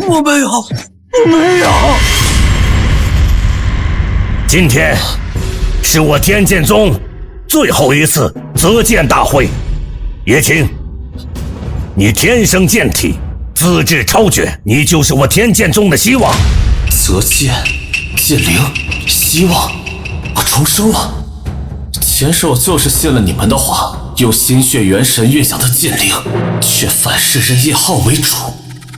我没有。今天是我天剑宗最后一次择剑大会，叶青，你天生剑体，资质超绝，你就是我天剑宗的希望。择剑、剑灵、希望，我重生了。前世我就是信了你们的话，用心血元神运养的剑灵，却反噬人叶浩为主。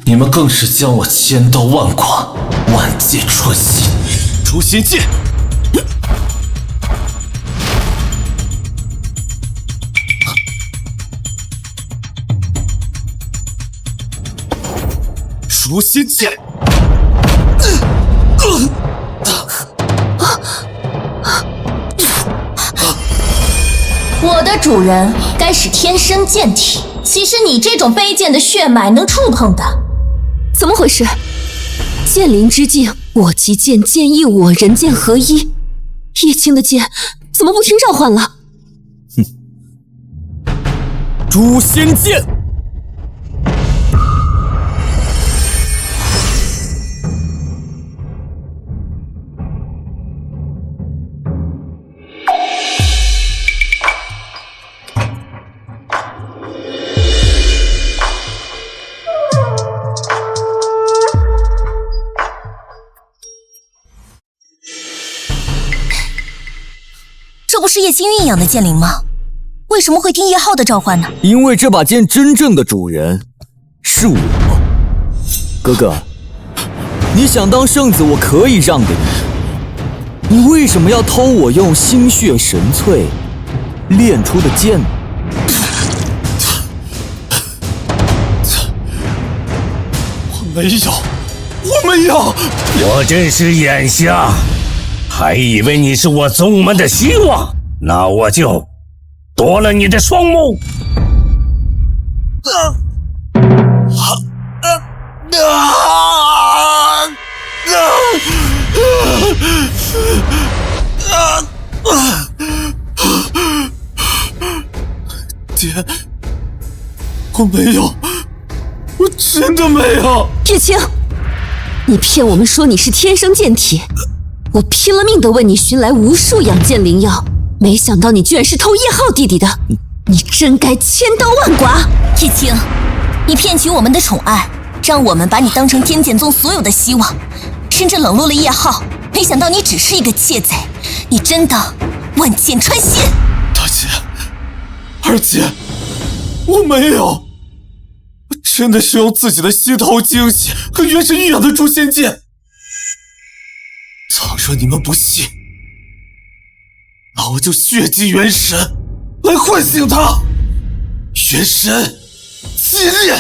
你们更是将我千刀万剐，万箭穿心。诛仙剑！诛仙剑！我的主人该是天生剑体，岂是你这种卑贱的血脉能触碰的？怎么回事？剑灵之境，我即剑，剑亦我，人剑合一。叶青的剑怎么不听召唤了？哼！诛仙剑！这不是叶青运养的剑灵吗？为什么会听叶浩的召唤呢？因为这把剑真正的主人是我。哥哥，你想当圣子，我可以让给你。你为什么要偷我用心血神淬炼出的剑呢？我没有！我真是眼瞎，还以为你是我宗门的希望，那我就夺了你的双目！爹，我没有，我真的没有。叶青，你骗我们说你是天生剑体，我拼了命的为你寻来无数养剑灵药，没想到你居然是偷叶浩弟弟的，你真该千刀万剐！叶青，你骗取我们的宠爱，让我们把你当成天剑宗所有的希望，甚至冷落了叶浩，没想到你只是一个窃贼，你真的万箭穿心！大姐，二姐，我没有，我真的是用自己的心头精血和元神运养的诛仙剑。倘若你们不信，那我就血祭元神来唤醒他，元神激烈。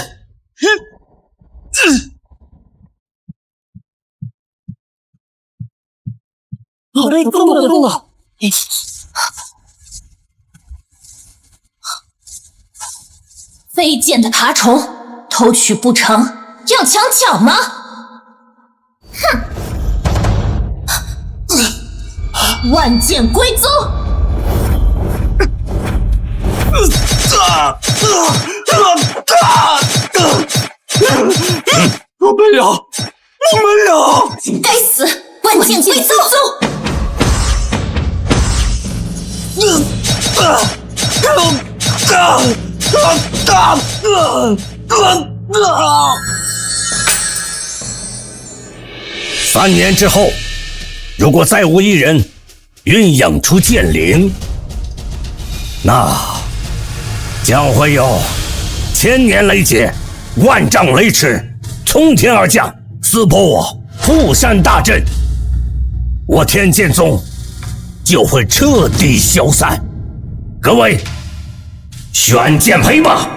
好嘞，动了！飞剑的爬虫，偷取不成，要强抢吗？哼！万剑归宗！我没有！该死！万剑归宗！3年之后，如果再无一人孕养出剑灵，那将会有千年雷劫、万丈雷池从天而降，撕破我富山大阵，我天剑宗就会彻底消散。各位，选剑胚吧！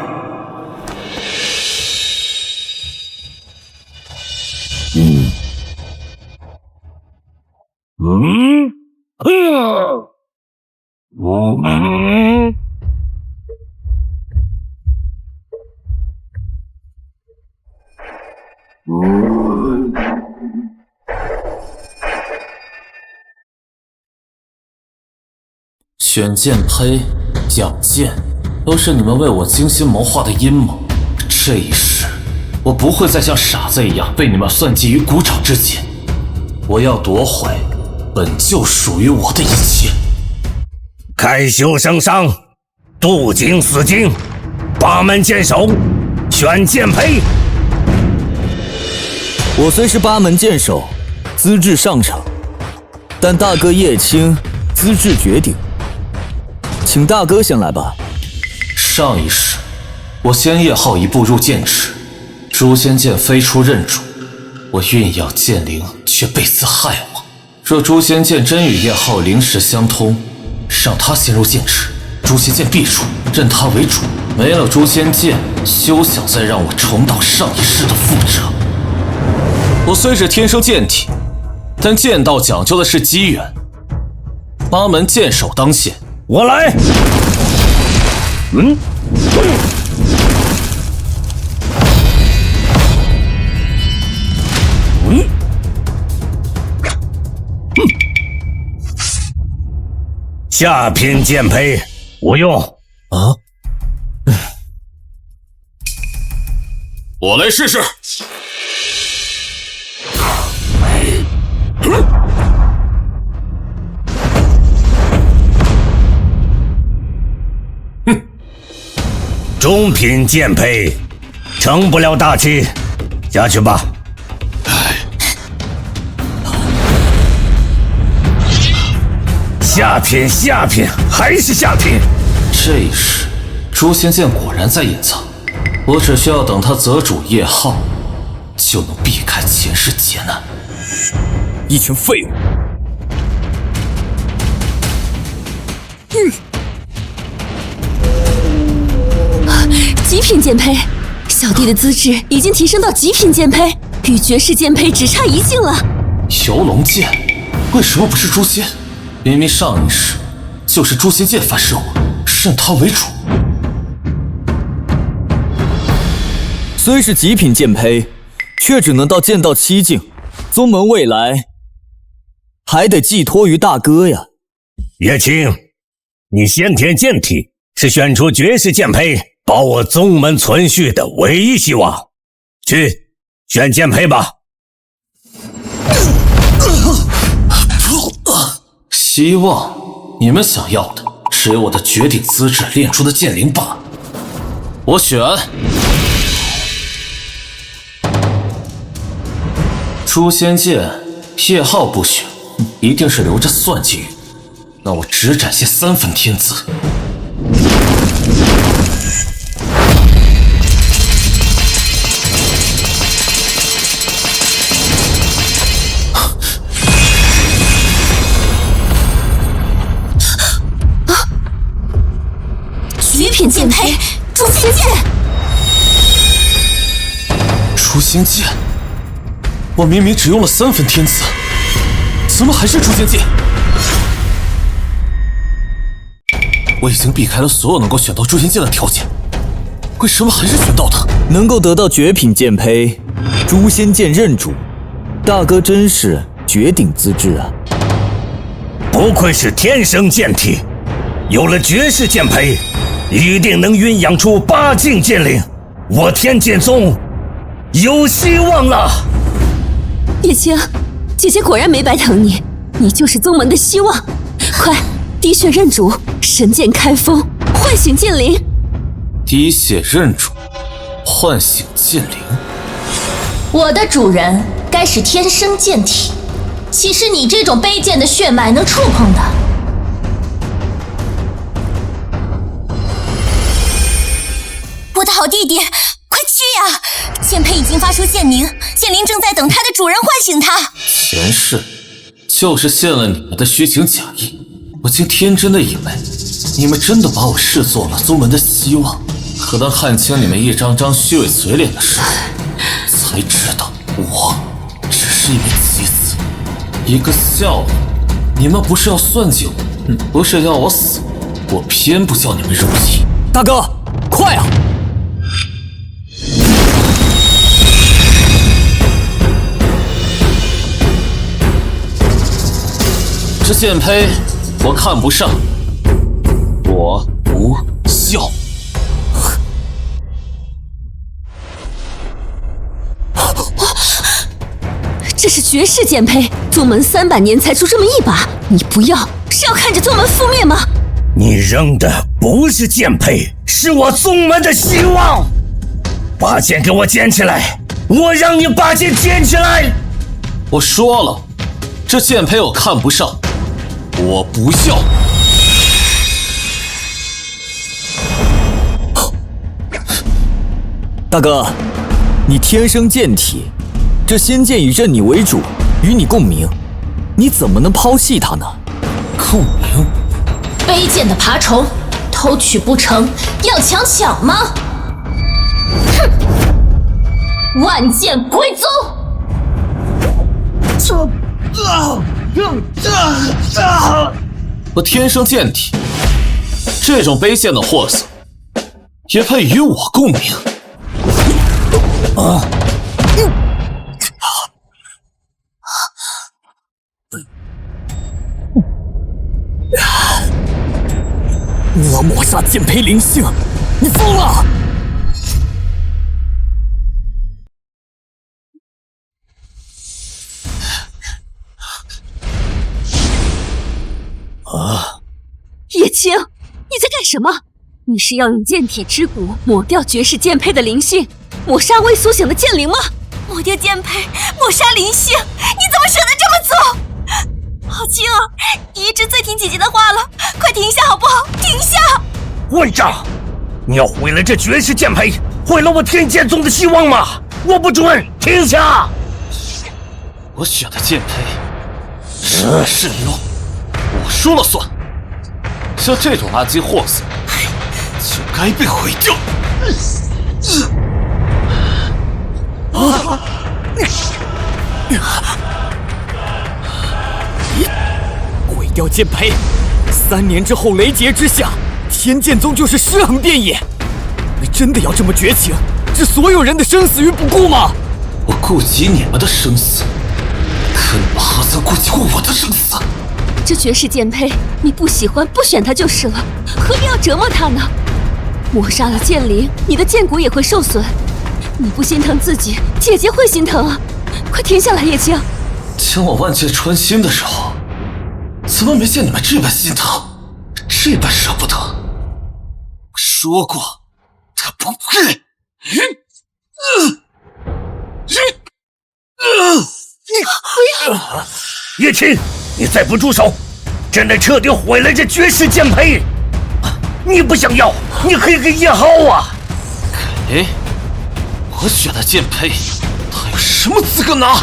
选剑胚、养剑，都是你们为我精心谋划的阴谋，这一世，我不会再像傻子一样被你们算计于股掌之间。我要夺回本就属于我的一切。开修生伤，渡尽死境，八门剑手，选剑胚。我虽是八门剑手，资质上乘，但大哥叶青资质绝顶，请大哥先来吧。上一世，我先叶浩一步入剑池，诛仙剑飞出刃主，我蕴养剑灵却被此害我。若诛仙剑真与叶浩灵石相通，让他先入剑池，诛仙剑必输，任他为主。没了诛仙剑，休想再让我重蹈上一世的覆辙。我虽是天生剑体，但剑道讲究的是机缘。八门剑手当先，我来。下品剑胚，无用。啊！我来试试。中品剑胚，成不了大器，下去吧。下品，还是下品。这一世，诛仙剑果然在隐藏，我只需要等他择主叶浩，就能避开前世劫难。一群废物！极品剑胚，小弟的资质已经提升到极品剑胚，与绝世剑胚只差一境了。游龙剑为什么不是诛仙？明明上一世就是诛仙剑反噬我，任他为主。虽是极品剑胚，却只能到剑道7境，宗门未来还得寄托于大哥呀。叶青，你先天剑体是选出绝世剑胚保我宗门存续的唯一希望，去选剑胚吧。希望？你们想要的只有我的绝顶资质练出的剑灵罢了。我选诛仙剑，叶浩不选，一定是留着算计于。那我只展现3分天资。极品剑胚，诛仙剑。诛仙剑，我明明只用了3分天资，怎么还是诛仙剑？我已经避开了所有能够选到诛仙剑的条件，为什么还是选到它？能够得到绝品剑胚，诛仙剑刃主，大哥真是绝顶资质啊！不愧是天生剑体，有了绝世剑胚，一定能酝养出8境剑灵，我天剑宗有希望了。叶青，姐姐果然没白疼你，你就是宗门的希望。快，滴血刃主，神剑开封，唤醒剑灵。滴血刃主，唤醒剑灵。我的主人该是天生剑体，岂是你这种卑贱的血脉能触碰的？我的好弟弟，快去呀！剑胚已经发出剑鸣，剑灵正在等它的主人唤醒它。前世就是信了你们的虚情假意，我竟天真的以为你们真的把我视作了宗门的希望。可当看清你们一张张虚伪嘴脸的时候，才知道我只是一枚棋子，一个笑话。你们不是要算计我，不是要我死，我偏不叫你们入戏。大哥，快啊！这剑胚我看不上，我不要。这是绝世剑胚，宗门300年才出这么一把，你不要是要看着宗门覆灭吗？你扔的不是剑胚，是我宗门的希望。把剑给我捡起来，我让你把剑捡起来。我说了，这剑胚我看不上，我不要。大哥，你天生剑体，这仙剑以认你为主，与你共鸣，你怎么能抛弃它呢？共鸣？卑贱的爬虫，偷取不成，要抢吗？哼！万剑归宗！我天生剑体，这种卑贱的货色，也配与我共鸣？我抹杀剑胚灵性，你疯了！叶青，你在干什么？你是要用剑体之骨抹掉绝世剑胚的灵性，抹杀未苏醒的剑灵吗？抹掉剑胚，抹杀灵性，你怎么舍得这么做？好青儿，你一直最听姐姐的话了，快停下好不好？停下！混账！你要毁了这绝世剑胚，毁了我天剑宗的希望吗？我不准！停下！我选的剑胚是流，我说了算。像这种垃圾货色，就该被毁掉。毁掉剑胚，3年之后雷劫之下，天剑宗就是尸横遍野。你真的要这么绝情，置所有人的生死于不顾吗？我顾及你们的生死，可你们何曾顾及过我的生死？这绝世剑胚，你不喜欢不选它就是了，何必要折磨它呢？抹杀了剑灵，你的剑骨也会受损。你不心疼自己，姐姐会心疼啊！快停下来，叶青。将我万箭穿心的时候，怎么没见你们这般心疼，这般舍不得？我说过，他不配。叶青，你再不住手，真的彻底毁了这绝世剑胚！你不想要，你可以给叶浩啊！给？我选的剑胚，他有什么资格拿？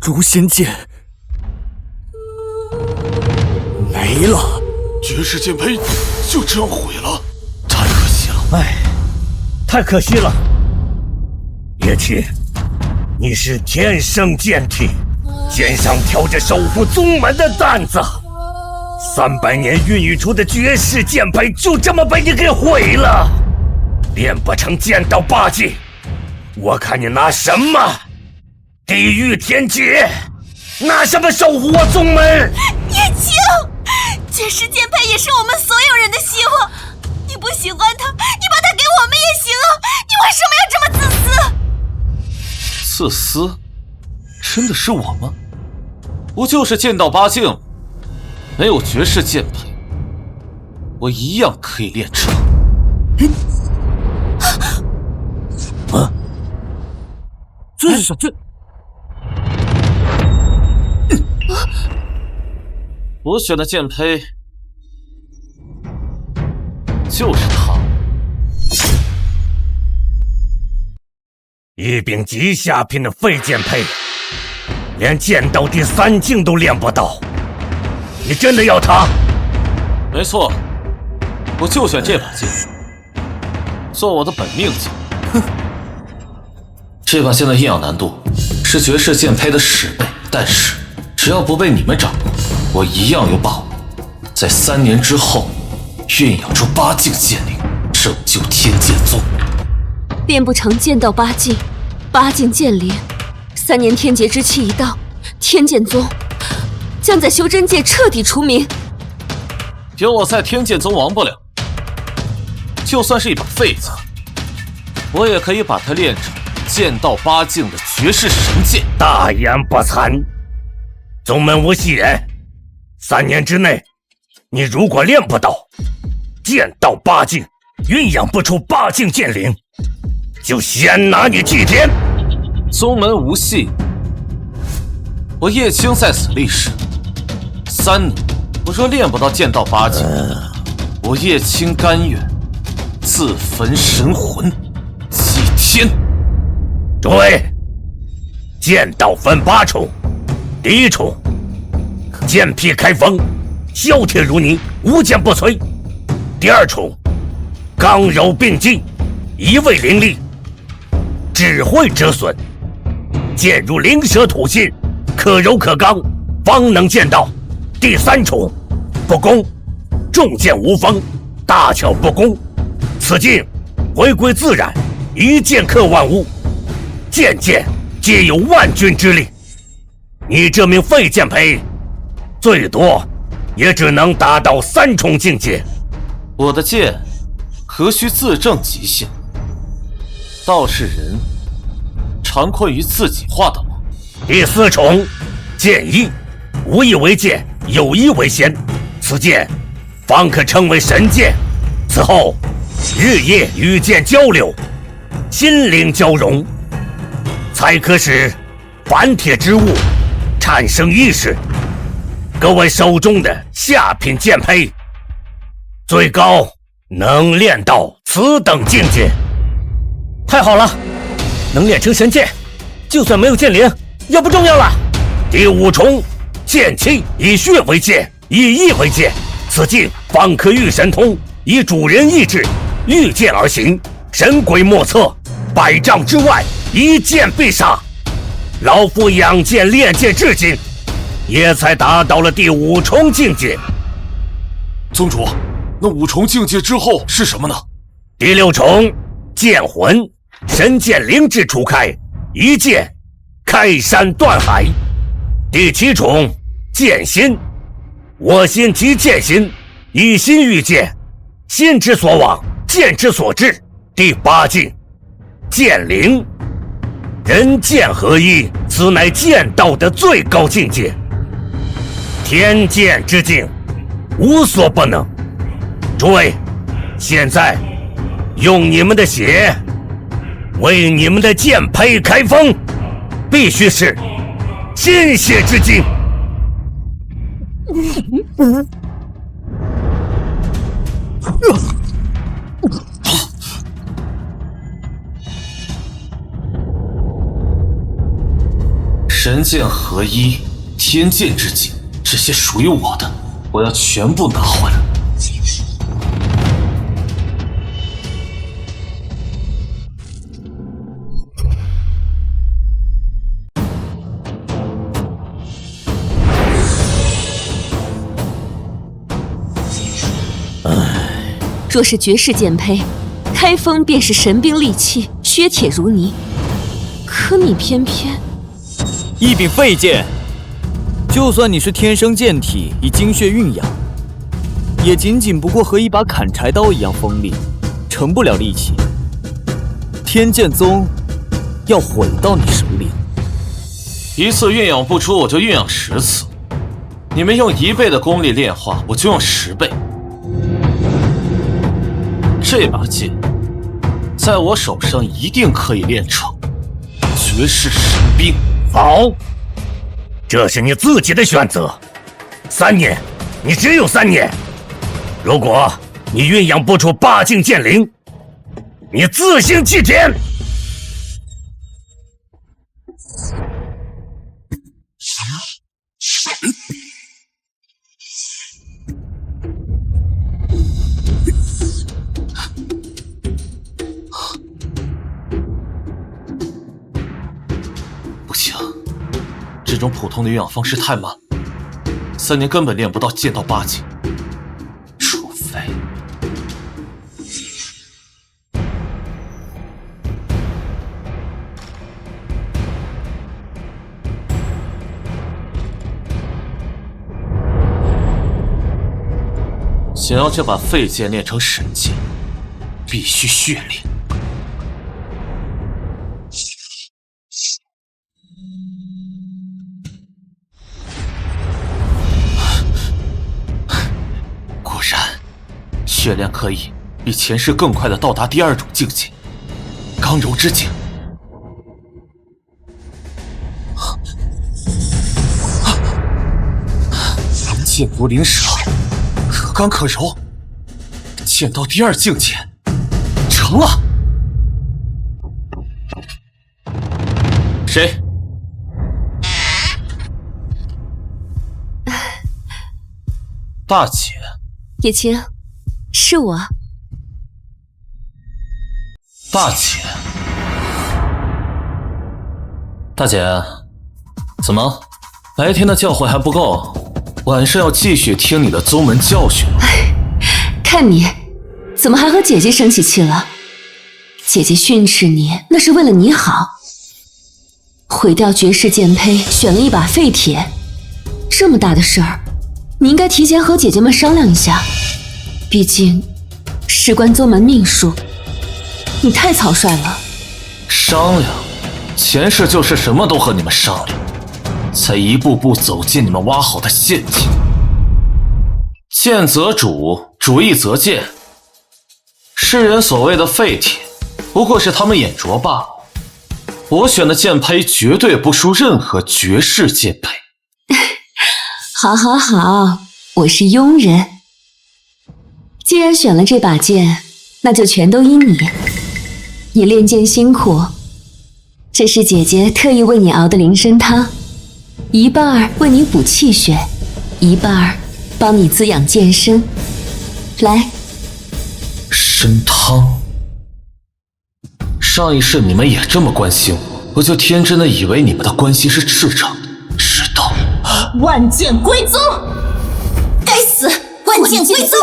诛仙剑没了，绝世剑胚就这样毁了，太可惜了。哎，太可惜了。叶青，你是天生剑体，肩上挑着守护宗门的担子，300年孕育出的绝世剑胚就这么被你给毁了，练不成剑道8境，我看你拿什么地狱天劫，拿什么守护我宗门？叶青，绝世剑胚也是我们所有人的希望，你不喜欢他，你把他给我们也行啊，你为什么要这么自私？自私？真的是我吗？不就是剑道8境，没有绝世剑胚，我一样可以练成。这是这。我选的剑胚就是他。一柄极下品的废剑胚，连剑道第3境都练不到，你真的要它？没错，我就选这把剑，做我的本命剑。哼，这把剑的阴阳难度是绝世剑胚的10倍，但是只要不被你们掌握，我一样有把握，在3年之后酝养出8境剑灵，拯救天剑宗。练不成剑道8境，8境剑灵，3年天劫之期一到，天剑宗将在修真界彻底除名。有我在，天剑宗亡不了。就算是一把废子，我也可以把它练成剑道八境的绝世神剑。大言不惭！宗门无戏言，3年之内，你如果练不到剑道八境，酝养不出八境剑灵，就先拿你祭天。宗门无戏，我叶青在此立誓，3年，我若练不到剑道八境，我叶青甘愿自焚神魂，祭天。诸位，剑道分8重，第1重，剑劈开锋，削铁如泥，无坚不摧；第2重，刚柔并济，一味凌厉，只会折损。剑如灵蛇吐信，可柔可刚，方能剑道。第3重，不攻，重剑无锋，大巧不工。此境回归自然，一剑克万物，剑剑皆有万钧之力。你这名废剑胚，最多也只能达到3重境界。我的剑何须自证极限？道是人常困于自己画的梦。第4重，剑意，无意为剑，有意为仙，此剑方可称为神剑。此后日夜与剑交流，心灵交融，才可使凡铁之物产生意识。各位手中的下品剑胚，最高能练到此等境界。太好了，能练成神剑，就算没有剑灵也不重要了。第5重，剑气，以血为剑，以意为剑，此境方可御神通，以主人意志御剑而行，神鬼莫测，100丈之外一剑必杀。老夫养剑练剑至今，也才达到了第5重境界。宗主，那5重境界之后是什么呢？第6重，剑魂，神剑灵智初开，一剑开山断海。第7重，剑心，我心即剑心，以心御剑，心之所往，剑之所至。第8境，剑灵，人剑合一，此乃剑道的最高境界。天剑之境，无所不能。诸位，现在用你们的血为你们的剑胚开锋，必须是心血之精。神剑合一，天剑之境，这些属于我的，我要全部拿回来。若是绝世剑胚，开锋便是神兵利器，削铁如泥。可你偏偏一柄废剑，就算你是天生剑体，以精血蕴养，也仅仅不过和一把砍柴刀一样锋利，成不了利器。天剑宗要毁到你手里。一次运养不出，我就运养10次。你们用1倍的功力炼化，我就用10倍。这把剑在我手上一定可以练成绝世神兵。好，这是你自己的选择。3年，你只有3年。如果你酝养不出8境剑灵，你自行祭天。不行，这种普通的运养方式太慢，3年根本练不到剑道8境，除非……想要这把废剑练成神剑，必须血炼。果然，血炼可以比前世更快的到达第二种境界——刚柔之境。剑如灵蛇，可刚可柔，剑到第二境界，成了。谁？大姐。叶青，是我。大姐。大姐，怎么？白天的教诲还不够？晚上要继续听你的宗门教训吗？看你，怎么还和姐姐生起气了？姐姐训斥你，那是为了你好。毁掉绝世剑胚，选了一把废铁，这么大的事儿，你应该提前和姐姐们商量一下。毕竟，事关宗门命数，你太草率了。商量？前世就是什么都和你们商量。才一步步走进你们挖好的陷阱。剑则主，主义则剑。世人所谓的废铁，不过是他们眼拙罢了。我选的剑胚绝对不输任何绝世剑胚。好，好，好，我是庸人。既然选了这把剑，那就全都因你。你练剑辛苦，这是姐姐特意为你熬的灵参汤。一半为你补气血，一半帮你滋养健身。来，参汤。上一世你们也这么关心我，我就天真的以为你们的关心是赤诚的，直到万剑归宗！该死，万剑归宗！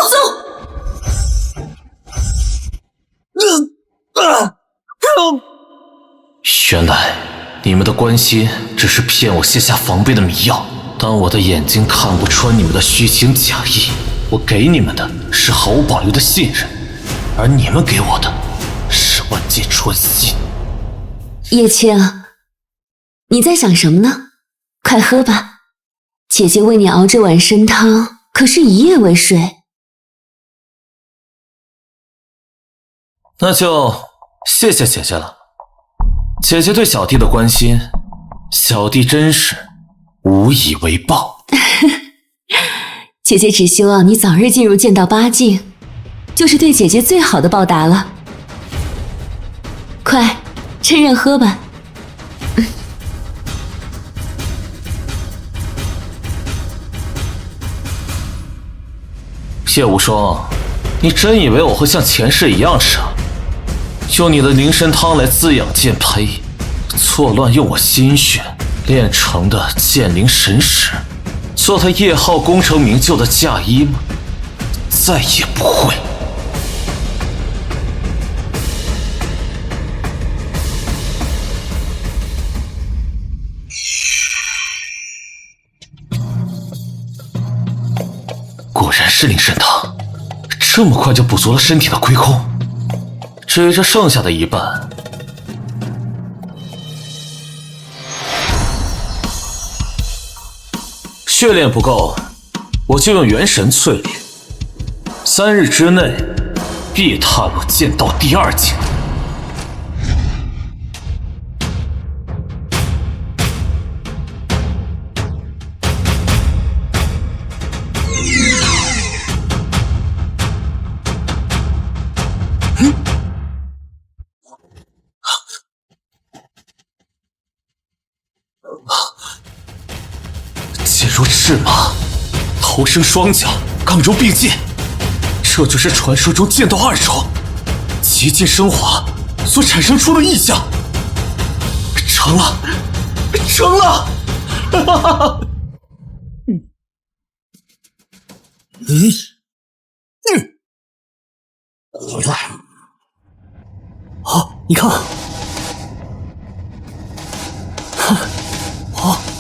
原来你们的关心只是骗我卸下防备的迷药。当我的眼睛看不穿你们的虚情假意，我给你们的是毫无保留的信任，而你们给我的是万箭穿心。叶青，你在想什么呢？快喝吧，姐姐为你熬这碗参汤，可是一夜未睡。那就谢谢姐姐了。姐姐对小弟的关心，小弟真是无以为报。姐姐只希望你早日进入剑道8境，就是对姐姐最好的报答了。快，趁热喝吧。叶无双，你真以为我会像前世一样傻？用你的灵参汤来滋养剑胚，错乱用我心血炼成的剑灵神石，做他叶浩功成名就的嫁衣吗？再也不会。果然是灵参汤，这么快就补足了身体的亏空。至于这剩下的一半，血炼不够，我就用元神淬炼。3日之内，必踏入剑道第2境。剑如赤马，头生双脚，刚柔并济，这就是传说中剑道2种极尽升华所产生出的异象。成了，成了！哈哈哈！好，你看，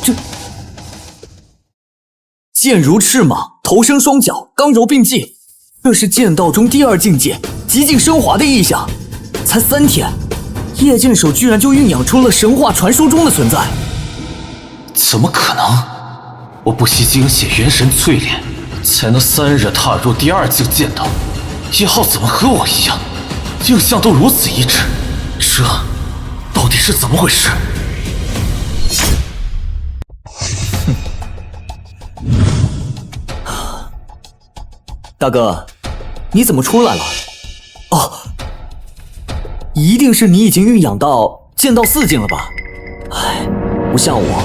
这剑如赤马，头生双脚，刚柔并济。这是剑道中第2境界极尽升华的意象。才3天，叶剑手居然就酝酿出了神话传说中的存在。怎么可能？我不惜精血元神淬炼，才能3日踏入第2境剑道。叶浩怎么和我一样，印象都如此一致？这到底是怎么回事？大哥，你怎么出来了？哦，一定是你已经酝养到剑道4境了吧？唉，不像我，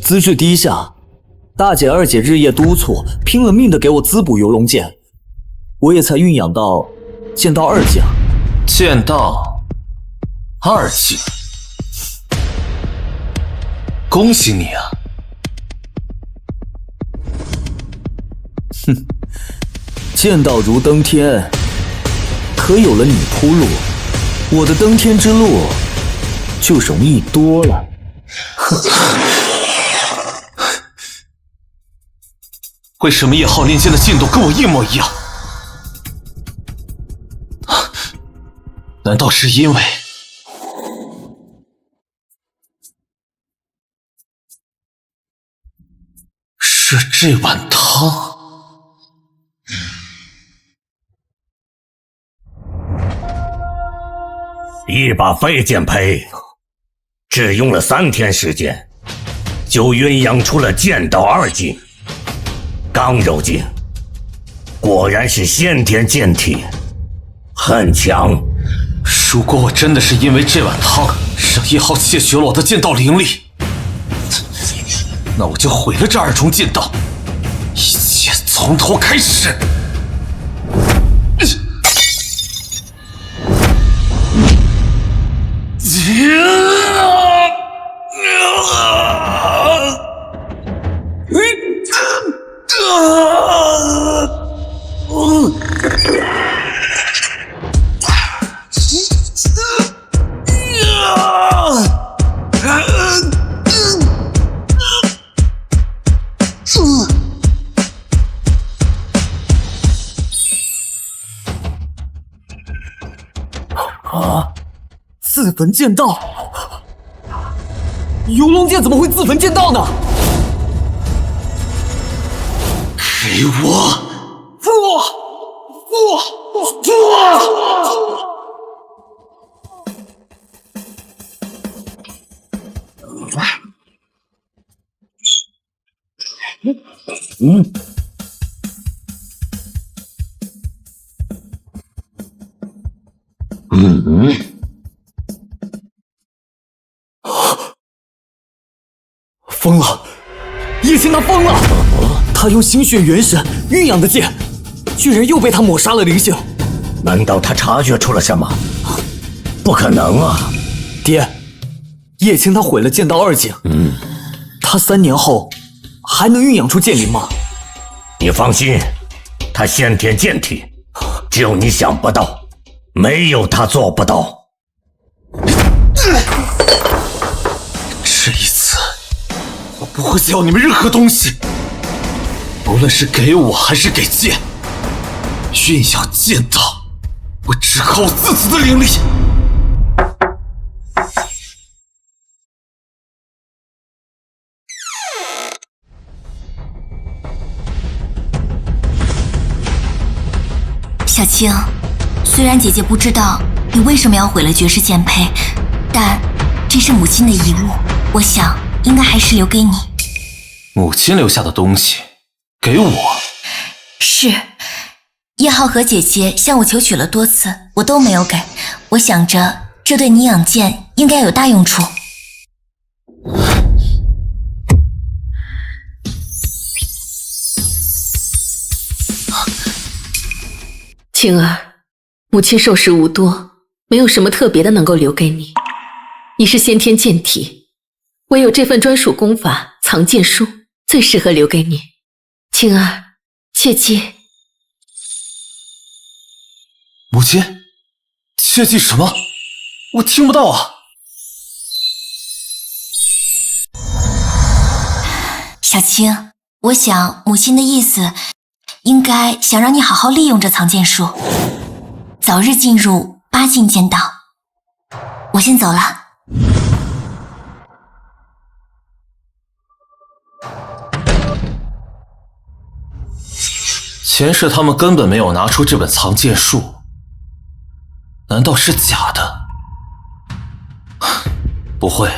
资质低下，大姐二姐日夜督促，拼了命的给我滋补游龙剑，我也才酝养到剑道2境。剑道2境，恭喜你啊！哼，剑道如登天，可有了你铺路，我的登天之路就容易多了。为什么叶浩练剑的进度跟我一模一样？难道是因为是这碗汤？一把废剑胚，只用了3天时间，就酝养出了剑道2境。刚柔境，果然是先天剑体，很强。如果我真的是因为这碗汤让叶浩窃取了我的剑道灵力，那我就毁了这2重剑道，一切从头开始。自焚剑道，游龙剑怎么会自焚剑道呢？给我！疯了！叶青他疯了！他用心血元神酝养的剑，居然又被他抹杀了灵性。难道他察觉出了什么？不可能啊！爹，叶青他毁了剑道2境，他3年后还能酝养出剑灵吗？你放心，他先天剑体，只有你想不到，没有他做不到。这一次，我不会再要你们任何东西，无论是给我还是给剑，酝养剑道，我只靠我自己的灵力。小青，虽然姐姐不知道你为什么要毁了绝世剑胚，但这是母亲的遗物，我想应该还是留给你。母亲留下的东西，给我？是，叶浩和姐姐向我求取了多次，我都没有给。我想着这对你养剑应该有大用处。青儿，母亲受时无多，没有什么特别的能够留给你。你是先天剑体，唯有这份专属功法藏剑书最适合留给你。青儿，切记。母亲，切记什么？我听不到啊。小青，我想母亲的意思应该想让你好好利用这藏剑术，早日进入8境剑道。我先走了。前世他们根本没有拿出这本藏剑术，难道是假的？不会，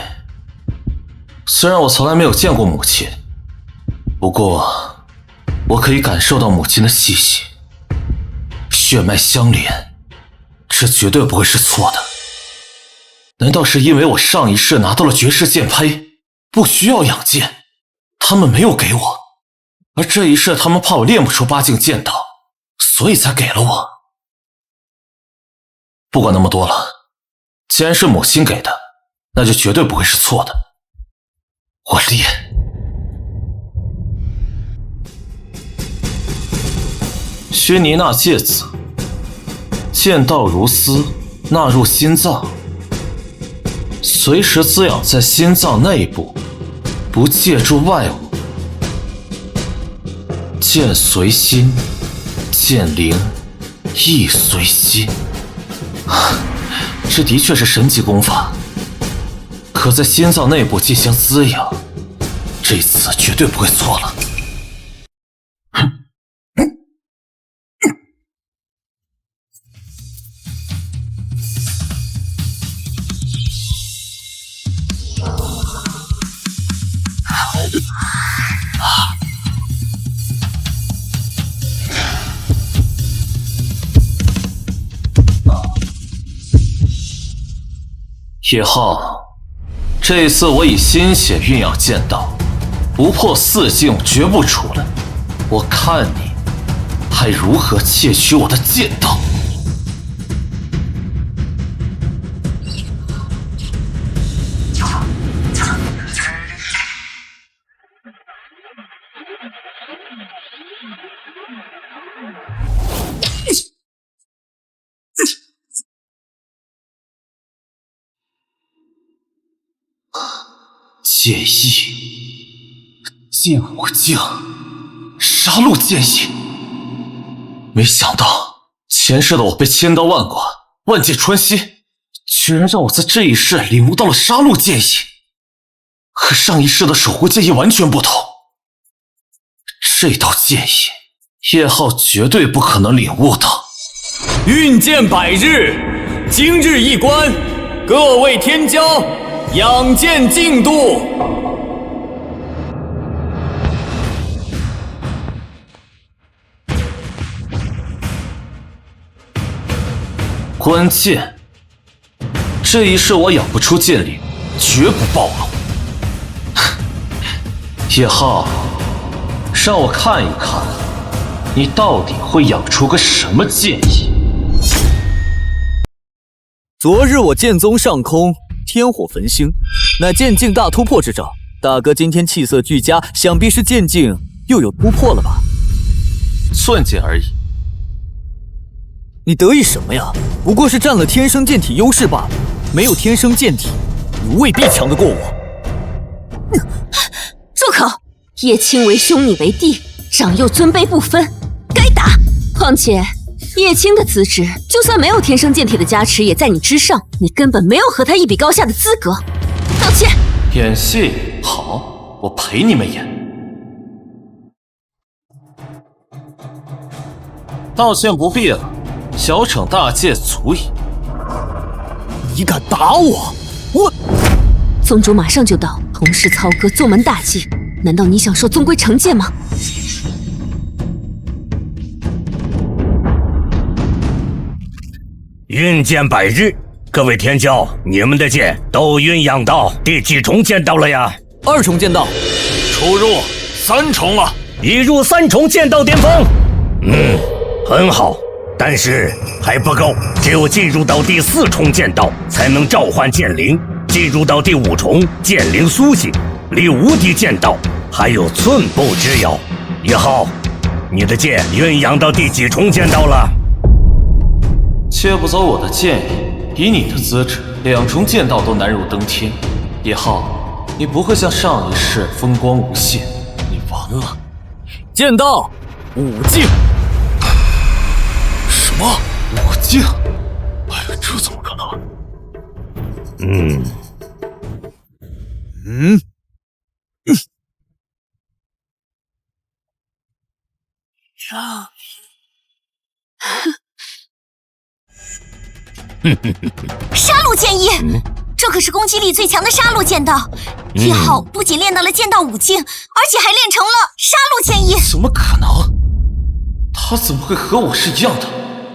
虽然我从来没有见过母亲，不过我可以感受到母亲的气息，血脉相连，这绝对不会是错的。难道是因为我上一世拿到了绝世剑胚，不需要养剑，他们没有给我，而这一世他们怕我练不出8境剑道，所以才给了我。不管那么多了，既然是母亲给的，那就绝对不会是错的。我练。薛尼娜芥子，剑道如丝，纳入心脏，随时滋养在心脏内部，不借助外物。剑随心，剑灵亦随心。这的确是神级功法，可在心脏内部进行滋养，这次绝对不会错了。野浩，这次我以心血酝养剑道，不破4境绝不出来。我看你还如何窃取我的剑道！剑意，剑无境，杀戮剑意。没想到前世的我被千刀万剐，万箭穿心，居然让我在这一世领悟到了杀戮剑意，和上一世的守护剑意完全不同。这道剑意，叶浩绝对不可能领悟到。运剑100日，今日一关，各位天骄，养剑进度。关键，这一世我养不出剑灵，绝不暴露。叶浩，让我看一看，你到底会养出个什么剑意？昨日我剑宗上空天火焚星，乃剑境大突破之兆。大哥今天气色俱佳，想必是剑境又有突破了吧？寸剑而已。你得意什么呀？不过是占了天生剑体优势罢了。没有天生剑体，你未必强得过我。住口！叶青为兄，你为弟，长幼尊卑不分，该打。况且叶青的资质，就算没有天生剑体的加持，也在你之上，你根本没有和他一比高下的资格。道歉。演戏好，我陪你们演。道歉不必了，小惩大戒足矣。你敢打我？我宗主马上就到，同是操戈宗门大忌，难道你想受宗规惩戒吗？运剑100日，各位天骄，你们的剑都酝养到第几重剑道了呀？2重剑道，出入3重了，已入3重剑道巅峰。很好，但是还不够，只有进入到第4重剑道，才能召唤剑灵。进入到第5重，剑灵苏醒，离无敌剑道还有寸步之遥。叶浩，你的剑酝养到第几重剑道了？切不走我的建议，以你的资质，2重剑道都难入登天。叶浩，你不会像上一世风光无限，你完了。剑道武境。什么武境？哎呀，这怎么可能？杀戮剑意，这可是攻击力最强的杀戮剑道。叶浩不仅练到了剑道武境，而且还练成了杀戮剑意。怎么可能？他怎么会和我是一样的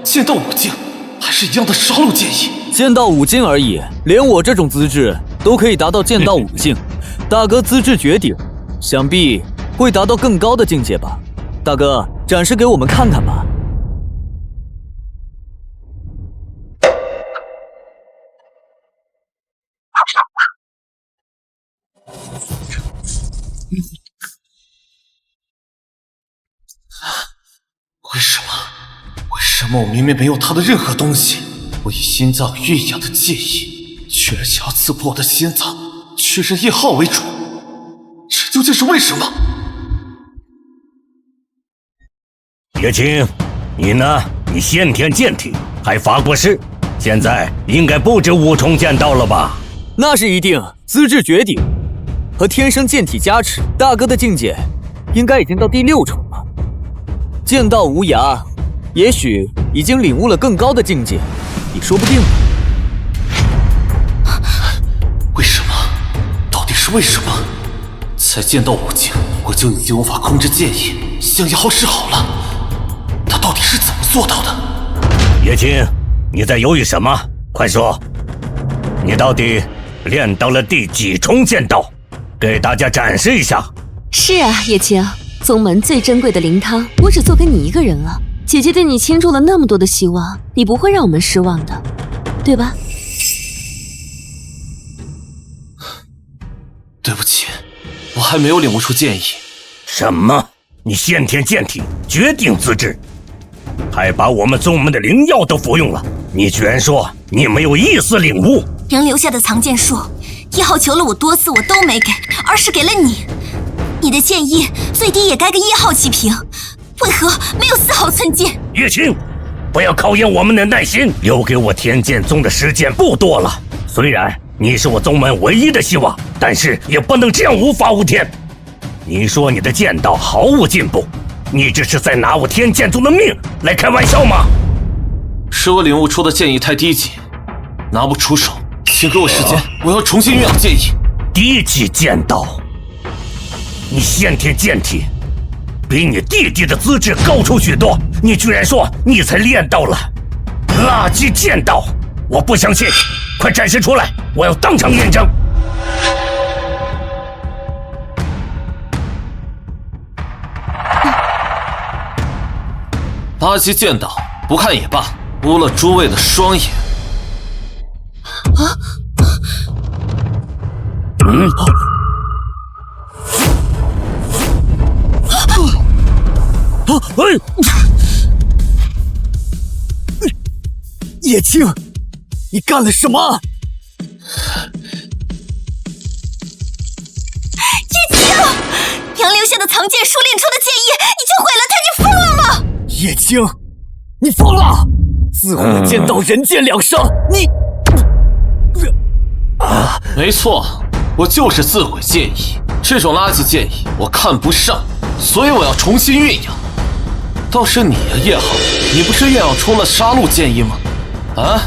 剑道武境，还是一样的杀戮剑意？剑道武境而已，连我这种资质都可以达到剑道武境。大哥资质绝顶，想必会达到更高的境界吧？大哥，展示给我们看看吧。为什么？为什么我明明没有他的任何东西，我以心脏蕴养的剑意，却然想要刺破我的心脏，确认叶浩为主，这究竟是为什么？叶青，你呢？你先天剑体，还发过誓，现在应该不止5重剑道了吧？那是一定，资质绝顶，和天生剑体加持，大哥的境界应该已经到第6重了。剑道无涯，也许已经领悟了更高的境界，也说不定。为什么？到底是为什么？才剑道武境，我就已经无法控制剑意，向叶浩示好了。他到底是怎么做到的？叶青，你在犹豫什么？快说，你到底练到了第几重剑道？给大家展示一下。是啊，叶青，宗门最珍贵的灵汤，我只做给你一个人了。姐姐对你倾注了那么多的希望，你不会让我们失望的，对吧？对不起，我还没有领悟出剑意。什么？你先天剑体，绝顶资质，还把我们宗门的灵药都服用了，你居然说你没有一丝领悟？仍留下的藏剑术，叶浩求了我多次，我都没给，而是给了你。你的剑意最低也该跟叶浩齐平，为何没有丝毫寸进？叶青，不要考验我们的耐心，留给我天剑宗的时间不多了。虽然你是我宗门唯一的希望，但是也不能这样无法无天。你说你的剑道毫无进步，你这是在拿我天剑宗的命来开玩笑吗？是我领悟出的剑意太低级，拿不出手，请给我时间，我要重新运养剑意。低级剑道，你先天剑体比你弟弟的资质高出许多，你居然说你才练到了垃圾剑道！我不相信，快展示出来，我要当场验证。垃圾剑道，不看也罢，污了诸位的双眼。叶青，你干了什么？叶青，杨留下的藏剑术练出的剑意已经毁了他，你疯了吗？叶青，你疯了！自毁了剑道人剑两伤，你……没错，我就是自毁剑意，这种垃圾剑意我看不上，所以我要重新运养。倒是你呀，叶浩，你不是运养出了杀戮剑意吗？啊，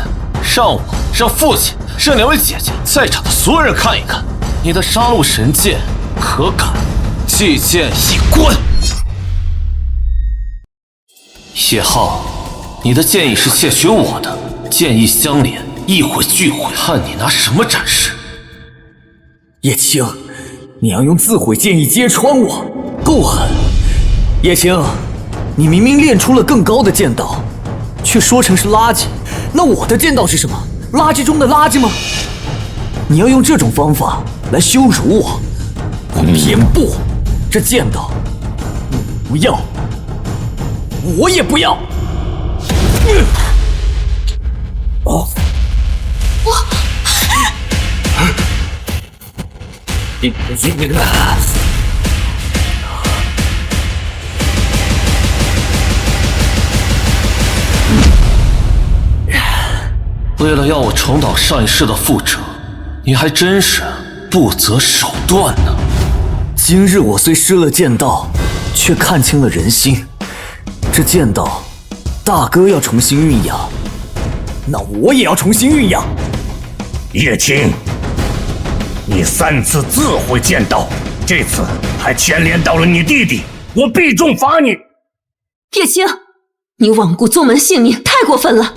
让我、让父亲、让两位姐姐在场的所有人看一看，你的杀戮神剑可敢祭剑一关？叶浩，你的剑意是窃取我的，剑意相连，一毁俱毁，看你拿什么展示？叶青，你要用自毁剑意揭穿我，够狠！叶青，你明明练出了更高的剑道，却说成是垃圾，那我的剑道是什么？垃圾中的垃圾吗？你要用这种方法来羞辱我，我偏不！这剑道，不要，我也不要！为了要我重蹈上一世的覆辙，你还真是不择手段呢。今日我虽失了剑道，却看清了人心。这剑道，大哥要重新酝养，那我也要重新酝养。叶青，你3次自毁剑道，这次还牵连到了你弟弟，我必重罚你。叶青，你罔顾宗门性命，太过分了。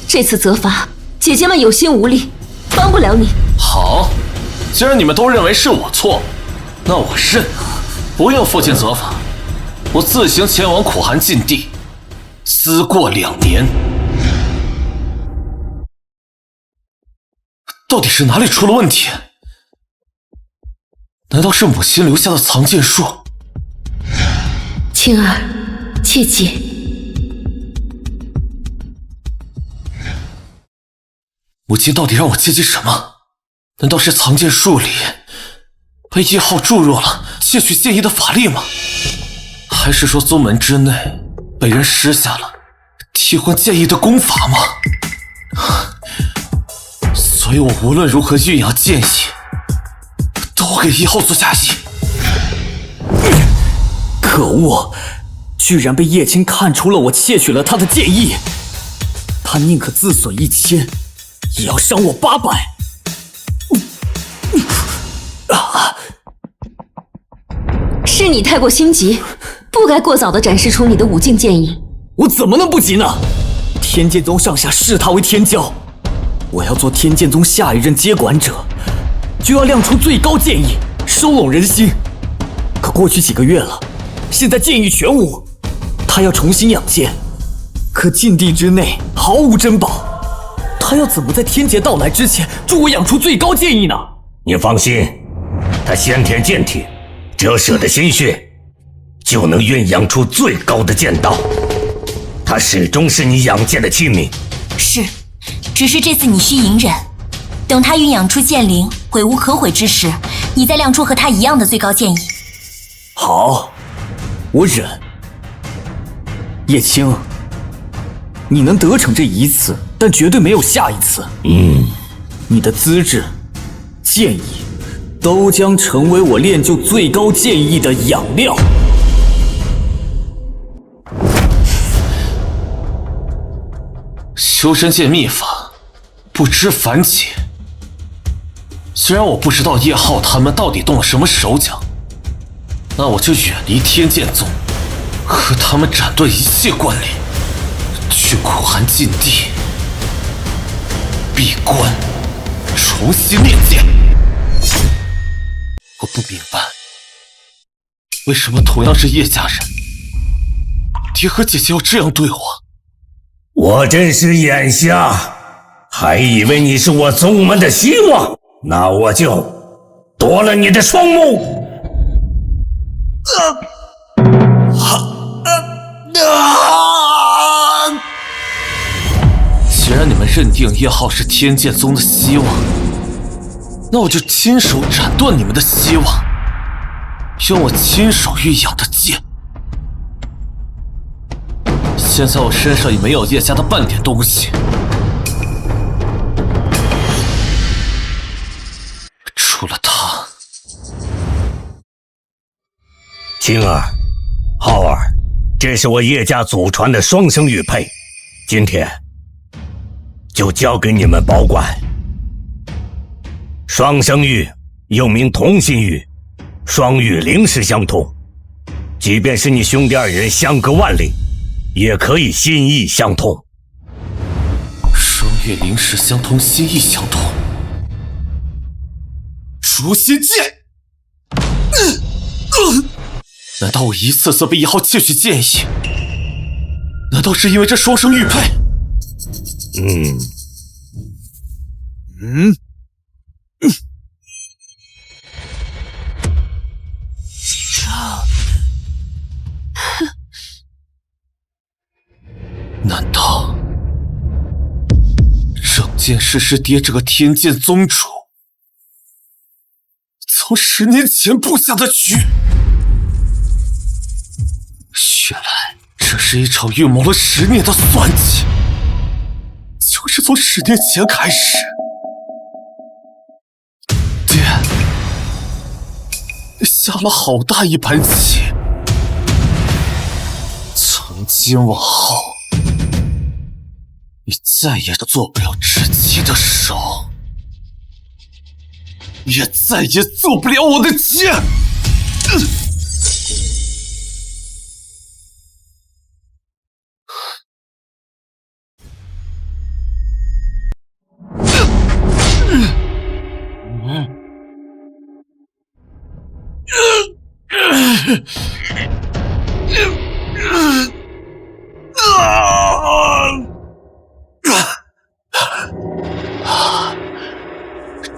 这次责罚，姐姐们有心无力，帮不了你。好，既然你们都认为是我错，那我认，不用父亲责罚，我自行前往苦寒禁地，思过2年。到底是哪里出了问题？难道是母亲留下的藏剑术？青儿，切记。母亲到底让我切记什么？难道是藏剑术里被叶浩注入了窃取剑意的法力吗？还是说宗门之内被人施下了替换剑意的功法吗？所以我无论如何运养剑意，都给叶浩做嫁衣。可恶，居然被叶青看出了我窃取了他的剑意，他宁可自损1000，也要伤我800。是你太过心急，不该过早地展示出你的5境剑意。我怎么能不急呢？天剑宗上下视他为天骄，我要做天剑宗下一任接管者，就要亮出最高剑意，收拢人心。可过去几个月了，现在剑意全无，他要重新养剑，可禁地之内毫无珍宝，他要怎么在天劫到来之前助我养出最高剑意呢？你放心，他先天剑体折射的心血，就能酝养出最高的剑道。他始终是你养剑的器皿。是，只是这次你需隐忍，等他酝养出剑灵，悔无可悔之时，你再亮出和他一样的最高剑意。好，我忍。叶青，你能得逞这一次，但绝对没有下一次。你的资质、剑意都将成为我练就最高剑意的养料。修真界秘法，不知凡解。虽然我不知道叶浩他们到底动了什么手脚，那我就远离天剑宗，和他们斩断一切关联，去苦寒禁地闭关，重新练剑。我不明白，为什么同样是叶家人，爹和姐姐要这样对我？我真是眼瞎，还以为你是我宗门的希望，那我就夺了你的双目。既然你们认定叶浩是天剑宗的希望，那我就亲手斩断你们的希望，用我亲手育养的剑。现在我身上也没有叶家的半点东西，除了他。青儿、浩儿，这是我叶家祖传的双生玉佩，今天就交给你们保管。双生玉又名同心玉，双玉灵石相通，即便是你兄弟2人相隔万里，也可以心意相通。双月灵石相通，心意相通。诛仙剑！难道我一次次被叶浩窃取剑意？难道是因为这双生玉佩？难道整件事是爹这个天剑宗主从10年前布下的局？原来这是一场预谋了10年的算计，就是从10年前开始。爹，你下了好大一盘棋，从今往后，你再也做不了知棋的手，也再也做不了我的剑。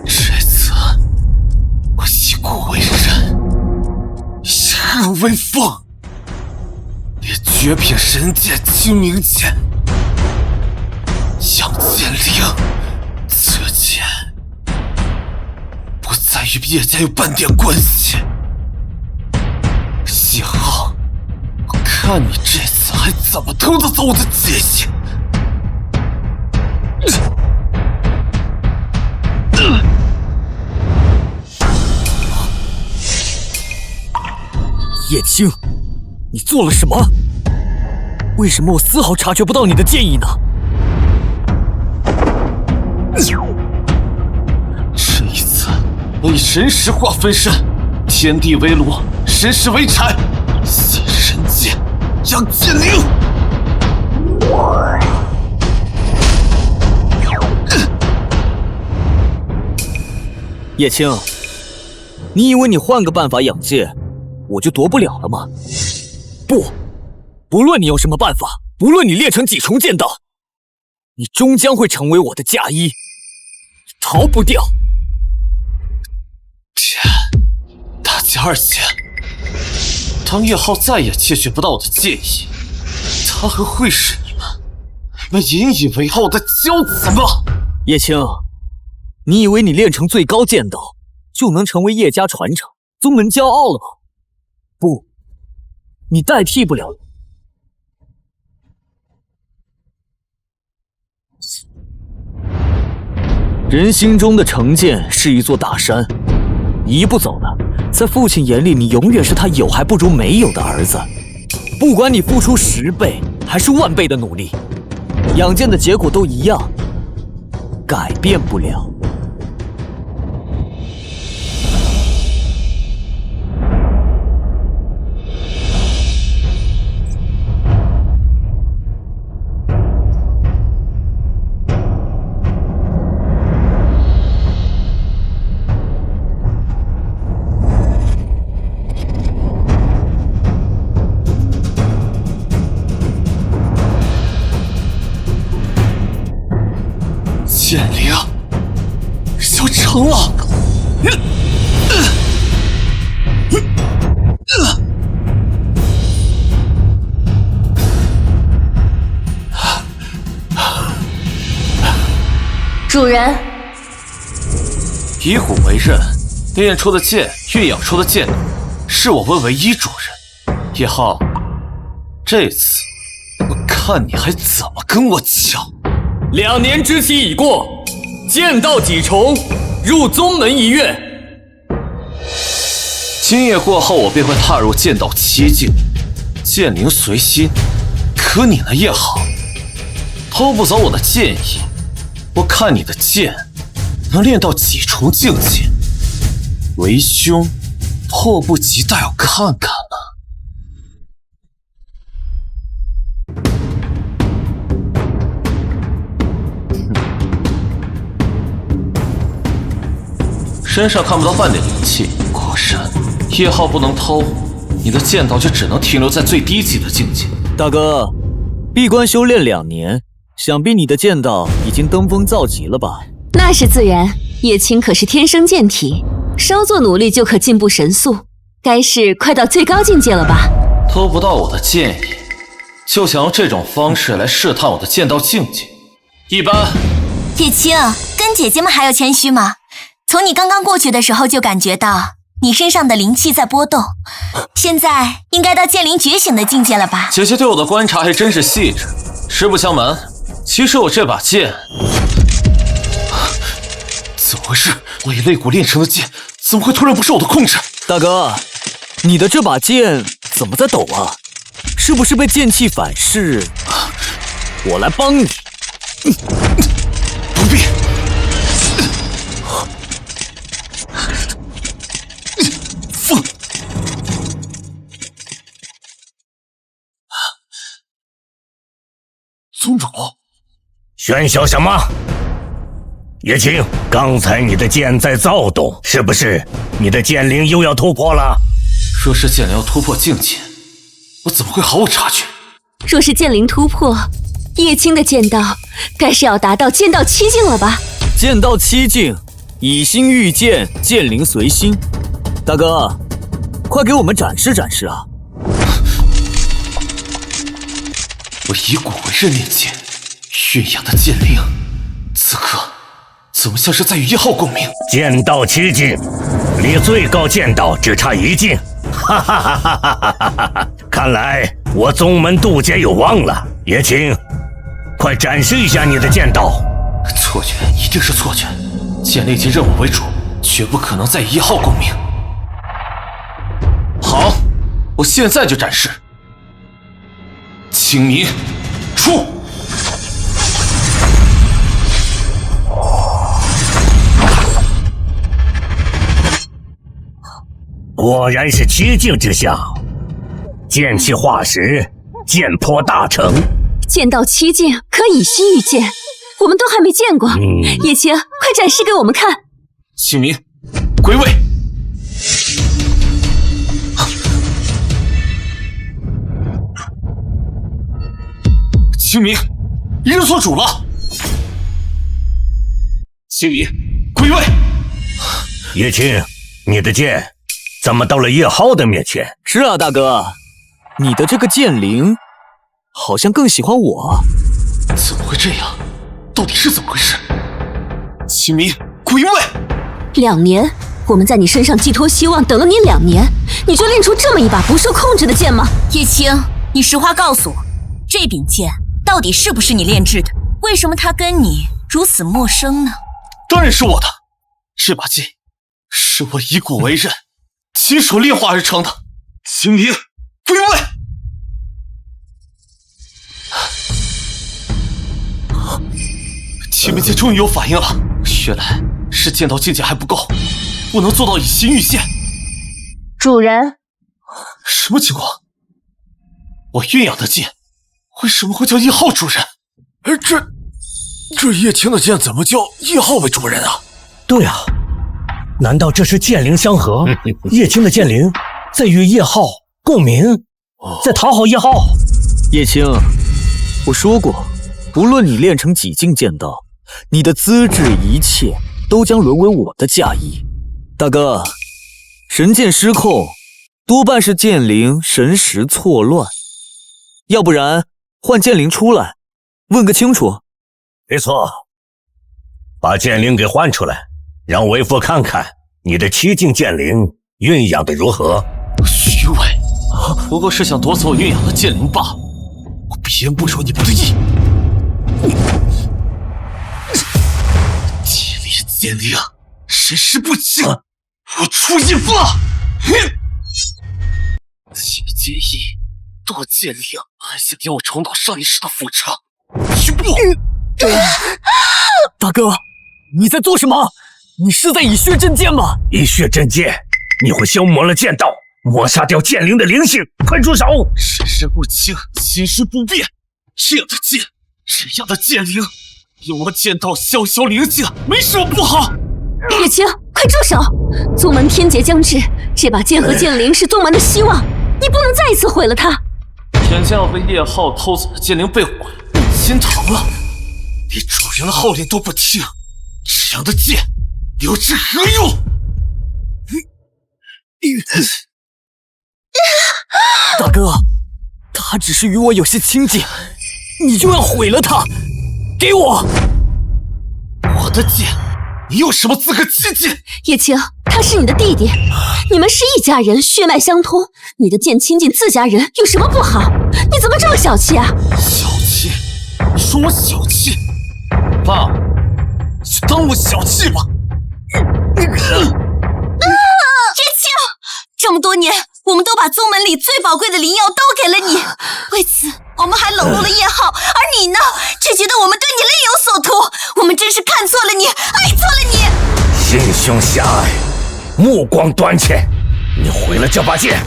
这次我以古为刃，以刃为锋，连绝品神剑清明剑、杨剑灵，此剑不再与叶家有半点关系。以后我看你这次还怎么偷得走我的界限。叶青，你做了什么？为什么我丝毫察觉不到你的剑意呢？这一次我以神石化分身，天地为炉，神石为柴，洗神剑，养剑灵。叶青，你以为你换个办法养剑，我就夺不了了吗？不论你用什么办法，不论你练成几重剑道，你终将会成为我的嫁衣，逃不掉。大姐二姐，当叶浩再也窃取不到我的剑意，他还会是你们引以为傲的骄子吗？叶青，你以为你练成最高剑道就能成为叶家传承、宗门骄傲了吗？不，你代替不了。人心中的成见是一座大山，一步走了，在父亲眼里，你永远是他有还不如没有的儿子。不管你付出10倍还是万倍的努力，养剑的结果都一样，改变不了。剑灵要成了！主人，以古为刃，炼出的剑，蕴养出的剑灵，是我问唯一主人。叶浩，这次我看你还怎么跟我抢！2年之期已过，剑道几重，入宗门一跃。今夜过后，我便会踏入剑道7境，剑灵随心。可你呢，叶浩，偷不走我的剑意，我看你的剑能练到几重境界？为兄迫不及待要看看了。身上看不到半点灵气，果然叶浩不能偷，你的剑道就只能停留在最低级的境界。大哥，闭关修炼2年，想必你的剑道已经登峰造极了吧？那是自然，叶青可是天生剑体，稍作努力就可进步神速，该是快到最高境界了吧？偷不到我的剑意，就想用这种方式来试探我的剑道境界，一般。叶青，跟姐姐们还要谦虚吗？从你刚刚过去的时候就感觉到你身上的灵气在波动，现在应该到剑灵觉醒的境界了吧？姐姐对我的观察还真是细致。实不相瞒，其实我这把剑，怎么回事？我以肋骨炼成的剑，怎么会突然不受我的控制？大哥，你的这把剑怎么在抖啊？是不是被剑气反噬？我来帮你。不必。风。宗主，喧嚣什么？叶青，刚才你的剑在躁动，是不是你的剑灵又要突破了？若是剑灵要突破境界，我怎么会毫无察觉？若是剑灵突破，叶青的剑道该是要达到剑道7境了吧？剑道7境，以心御剑，剑灵随心。大哥，快给我们展示展示啊！我以骨为刃炼剑，驯养的剑灵，此刻怎么像是在与1号共鸣？剑道7境，离最高剑道只差1境，哈哈哈哈哈哈！看来我宗门渡劫有望了。叶青，快展示一下你的剑道。错觉，一定是错觉。剑灵以任务为主，绝不可能再与1号共鸣。好，我现在就展示。清明，出！果然是7境之下，剑气化石，剑魄大成。剑道7境可以心御剑，我们都还没见过。叶青，快展示给我们看。清明，归位。清明，你认错主了。清明，归位。叶青，你的剑怎么到了叶浩的面前？是啊，大哥，你的这个剑灵好像更喜欢我。怎么会这样？到底是怎么回事？清明，归位。2年，我们在你身上寄托希望，等了你2年，你就练出这么一把不受控制的剑吗？叶青，你实话告诉我，这柄剑到底是不是你炼制的？为什么它跟你如此陌生呢？当然是我的，这把剑是我以骨为刃，亲手炼化而成的。清明，归位。清明剑终于有反应了，原来是剑道境界还不够，不能做到以心御剑。主人，什么情况？我驯养的剑为什么会叫1号主人？而这叶青的剑怎么叫1号为主人啊？对啊，难道这是剑灵相合？叶青的剑灵在与叶浩共鸣，在讨好叶浩。叶青，我说过，无论你练成几境剑道，你的资质一切都将沦为我的嫁衣。大哥，神剑失控，多半是剑灵神识错乱，要不然换剑灵出来，问个清楚。没错，把剑灵给换出来，让为父看看你的7境剑灵运养的如何。虚伪，不过是想夺走我运养的剑灵罢了。我必然不如你不的意。铁力剑灵，神识不清，我出一发。铁剑意，夺剑灵，想要我重蹈上一世的覆辙。去不！大哥，你在做什么？你是在以血镇剑吗？以血镇剑，你会消磨了剑道，抹杀掉剑灵的灵性。快住手！神识不清，心识不变，这样的剑，这样的剑灵，用我剑道消消灵性，没什么不好。叶青，快住手！宗门天劫将至，这把剑和剑灵是宗门的希望，你不能再一次毁了它。眼见要被叶浩偷走的剑灵被毁，心疼了，连主人的号令都不听，这样的剑留之何用？大哥，他只是与我有些亲近，你就要毁了他？给我！我的剑，你有什么资格亲近？叶青，他是你的弟弟，你们是一家人，血脉相通，你的剑亲近自家人有什么不好？你怎么这么小气啊？小气？说我小气？爸，就当我小气吧。叶青，这么多年，我们都把宗门里最宝贵的灵药都给了你，为此我们还冷落了叶浩，而你呢，只觉得我们对你另有所图。我们真是看错了你，爱错了你。心胸狭隘，目光短浅，你毁了这把剑，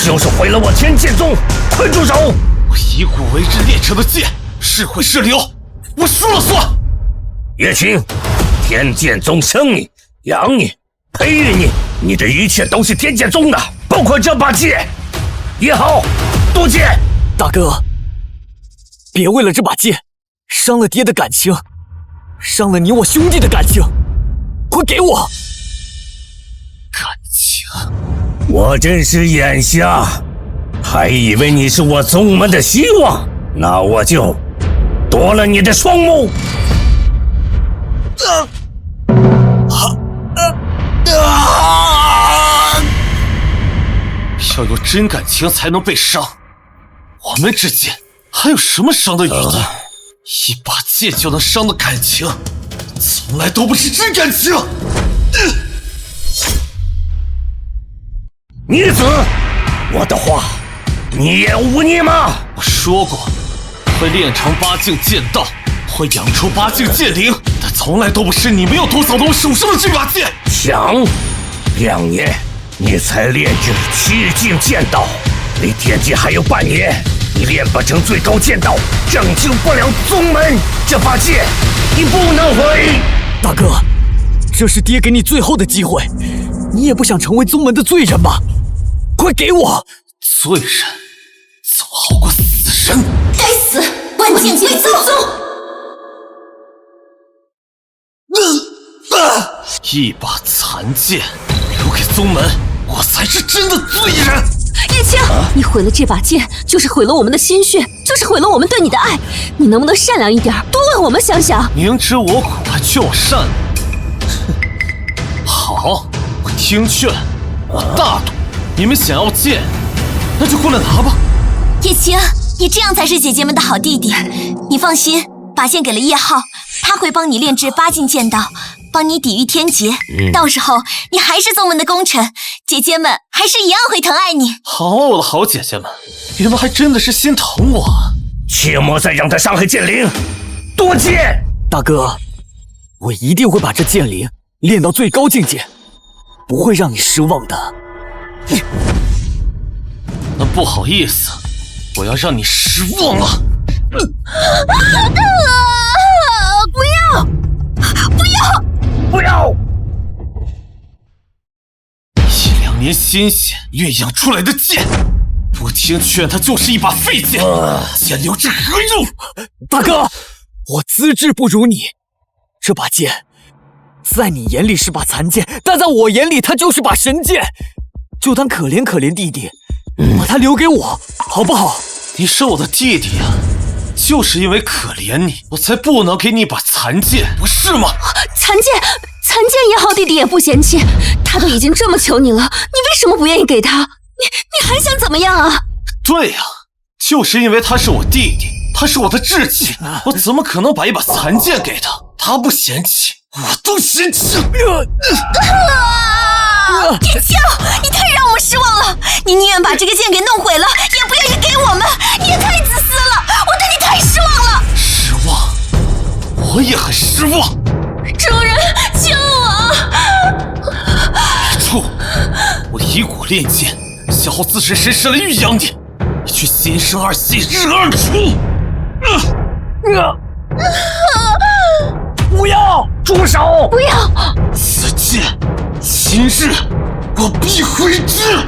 就是毁了我天剑宗。快住手！我以古为质炼成的剑，是毁是留，我说了算。叶青，天剑宗生你、养你、培育你，你的一切都是天剑宗的，包括这把剑。叶浩，渡剑！大哥，别为了这把剑伤了爹的感情，伤了你我兄弟的感情，快给我！感情？我真是眼瞎，还以为你是我宗门的希望，那我就夺了你的双目。要有真感情才能被伤，我们之间还有什么伤的余地？一把剑就能伤的感情，从来都不是真感情。女子，我的话你也忤逆吗？我说过，会练成8境剑道，会养出8境剑灵，但从来都不是你们要夺走的我手上的这把剑。想，2年你才练至7境剑道，离天界还有半年，你练不成最高剑道，拯救不了宗门。这把剑你不能毁。大哥，这是爹给你最后的机会，你也不想成为宗门的罪人吧？快给我！罪人总好过死人。该死，万剑归宗！一把残剑留给宗门，我才是真的罪人。叶青，你毁了这把剑，就是毁了我们的心血，就是毁了我们对你的爱。你能不能善良一点，多为我们想想？明知我苦还劝我善良，好，我听劝，我大度。你们想要剑，那就过来拿吧。叶青，你这样才是姐姐们的好弟弟。你放心，把剑给了叶浩，他会帮你练至8境剑道，帮你抵御天劫。到时候你还是宗门的功臣，姐姐们还是一样会疼爱你。好啊，我的好姐姐们，你们还真的是心疼我。切莫再让他伤害剑灵，多剑！大哥，我一定会把这剑灵练到最高境界，不会让你失望的。那不好意思，我要让你失望了。不要！不要！不要！1、2年心血炼养出来的剑，不听劝，它就是一把废剑，剑留着何用？大哥，我资质不如你，这把剑在你眼里是把残剑，但在我眼里它就是把神剑。就当可怜可怜弟弟，把它留给我，好不好？你是我的弟弟啊，就是因为可怜你，我才不能给你一把残剑，不是吗？残剑叶浩弟弟也不嫌弃，他都已经这么求你了，你为什么不愿意给他？你还想怎么样啊？对呀，就是因为他是我弟弟，他是我的志气，我怎么可能把一把残剑给他？他不嫌弃，我都嫌弃。叶青，你太让我们失望了！你宁愿把这个剑给弄毁了，也不愿意给我们，你也太自私了！我对你太失望了。失望？我也很失望。主人，救我！别处！我以骨炼剑，消耗自身神识来育养你，你却心生二心，日而除。不要！住手！不要！此剑，今日我必毁之！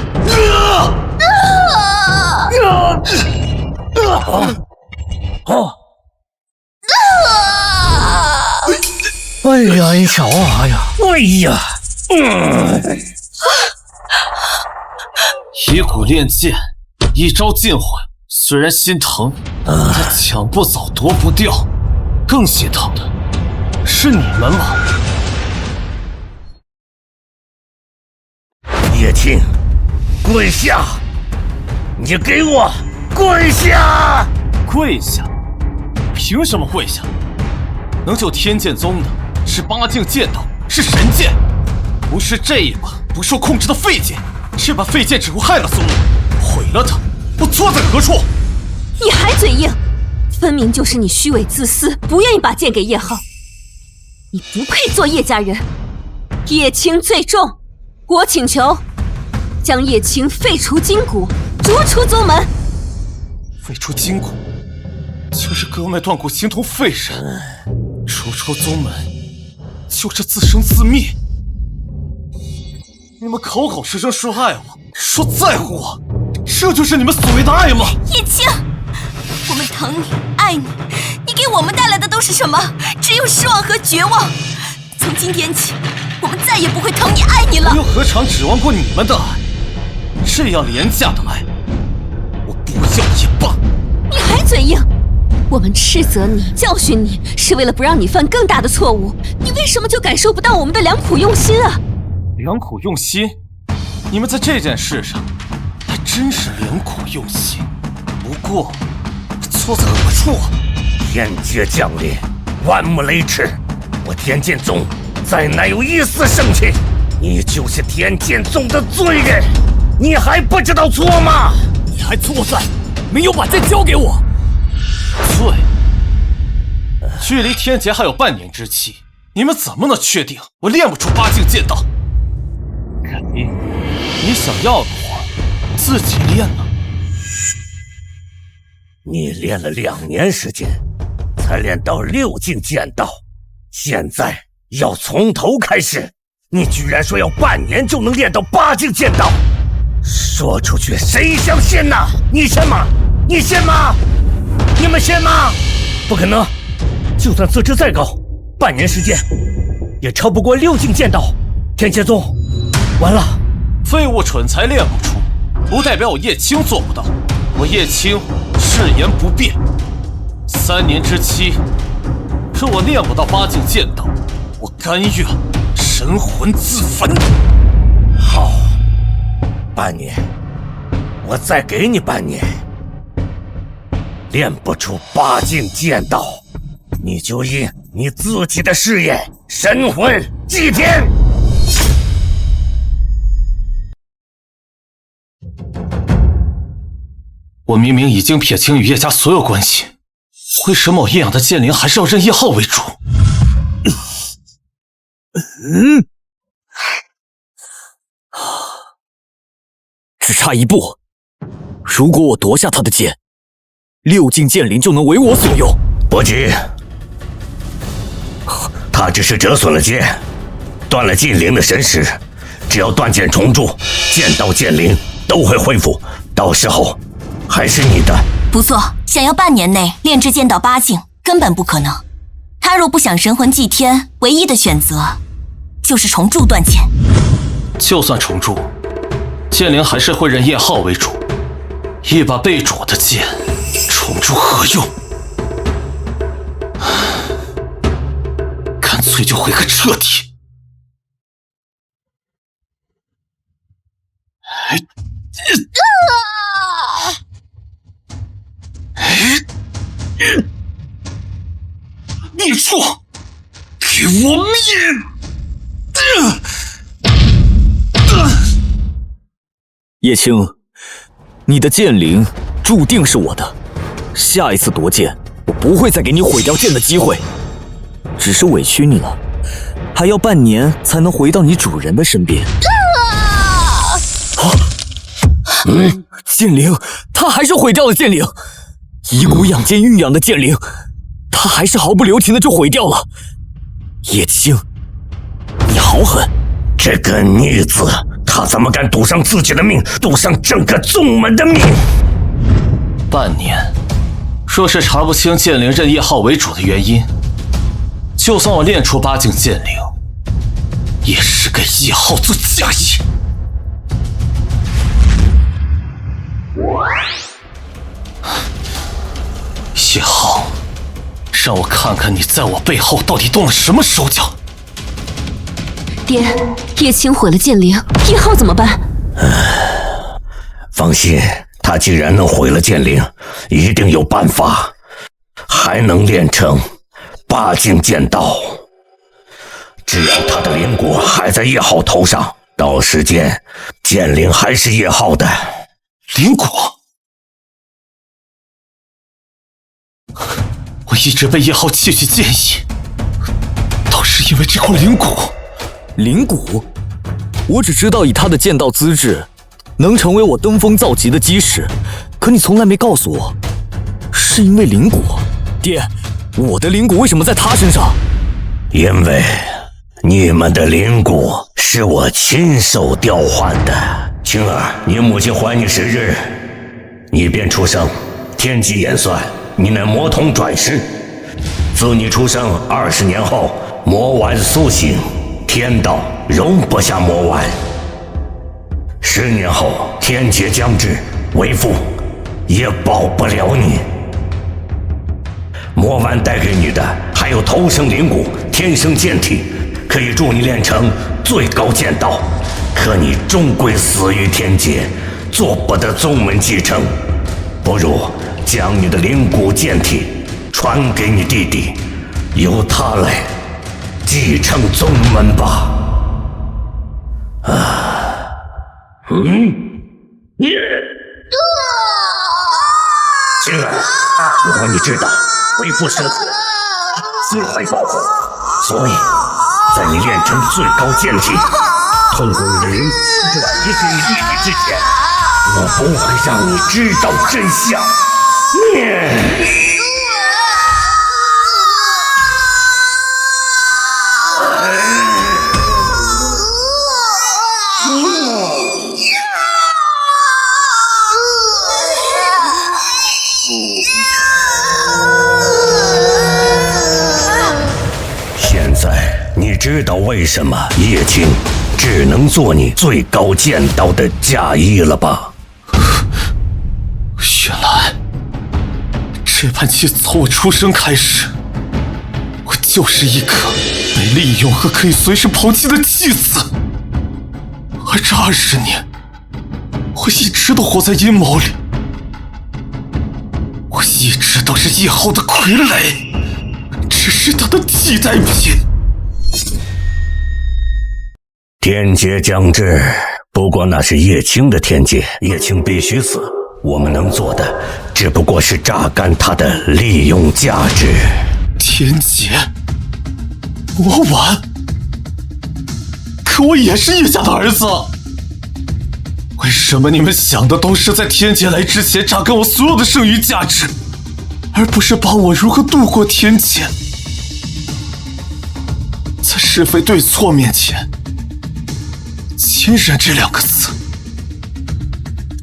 哎呀，你瞧啊！哎呀，哎呀！以骨炼剑，一招尽毁，虽然心疼，但抢不走，夺不掉。更心疼的是你们吗？叶青，跪下！你给我跪下！跪下？凭什么跪下？能救天剑宗的是八境剑道，是神剑，不是这一把不受控制的废剑。这把废剑只会害了宗门，毁了它，我错在何处？你还嘴硬，分明就是你虚伪自私，不愿意把剑给叶浩。你不配做叶家人。叶青最重，我请求将叶青废除筋骨，逐出宗门。废除筋骨，就是割脉断骨，形同废人；逐出宗门，就是自生自灭。你们口口声声说爱我，说在乎我，这就是你们所谓的爱吗？叶青，我们疼你，爱你，你给我们带来的都是什么？只有失望和绝望。从今天起，我们再也不会疼你爱你了。我又何尝指望过你们的爱？这样廉价的爱，我不要也罢。你还嘴硬！我们斥责你、教训你，是为了不让你犯更大的错误。你为什么就感受不到我们的良苦用心啊？良苦用心？你们在这件事上还真是良苦用心。不过，错在何处啊？天劫降临，万木雷池，我天剑宗再难有一丝生气，你就是天剑宗的罪人，你还不知道错吗？你还错在没有把剑交给我。罪？距离天劫还有半年之期，你们怎么能确定我练不出八境剑道？肯定，你想要的话，自己练呢。你练了2年时间，才练到6境剑道，现在要从头开始，你居然说要半年就能练到8境剑道，说出去谁相信呢？你信吗？你信吗？你们信吗？不可能，就算资质再高，半年时间也超不过6境剑道。天剑宗完了。废物蠢材练不出，不代表我叶青做不到。我叶青誓言不变，3年之期，若我练不到8境剑道，我甘愿神魂自焚。好，半年，我再给你半年，练不出8境剑道，你就因你自己的誓言神魂祭天。我明明已经撇清与叶家所有关系，为什么我叶养的剑灵还是要认叶浩为主？只差一步，如果我夺下他的剑，6境剑灵就能为我所用。不急，他只是折损了剑，断了禁灵的神识，只要断剑重铸，剑道剑灵都会恢复，到时候还是你的。不错，想要半年内炼至剑道8境根本不可能。他若不想神魂祭天，唯一的选择就是重铸断剑。就算重铸，剑灵还是会认叶浩为主。一把被灼的剑，重铸何用？干脆就毁个彻底。孽畜，给我灭！叶青，你的剑灵注定是我的，下一次夺剑，我不会再给你毁掉剑的机会。只是委屈你了，还要半年才能回到你主人的身边。剑灵，他还是毁掉了剑灵，以骨养剑孕养的剑灵，他还是毫不留情的就毁掉了。叶青，你好狠！这个逆子，他怎么敢赌上自己的命，赌上整个宗门的命？半年，若是查不清剑灵认叶浩为主的原因，就算我练出8境剑灵，也是给叶浩做嫁衣。叶浩，让我看看你在我背后到底动了什么手脚。爹，叶青毁了剑灵，叶浩怎么办？放心，他既然能毁了剑灵，一定有办法。还能练成8境剑道。只要他的灵骨还在叶浩头上，到时间剑灵还是叶浩的。灵骨，我一直被叶浩窃取剑意，都是因为这块灵骨。灵骨，我只知道以他的剑道资质，能成为我登峰造极的基石，可你从来没告诉我，是因为灵骨。爹，我的灵骨为什么在他身上？因为你们的灵骨是我亲手调换的。青儿，你母亲怀你10日，你便出生，天机演算，你乃魔童转世。自你出生20年后，魔丸苏醒，天道容不下魔丸。10年后，天劫将至，为父也保不了你。魔丸带给你的还有头生灵骨、天生剑体，可以助你练成最高剑道。可你终归死于天劫，做不得宗门继承，不如将你的灵骨剑体传给你弟弟，由他来继承宗门吧。青儿，我你知道，为父舍子自会报复，所以在你练成最高剑体，通过你的灵骨转移给你弟弟之前，我不会让你知道真相。现在你知道为什么叶青只能做你最高剑道的嫁衣了吧？原来这盘棋从我出生开始，我就是一颗被利用和可以随时抛弃的弃子。而这20年，我一直都活在阴谋里，我一直都是叶浩的傀儡，只是他的替代品。天劫将至，不过那是叶青的天劫，叶青必须死。我们能做的只不过是榨干他的利用价值。天劫，魔丸，可我也是叶家的儿子。为什么你们想的都是在天劫来之前榨干我所有的剩余价值，而不是帮我如何度过天劫？在是非对错面前，坚忍这2个字，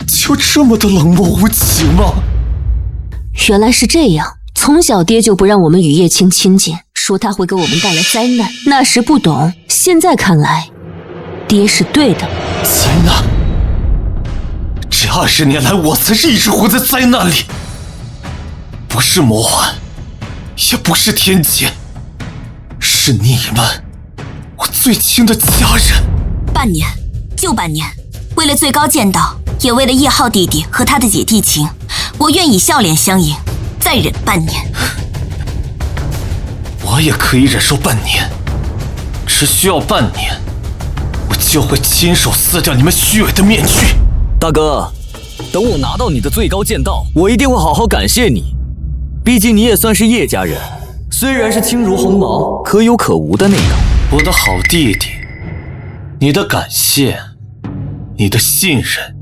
就这么的冷漠无情吗？原来是这样，从小爹就不让我们与叶青亲近，说他会给我们带来灾难。那时不懂，现在看来，爹是对的。灾难？这20年来，我才是一直活在灾难里。不是魔丸，也不是天劫，是你们，我最亲的家人。半年，就半年，为了最高剑道，也为了叶浩弟弟和他的姐弟情，我愿以笑脸相迎，再忍半年。我也可以忍受半年，只需要半年，我就会亲手撕掉你们虚伪的面具。大哥，等我拿到你的最高剑道，我一定会好好感谢你。毕竟你也算是叶家人，虽然是轻如鸿毛，可有可无的那个。我的好弟弟，你的感谢，你的信任，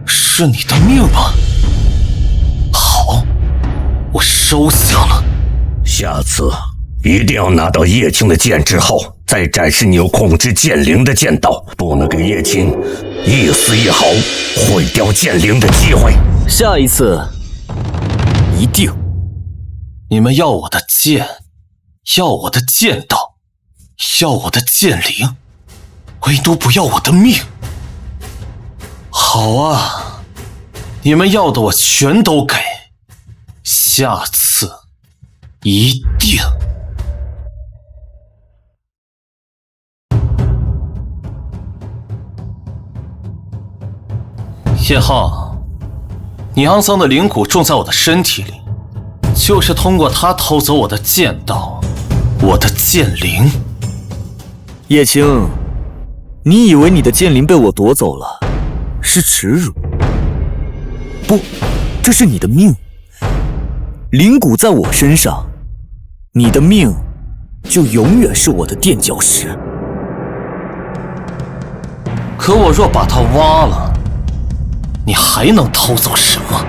是你的命吗？好，我收下了。下次一定要拿到叶青的剑之后，再展示你有控制剑灵的剑道，不能给叶青一丝一毫毁掉剑灵的机会。下一次，一定。你们要我的剑，要我的剑道，要我的剑灵，唯独不要我的命。好啊，你们要的我全都给，下次一定。叶浩，你肮脏的灵骨种在我的身体里，就是通过他偷走我的剑道，我的剑灵。叶青，你以为你的剑灵被我夺走了，是耻辱？不，这是你的命。灵骨在我身上，你的命就永远是我的垫脚石。可我若把它挖了，你还能偷走什么？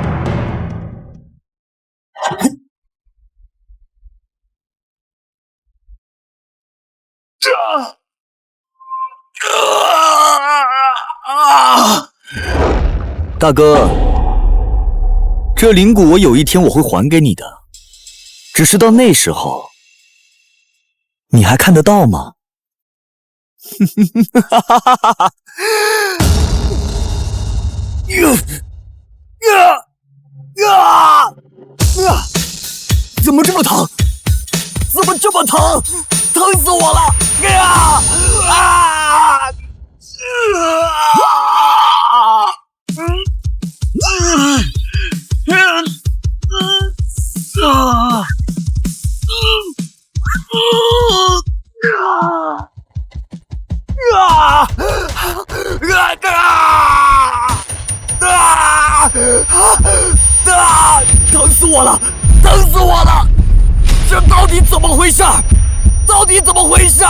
大哥，这灵骨我有一天我会还给你的，只是到那时候，你还看得到吗？怎么这么疼？怎么这么疼？疼死我了！疼死我了！疼死我了！这到底怎么回事？到底怎么回事？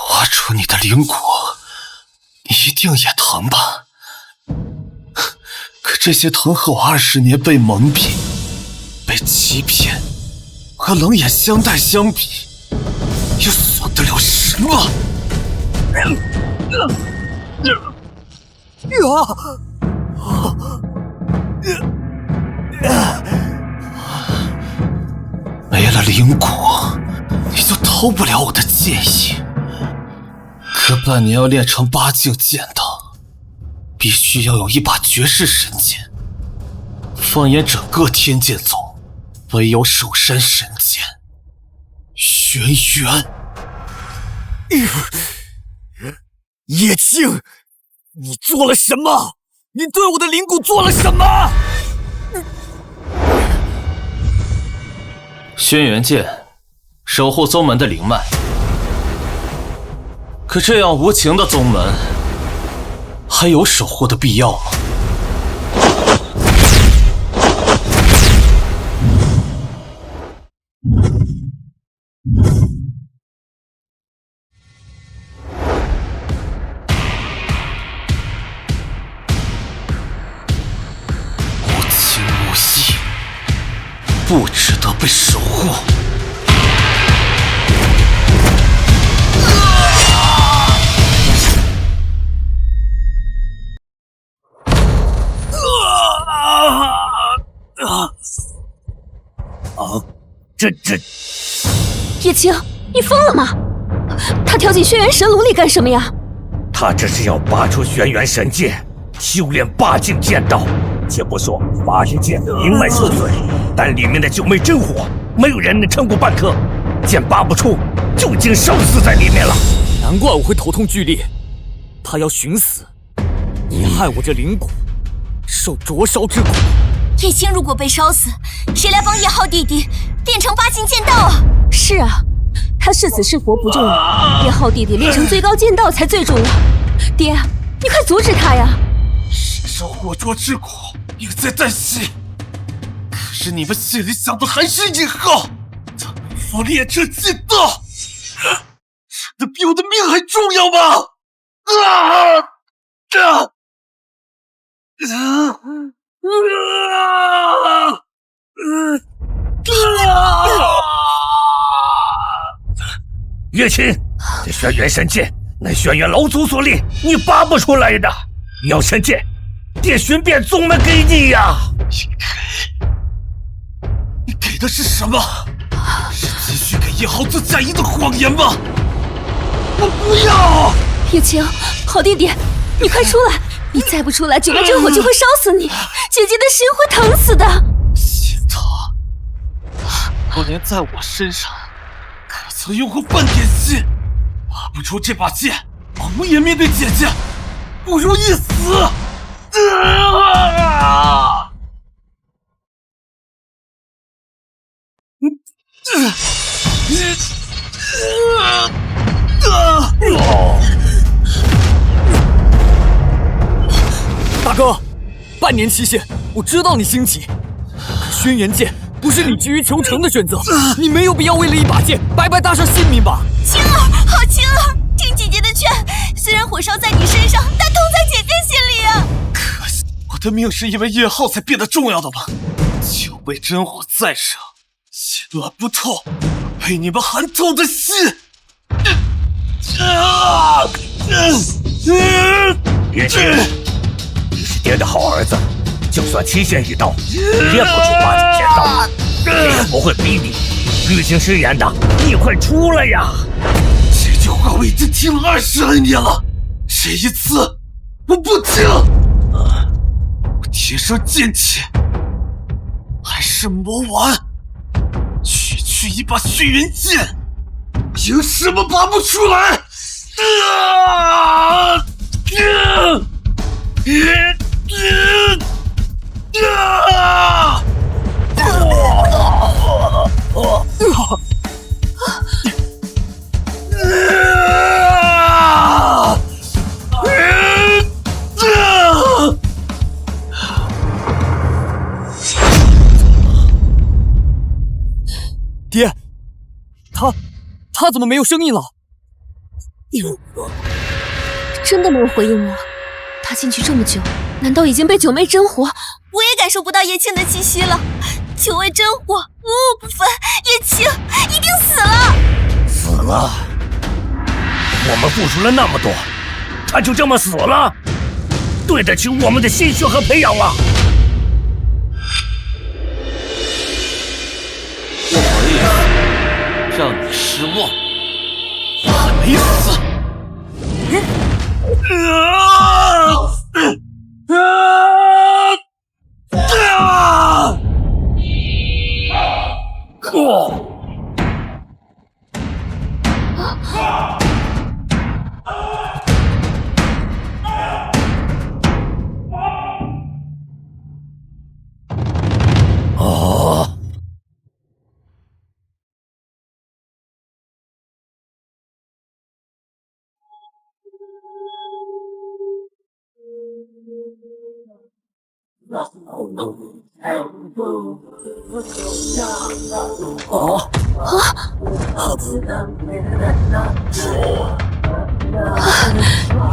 挖出你的灵骨，你一定也疼吧？可这些疼和我20年被蒙蔽、被欺骗和冷眼相待相比，又算得了什么？没了灵骨，你就偷不了我的剑意。可半年要练成8境剑道，必须要有一把绝世神剑。放眼整个天剑宗，唯有首山神剑轩辕。叶青，你做了什么？你对我的灵骨做了什么？轩辕剑守护宗门的灵脉，可这样无情的宗门，还有守护的必要吗？无情无义，不值得被守护。这叶青，你疯了吗？他跳进轩辕神炉里干什么呀？他这是要拔出轩辕神剑，修炼8境剑道。且不说法师剑灵脉受损，但里面的9枚真火，没有人能撑过半刻。剑拔不出，就已经烧死在里面了。难怪我会头痛剧烈，他要寻死，你害我这灵骨受灼烧之苦。叶青如果被烧死，谁来帮叶浩弟弟练成8境剑道啊？是啊，他是死是活不重要，叶浩弟弟练成最高剑道才最重要。爹，你快阻止他呀！身受火灼之苦，命在旦夕。可是你们心里想的还是叶浩，他能否练成剑道，这比我的命还重要吗？叶青，这轩辕神剑乃轩辕老祖所立，你拔不出来的。要神剑，爹寻遍宗门给你呀！你给的是什么？是继续给叶浩自假意的谎言吗？我不要！叶青，好弟弟，你快出来！你再不出来，9枚真火就会烧死你，姐姐的心会疼死的。心疼，多年在我身上，可曾用过半点心？拔不出这把剑，我无颜面对姐姐。不如一死！大哥，半年期限，我知道你心急，可轩辕剑不是你急于求成的选择，你没有必要为了一把剑白白搭上性命吧？青儿，好青儿，听姐姐的劝，虽然火烧在你身上，但痛在姐姐心里啊！可惜我的命是因为叶浩才变得重要的吗？久被真火再热，心乱不透，被你们寒透的心。叶青，你是爹的好儿子，就算期限已到，练不出8境剑道，爹也不会逼你。履行誓言的，你快出来呀！这句话我已经听了22年了，这一次我不听。我天生剑气，还是魔丸，区区一把轩辕剑，凭什么拔不出来？爹，他怎么没有声音了？真的没有回应我？他进去这么久，难道已经被九妹真火？我也感受不到叶青的气息了，九味真火，无我不分，叶青一定死了。死了？我们付出了那么多，他就这么死了？对得起我们的心血和培养吗？不好意思，让你失望，我还没死。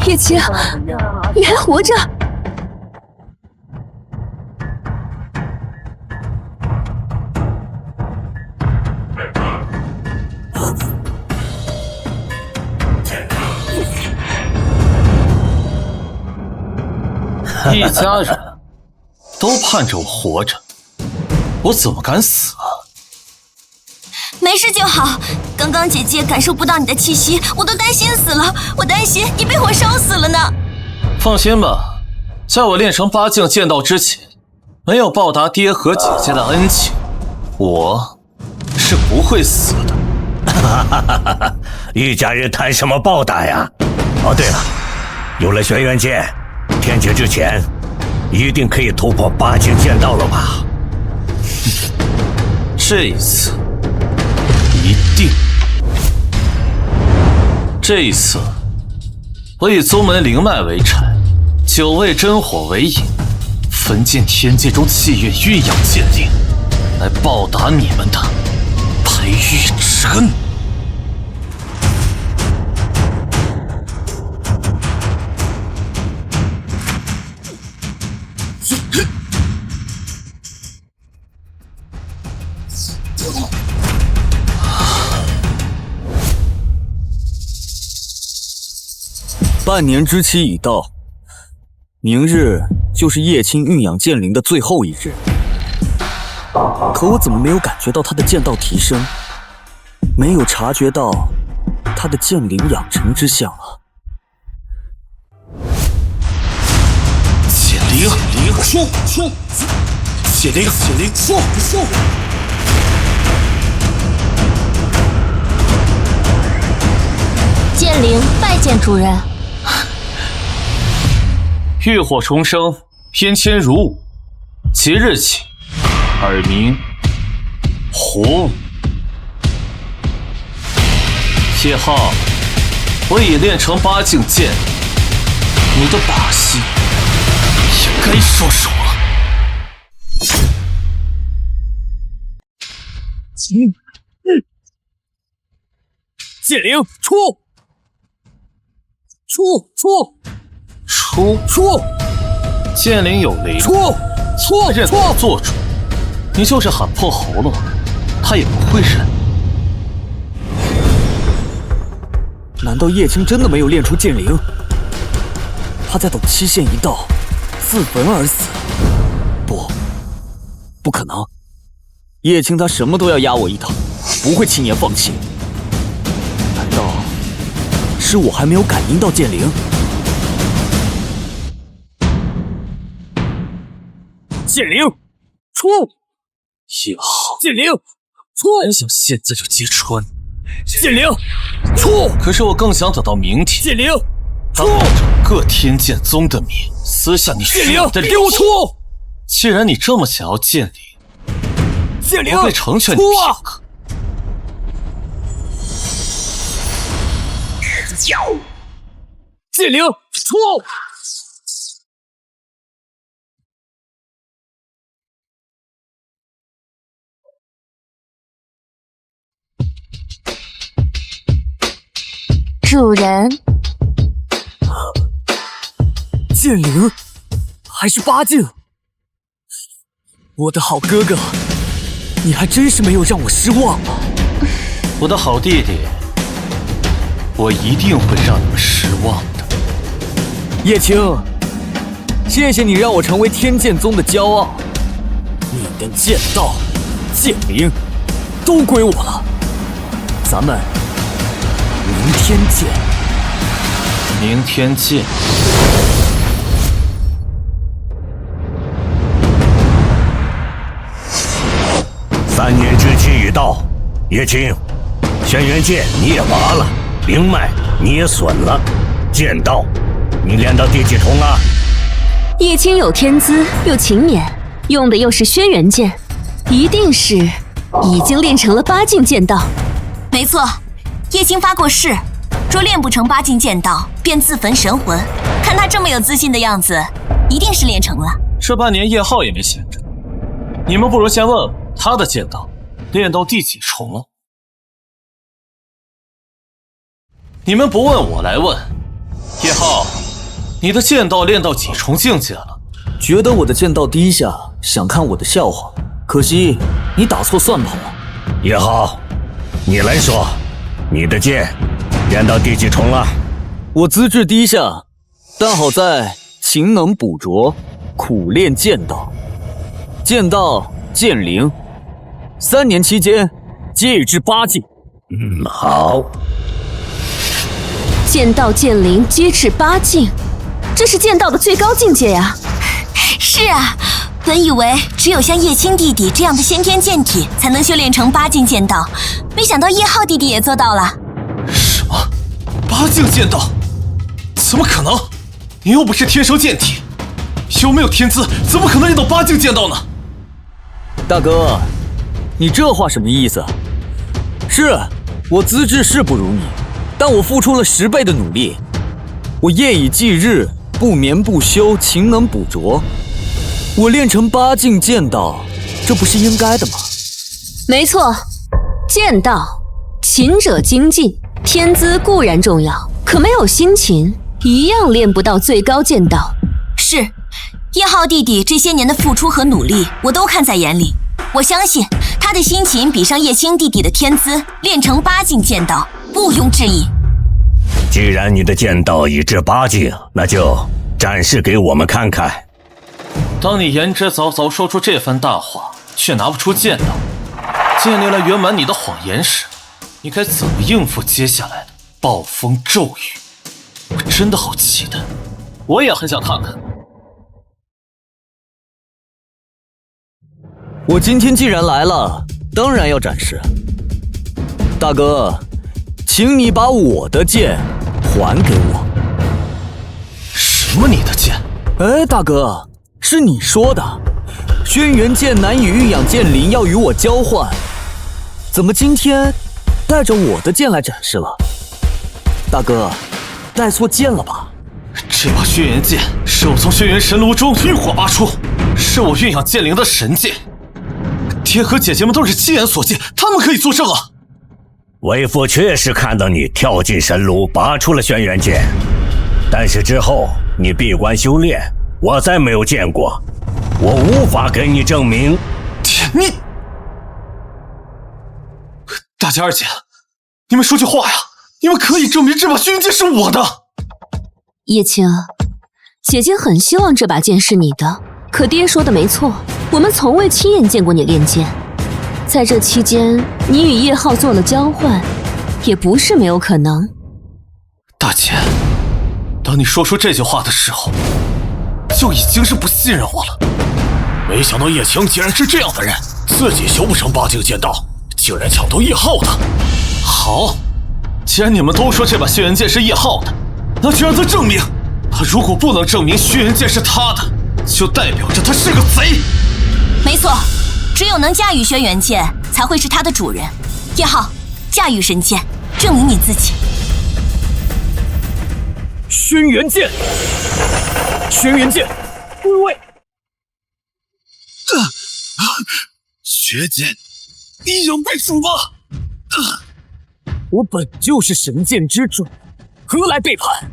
叶青，你还活着？一家人都盼着我活着，我怎么敢死啊？没事就好，刚刚姐姐感受不到你的气息，我都担心死了，我担心你被火烧死了呢。放心吧，在我练成8境剑道之前，没有报答爹和姐姐的恩情，我是不会死的。一家人谈什么报答呀？哦，对了，有了轩辕剑，天劫之前一定可以突破8境剑道了吧？这一次一定。这一次我以宗门灵脉为产，9味真火为引，焚尽天界中气运蕴养剑灵，来报答你们的培育之恩。半年之期已到，明日就是叶青蕴养剑灵的最后一日。可我怎么没有感觉到他的剑道提升，没有察觉到他的剑灵养成之象啊？剑灵，剑灵，剑灵拜见主人。浴火重生，翩跹如舞。即日起，耳鸣火舞。叶浩，我已练成8境剑，你的把戏也该收手了。剑灵出！剑灵有灵，认他做主，你就是喊破喉咙，他也不会认。难道叶青真的没有练出剑灵？他在等期限一到，自焚而死？不可能！叶青他什么都要压我一头，不会轻言放弃。难道是我还没有感应到剑灵？剑灵出！叶浩，剑灵出！真想现在就揭穿。剑灵出！可是我更想等到明天，剑灵出！当整个天剑宗的面撕下你虚伪的脸。给我出！既然你这么想要剑灵，剑灵我会成全你片刻。剑灵出！主人，剑灵还是8境，我的好哥哥，你还真是没有让我失望啊！我的好弟弟，我一定会让你们失望的。叶青，谢谢你让我成为天剑宗的骄傲，你的剑道、剑灵都归我了，咱们明天见。明天见。3年之期已到，叶青，轩辕剑你也拔了，灵脉你也损了，剑道你练到第几重了？叶青有天资又勤勉，用的又是轩辕剑，一定是已经练成了8境剑道。没错，叶青发过誓，若练不成8境剑道，便自焚神魂。看他这么有自信的样子，一定是练成了。这半年叶浩也没闲着，你们不如先问问他的剑道练到第几重了。你们不问我来问，叶浩，你的剑道练到几重境界了？觉得我的剑道低下，想看我的笑话，可惜你打错算盘了。叶浩，你来说，你的剑练到第几重了？我资质低下，但好在勤能补拙，苦练剑道，剑道、剑灵，3年期间皆已至8境。好。剑道、剑灵皆至8境，这是剑道的最高境界呀！是啊，本以为只有像叶青弟弟这样的先天剑体才能修炼成8境剑道，没想到叶浩弟弟也做到了。什么？8境剑道？怎么可能？你又不是天生剑体，又没有天资，怎么可能练到8境剑道呢？大哥，你这话什么意思？是，我资质是不如你，但我付出了10倍的努力，我夜以继日，不眠不休，勤能补拙，我练成8境剑道，这不是应该的吗？没错，剑道勤者精进，天资固然重要，可没有心勤，一样练不到最高剑道。是，叶浩弟弟这些年的付出和努力，我都看在眼里。我相信他的辛勤比上叶青弟弟的天资，练成8境剑道，毋庸置疑。既然你的剑道已至8境，那就展示给我们看看。当你言之凿凿说出这番大话，却拿不出剑道，剑灵来圆满你的谎言时，你该怎么应付接下来的暴风骤雨？我真的好期待，我也很想看看。我今天既然来了，当然要展示。大哥，请你把我的剑还给我。什么你的剑？哎，大哥，是你说的，轩辕剑难以蕴养剑灵，要与我交换。怎么今天带着我的剑来展示了？大哥，带错剑了吧？这把轩辕剑是我从轩辕神炉中浴火拔出，是我蕴养剑灵的神剑。爹和姐姐们都是亲眼所见，他们可以作证啊。为父确实看到你跳进神炉，拔出了轩辕剑，但是之后你闭关修炼，我再没有见过，我无法给你证明。你，大姐二姐，你们说句话呀！你们可以证明这把轩辕剑是我的。叶青，姐姐很希望这把剑是你的，可爹说的没错，我们从未亲眼见过你练剑。在这期间，你与叶浩做了交换，也不是没有可能。大姐，当你说出这句话的时候，就已经是不信任我了。没想到叶青竟然是这样的人，自己修不成8境剑道，竟然抢夺叶浩的。好，既然你们都说这把轩辕剑是叶浩的，那就让他证明。他如果不能证明轩辕剑是他的，就代表着他是个贼。没错，只有能驾驭轩辕剑，才会是他的主人。叶浩，驾驭神剑，证明你自己。轩辕剑，轩辕剑，归位。学姐，你有被俘吗？我本就是神剑之主，何来背叛？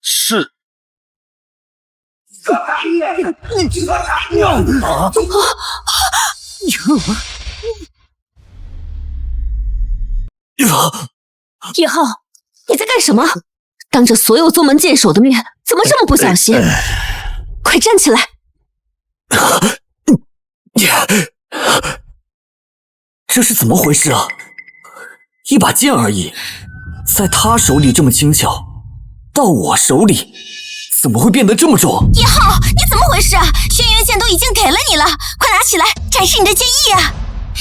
是。叶浩，你在干什么？当着所有宗门剑手的面，怎么这么不小心？快站起来！这是怎么回事啊？一把剑而已，在他手里这么轻巧，到我手里怎么会变得这么重？叶浩，你怎么回事啊？轩辕剑都已经给了你了，快拿起来，展示你的剑意啊！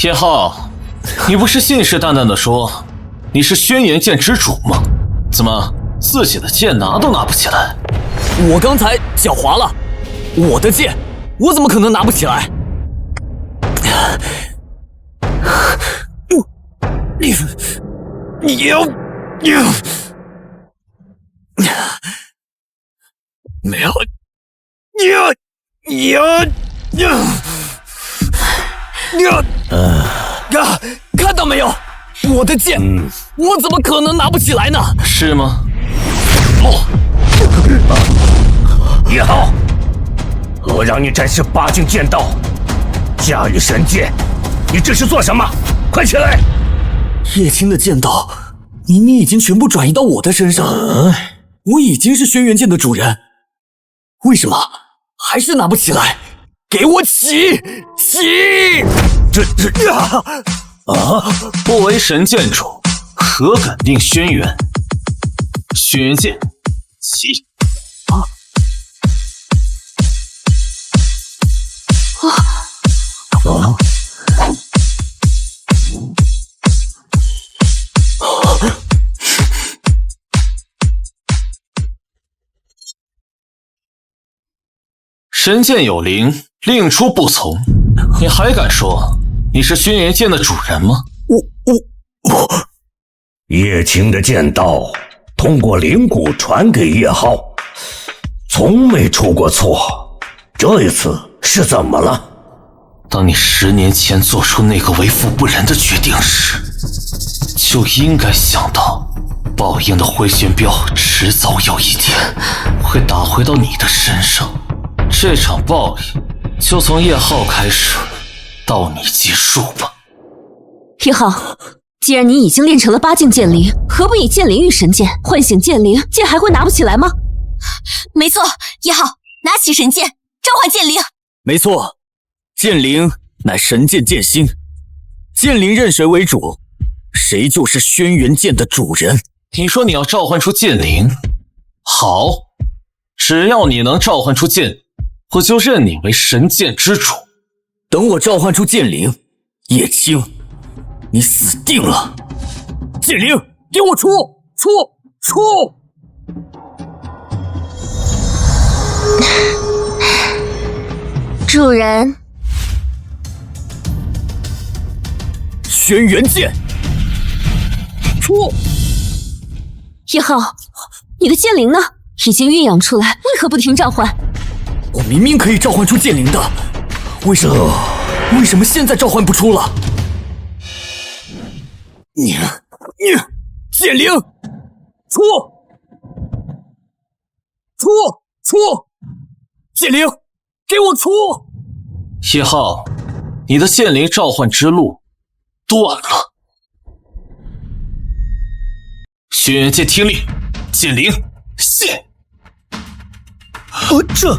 叶浩，你不是信誓旦旦地说你是轩辕剑之主吗？怎么自己的剑拿都拿不起来？我刚才脚滑了，我的剑，我怎么可能拿不起来？看到没有，我的剑，我怎么可能拿不起来呢？是吗？叶浩，我让你展示8境剑道，驾驭神剑，你这是做什么？快起来！叶青的剑道明明已经全部转移到我的身上，我已经是轩辕剑的主人，为什么还是拿不起来？给我起！不为神剑主，何敢定轩辕？轩辕剑起！神剑有灵，令出不从。你还敢说你是轩辕剑的主人吗？我叶青的剑道通过灵骨传给叶浩，从没出过错，这一次是怎么了？当你10年前做出那个为富不仁的决定时，就应该想到报应的回旋镖迟早有一天会打回到你的身上。这场报应就从叶浩开始，到你结束吧。叶浩，既然你已经练成了8境剑灵，何不以剑灵御神剑唤醒剑灵？剑还会拿不起来吗？没错，叶浩，拿起神剑，召唤剑灵。没错，剑灵乃神剑剑心，剑灵任谁为主，谁就是轩辕剑的主人。你说你要召唤出剑灵，好，只要你能召唤出剑，我就认你为神剑之主。等我召唤出剑灵，叶青，你死定了！剑灵，给我出！主人，轩辕剑出。叶浩，你的剑灵呢？已经酝养出来，为何不听召唤？我明明可以召唤出剑灵的，为什么现在召唤不出了？你剑灵出！剑灵，给我出！叶浩，你的剑灵召唤之路断了。轩辕剑听令，剑灵现。这，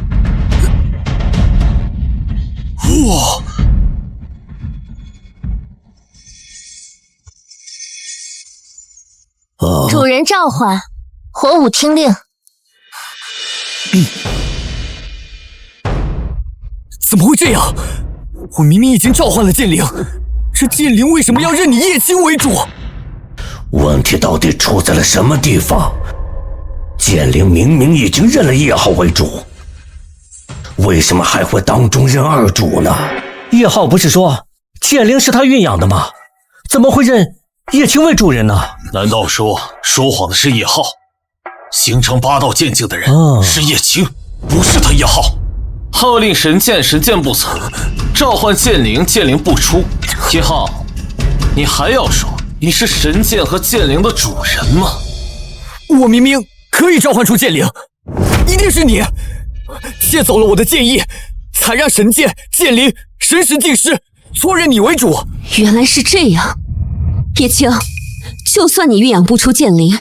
哇！主人召唤，火舞听令。怎么会这样？我明明已经召唤了剑灵，这剑灵为什么要认你叶青为主？问题到底出在了什么地方？剑灵明明已经认了叶浩为主，为什么还会当众认二主呢？叶浩不是说剑灵是他驯养的吗？怎么会认叶青为主人呢？难道说谎的是叶浩？形成八道剑境的人是叶青，不是他叶浩。号令神剑不从，召唤剑灵不出。叶浩，你还要说你是神剑和剑灵的主人吗？我明明可以召唤出剑灵，一定是你窃走了我的剑意，才让神剑、剑灵、神识尽失，错认你为主。原来是这样，叶青，就算你育养不出剑灵，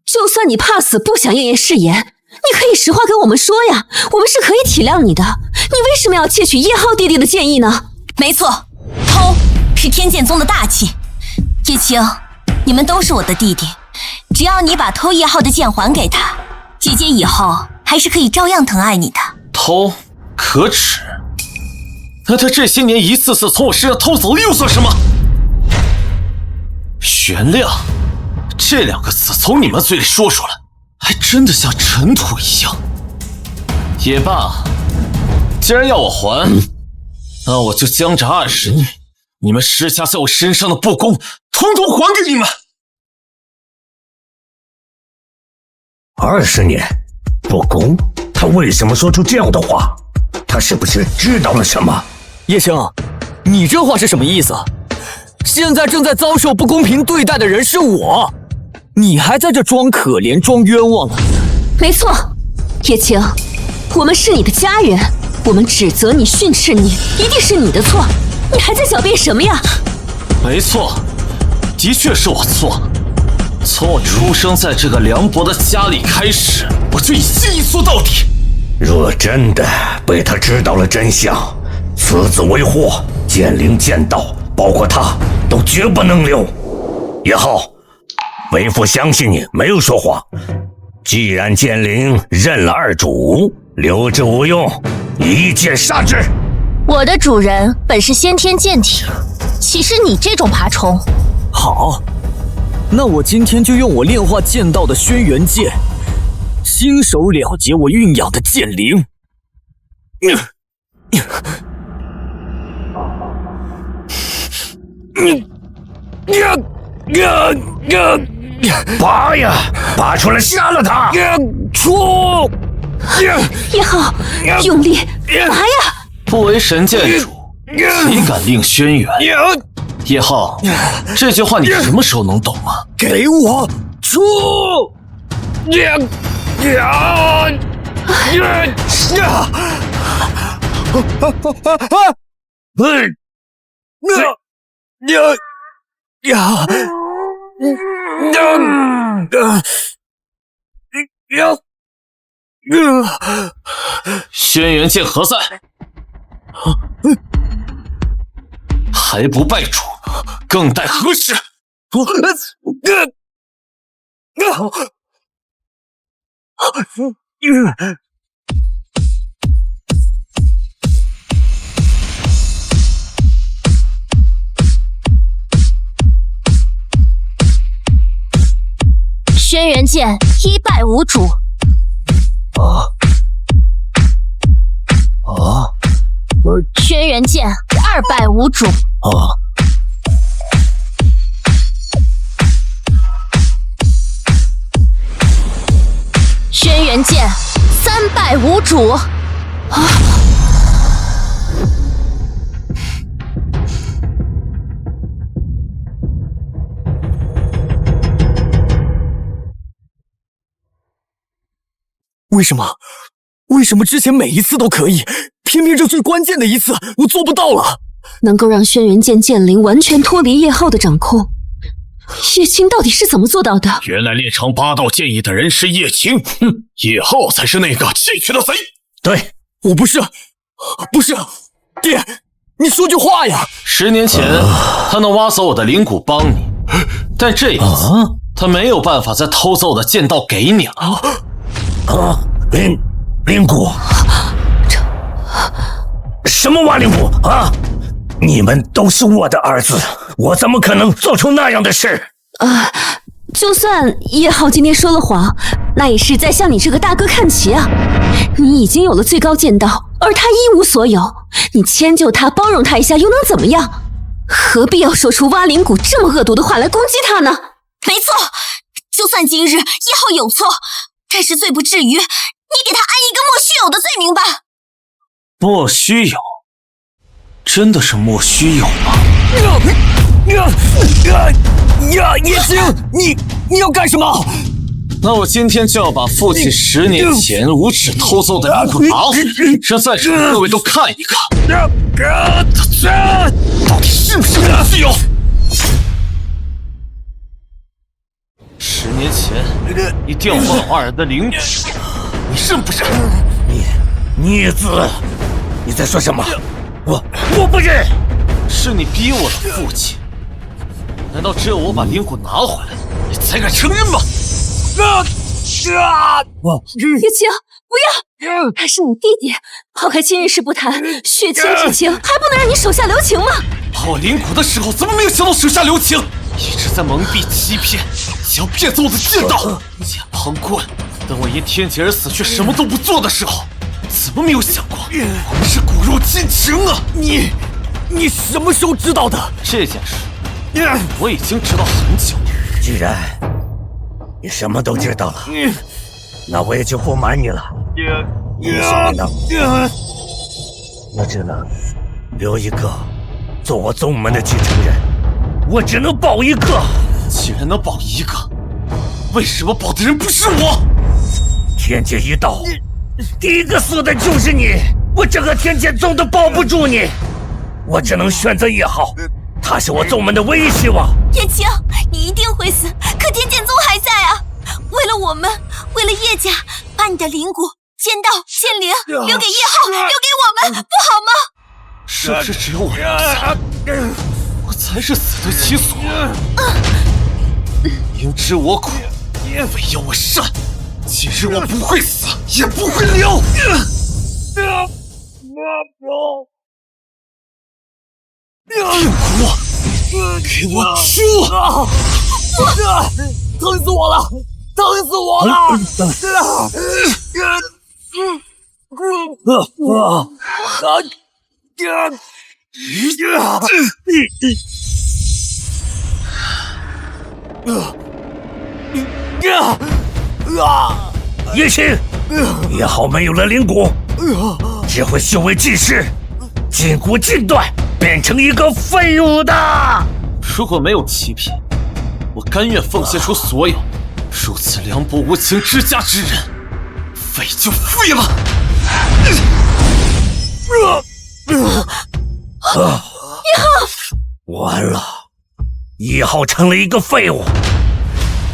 就算你怕死不想验誓言，你可以实话跟我们说呀，我们是可以体谅你的。你为什么要窃取叶浩弟弟的剑意呢？没错，偷是天剑宗的大忌。叶青，你们都是我的弟弟，只要你把偷叶浩的剑还给他，姐姐以后还是可以照样疼爱你的。偷可耻，那他这些年一次次从我身上偷走了又算什么？原谅，这两个字从你们嘴里说出来，还真的像尘土一样。也罢，既然要我还，那我就将这20年你们施加在我身上的不公，统统还给你们。20年不公？他为什么说出这样的话？他是不是知道了什么？叶青，你这话是什么意思？现在正在遭受不公平对待的人是我，你还在这装可怜装冤枉呢。没错，叶青，我们是你的家人，我们指责你训斥你，一定是你的错，你还在狡辩什么呀？没错，的确是我错。从我出生在这个凉薄的家里开始，我就一心一做到底。若真的被他知道了真相，此子为祸，剑灵剑道包括他都绝不能留。叶浩，为父相信你没有说谎，既然剑灵认了二主，留之无用，一剑杀之。我的主人本是先天剑体，岂是你这种爬虫？好，那我今天就用我炼化剑道的轩辕剑，亲手了结我驯养的剑灵。拔呀，拔出来杀了他！出！叶浩，用力拔呀！不为神剑主，岂敢令轩辕？叶浩，这句话你什么时候能懂啊？给我出！轩辕剑何在？还不拜主，更待何时？轩辕剑一败无主。辕剑2败5主。轩辕剑3败5主。为什么？为什么之前每一次都可以，偏偏这最关键的一次我做不到了？能够让轩辕剑剑灵完全脱离叶浩的掌控，叶青到底是怎么做到的？原来练成8道剑意的人是叶青，叶浩才是那个进去的贼。对，我不是，爹，你说句话呀！10年前，他能挖走我的灵骨帮你，但这一次，他没有办法再偷走我的剑道给你了。灵骨，什么挖灵骨啊？你们都是我的儿子，我怎么可能做出那样的事？就算叶浩今天说了谎，那也是在向你这个大哥看齐啊！你已经有了最高剑道，而他一无所有，你迁就他、包容他一下，又能怎么样？何必要说出挖灵骨这么恶毒的话来攻击他呢？没错，就算今日叶浩有错，但是罪不至于你给他安一个莫须有的罪名吧？莫须有？真的是莫须有吗？叶青，你要干什么？那我今天就要把父亲10年前无耻偷走的灵骨拿回来，让在场的各位都看一看，他到底是不是莫须有？10年前你调换了华人的灵骨，你认不认？逆子，你在说什么？我不认。是你逼我的父亲。难道只有我把灵骨拿回来，你才敢承认吗？叶青，不要！他是你弟弟，抛开亲日事不谈，血亲之情还不能让你手下留情吗？把我灵骨的时候，怎么没有想到手下留情？一直在蒙蔽欺骗，想要骗走我的剑道。剑旁观，等我因天劫而死却什么都不做的时候，怎么没有想过我们是骨肉亲情啊？你什么时候知道的？这件事我已经知道很久了。既然你什么都知道了，那我也就不瞒你了。你什么能？我只能留一个做我宗门的继承人，我只能保一个。既然能保一个，为什么保的人不是我？天劫一到，第一个死的就是你，我整个天剑宗都保不住你，我只能选择叶浩，他是我宗门的唯一希望。叶青，你一定会死，可天剑宗还在啊！为了我们，为了叶家，把你的灵骨、剑道、剑灵留给叶浩，留给我们，不好吗？是不是只有我我才是死得其所？明知我苦，非要我善，今日我不会死，也不会留。给我出！疼死我了！疼死我了！叶青，叶浩没有了灵骨，只会修为尽失，筋骨尽断，变成一个废物的。如果没有欺骗，我甘愿奉献出所有。如此凉薄无情之家之人，废就废了。完了，叶浩成了一个废物，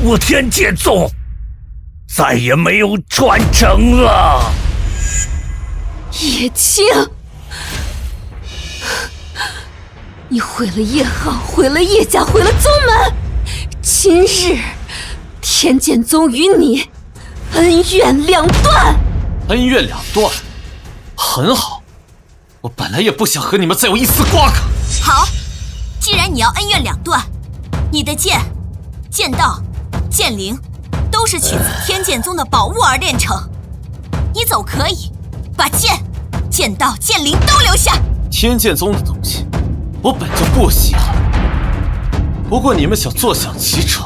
我天剑宗再也没有传承了。叶青，你毁了叶浩，毁了叶家，毁了宗门。今日天剑宗与你恩怨两断。恩怨两断，很好。我本来也不想和你们再有一丝瓜葛。好，既然你要恩怨两断，你的剑、剑道、剑灵都是取自天剑宗的宝物而炼成。你走可以，把剑、剑道、剑灵都留下。天剑宗的东西，我本就不稀罕。不过你们想坐享其成，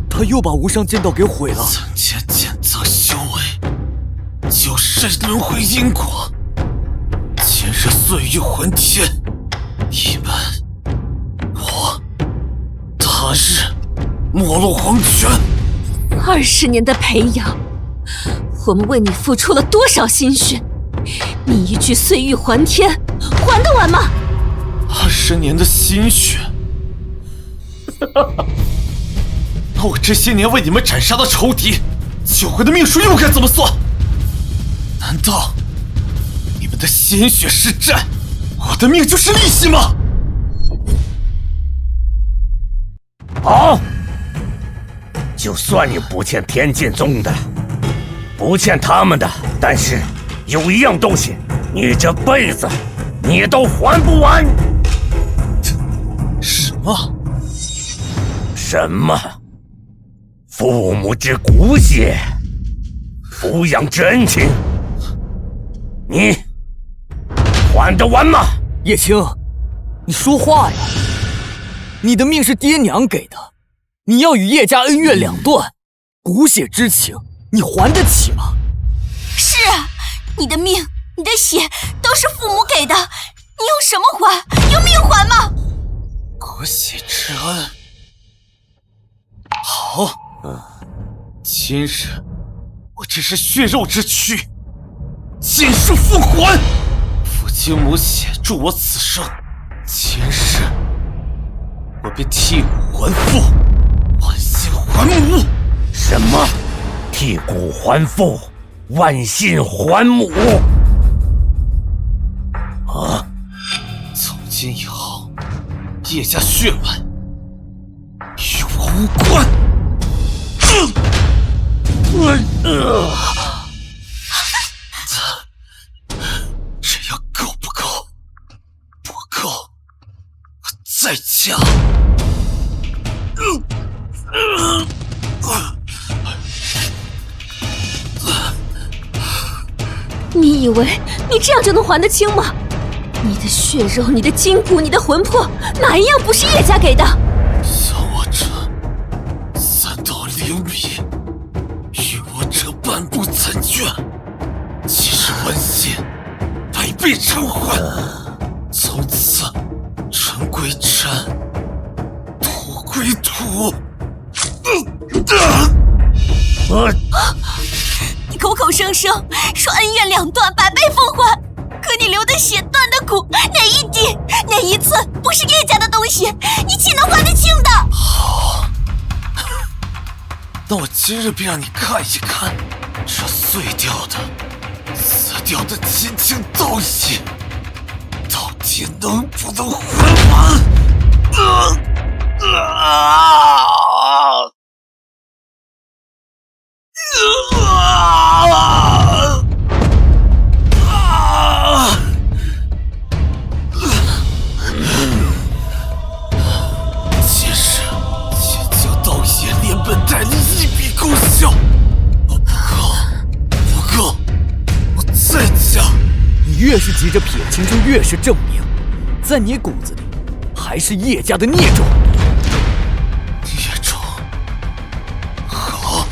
他又把无上剑道给毁了。曾见剑则修为，九世轮回因果，前世岁月还天，一般他日没落黄泉。20年的培养，我们为你付出了多少心血？你一句岁月还天，还得完吗？20年的心血，那我这些年为你们斩杀的仇敌，救回的命数又该怎么算？难道你们的鲜血是债，我的命就是利息吗？好，就算你不欠天剑宗的，不欠他们的，但是有一样东西，你这辈子你都还不完。什么？什么？父母之骨血，抚养之恩情，你还得完吗？叶青，你说话呀！你的命是爹娘给的，你要与叶家恩怨两断，骨血之情，你还得起吗？是啊，你的命、你的血都是父母给的，你用什么还？用命还吗？骨血之恩，好，今日我只是血肉之躯，剑术奉还。父亲母血助我此生，今日我便替骨还父，万姓还母。什么？替骨还父，万姓还母？啊！从今以后，叶家血脉与我无关。这样够不够？不够，我再加。你以为你这样就能还得清吗？你的血肉、你的筋骨、你的魂魄，哪一样不是叶家给的？像我这3道灵笔，与我这半步残卷，即使万幸百倍偿还，从此尘归尘，土归土。你口口声声说恩怨两断，百倍奉还，可你流的血、断的骨，哪一滴、哪一寸不是叶家的东西？你岂能还得清的？好，那我今日便让你看一看，这碎掉的、死掉的亲情道义，到底能不能还完？其实千秋道业连本带利一笔勾销，不够，我再加。你越是急着撇清，就越是证明，在你骨子里还是叶家的孽种。孽种，好，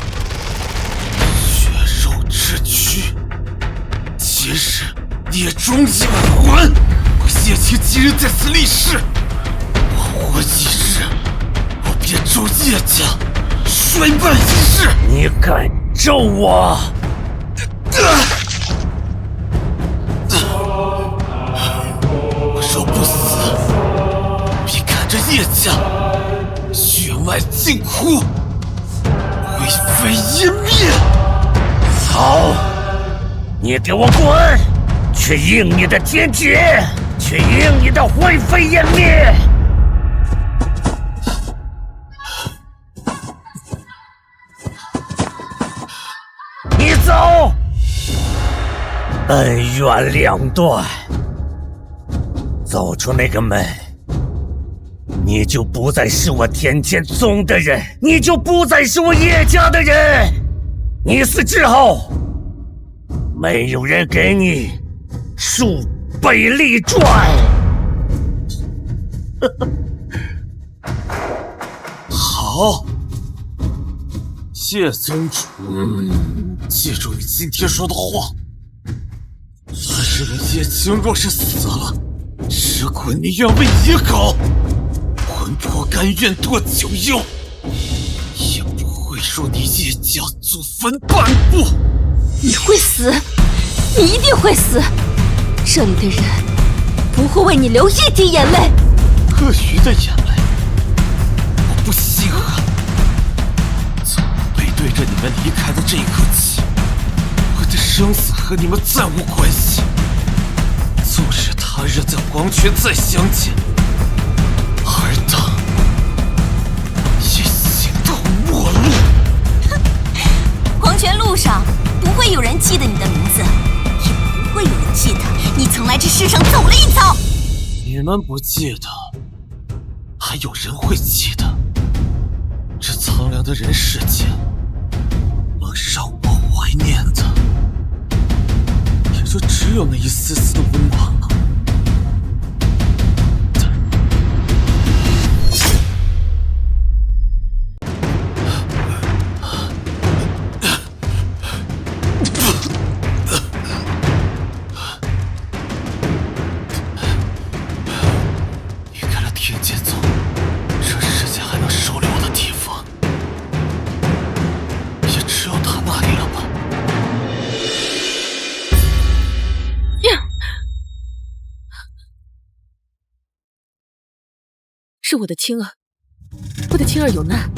血肉之躯，今日孽种应还。我叶青今日在此立誓，我活一日，我便咒叶家衰败一日。你敢咒我？我若不死，必看着叶家血脉尽枯，灰飞烟灭。好，你给我滚！去应你的天劫，去应你的灰飞烟灭！你走！恩怨两断，走出那个门，你就不再是我天剑宗的人，你就不再是我叶家的人。你死之后，没有人给你数倍利赚。好，叶宗主，记住你今天说的话。他日的叶青若是死了，只管你愿为野狗，魂魄甘愿堕九幽，也不会入你叶家祖坟半步。你会死，你一定会死。这里的人不会为你流一滴眼泪。鳄鱼的眼泪，我不稀罕。从我背对着你们离开的这一刻起，我的生死和你们再无关系。纵使他日在黄泉再相见，尔等也形同陌路。黄泉路上不会有人记得你的名字，也不会有人记得你曾来这世上走了一遭。你们不记得，还有人会记得。这苍凉的人世间，能让我怀念的，也就只有那一丝丝的温暖了。离开了天剑宗，这世界还能收留我的地方，也只有他那里了吧。是我的青儿，我的青儿有难。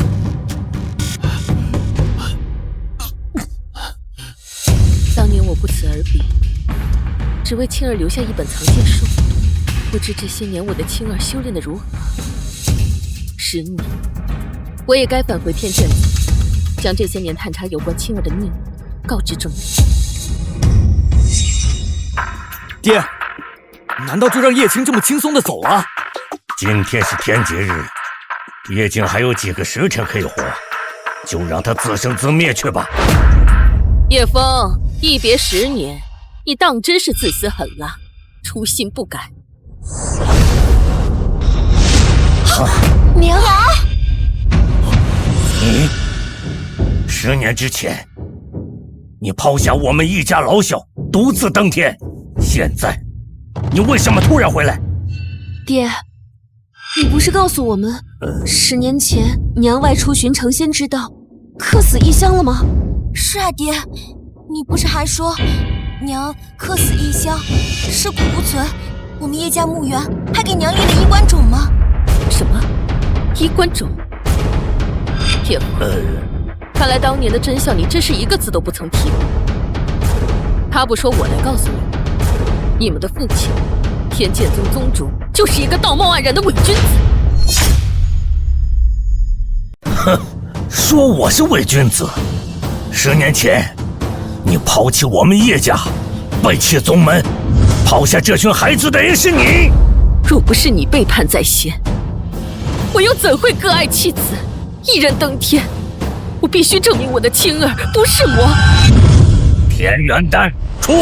当年我不辞而别，只为青儿留下一本藏剑书。不知这些年我的青儿修炼的如何？10年，我也该返回天剑宗，将这些年探查有关青儿的秘密告知众人。爹，难道就让叶青这么轻松的走了？今天是天劫日，叶青还有几个时辰可以活，就让他自生自灭去吧。叶枫，一别10年，你当真是自私狠辣，初心不改。娘啊！你10年之前，你抛下我们一家老小，独自登天，现在你为什么突然回来？爹，你不是告诉我们，10年前娘外出寻成仙之道，客死异乡了吗？是啊，爹，你不是还说娘客死异乡，尸骨无存，我们叶家墓园还给娘立了衣冠冢吗？什么？衣冠冢？叶枫，看来当年的真相你真是一个字都不曾提过。他不说，我来告诉你，你们的父亲天剑宗宗主就是一个道貌岸然的伪君子。哼，说我是伪君子？10年前，你抛弃我们叶家，背弃宗门，抛下这群孩子的人是你。若不是你背叛在先，我又怎会割爱妻子，一人登天？我必须证明我的青儿不是我。天元丹，出！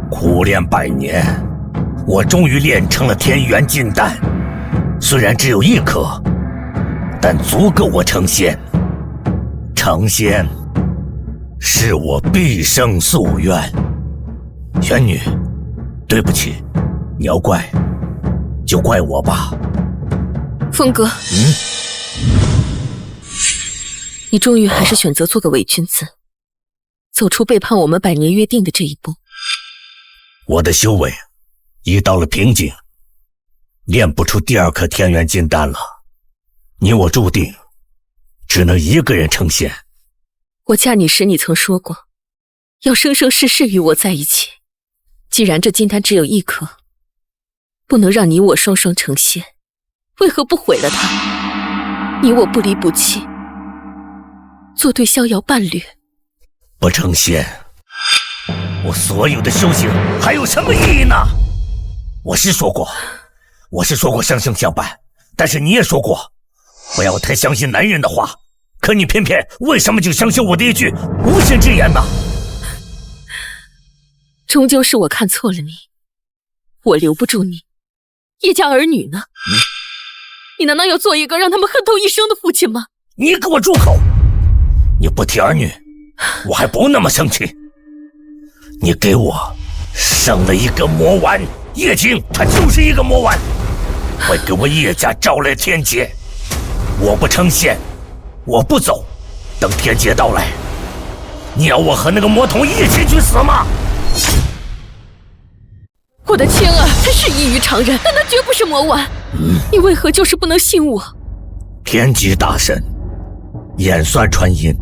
苦练100年，我终于练成了天元金丹。虽然只有1颗，但足够我成仙。成仙是我毕生夙愿。玄女，对不起，你要怪就怪我吧。峰哥，你终于还是选择做个伪君子，走出背叛我们100年约定的这一步。我的修为已到了瓶颈，练不出第2颗天元金丹了。你我注定只能一个人成仙。我嫁你时，你曾说过要生生世世与我在一起。既然这金丹只有1颗，不能让你我双双成仙，为何不毁了它？你我不离不弃，做对逍遥伴侣。不成仙，我所有的修行还有什么意义呢？我是说过相生相伴，但是你也说过不要太相信男人的话，可你偏偏为什么就相信我的一句无心之言呢？终究是我看错了你，我留不住你。叶家儿女呢？你难道要做一个让他们恨透一生的父亲吗？你给我住口！你不提儿女，我还不那么生气。你给我生了一个魔丸，叶青他就是一个魔丸，会给我叶家招来天劫。我不成仙，我不走，等天劫到来，你要我和那个魔童一起去死吗？我的青儿，他是异于常人，但他绝不是魔丸。你为何就是不能信我？天机大神演算传音，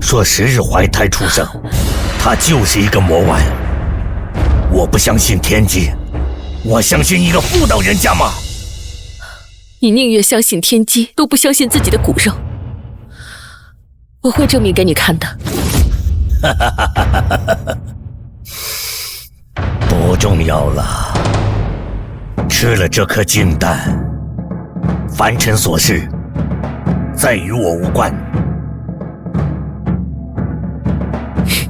说10日怀胎出生，他就是一个魔丸。我不相信天机，我相信一个妇道人家吗？你宁愿相信天机，都不相信自己的骨肉。我会证明给你看的。不重要了，吃了这颗金丹，凡尘琐事再与我无关。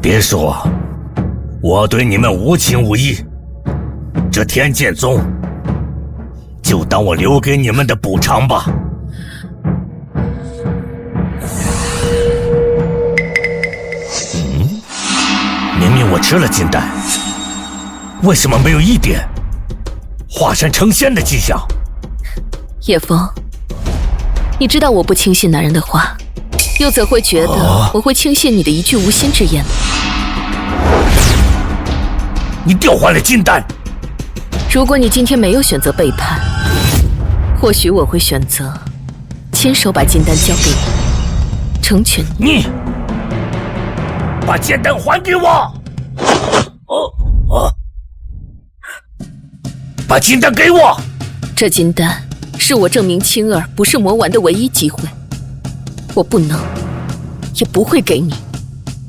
别说我对你们无情无义，这天剑宗就当我留给你们的补偿吧。明明我吃了金丹，为什么没有一点化身成仙的迹象？叶枫，你知道我不轻信男人的话，又怎会觉得我会轻信你的一句无心之言呢？你调换了金丹。如果你今天没有选择背叛，或许我会选择亲手把金丹交给你，成全你。你把金丹还给我！把金丹给我！这金丹是我证明青儿不是魔丸的唯一机会，我不能，也不会给你。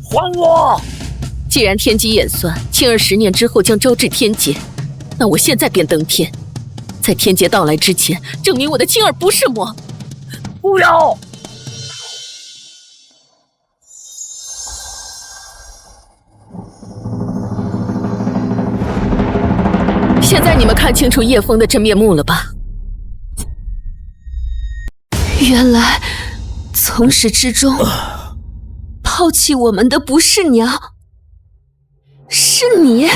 还我！既然天机演算，青儿10年之后将招致天劫，那我现在便登天，在天劫到来之前，证明我的青儿不是魔。不要！现在你们看清楚叶枫的真面目了吧？原来从始至终抛弃我们的不是娘，是你。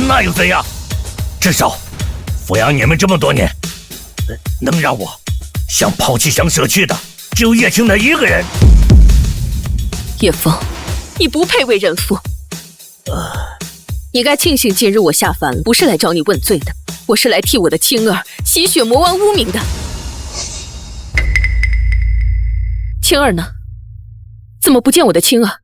那又怎样？至少抚养你们这么多年，能让我想抛弃想舍弃的只有叶青他一个人。叶枫，你不配为人父。你该庆幸今日我下凡了，不是来找你问罪的，我是来替我的青儿洗雪魔丸污名的。青儿呢？怎么不见我的青儿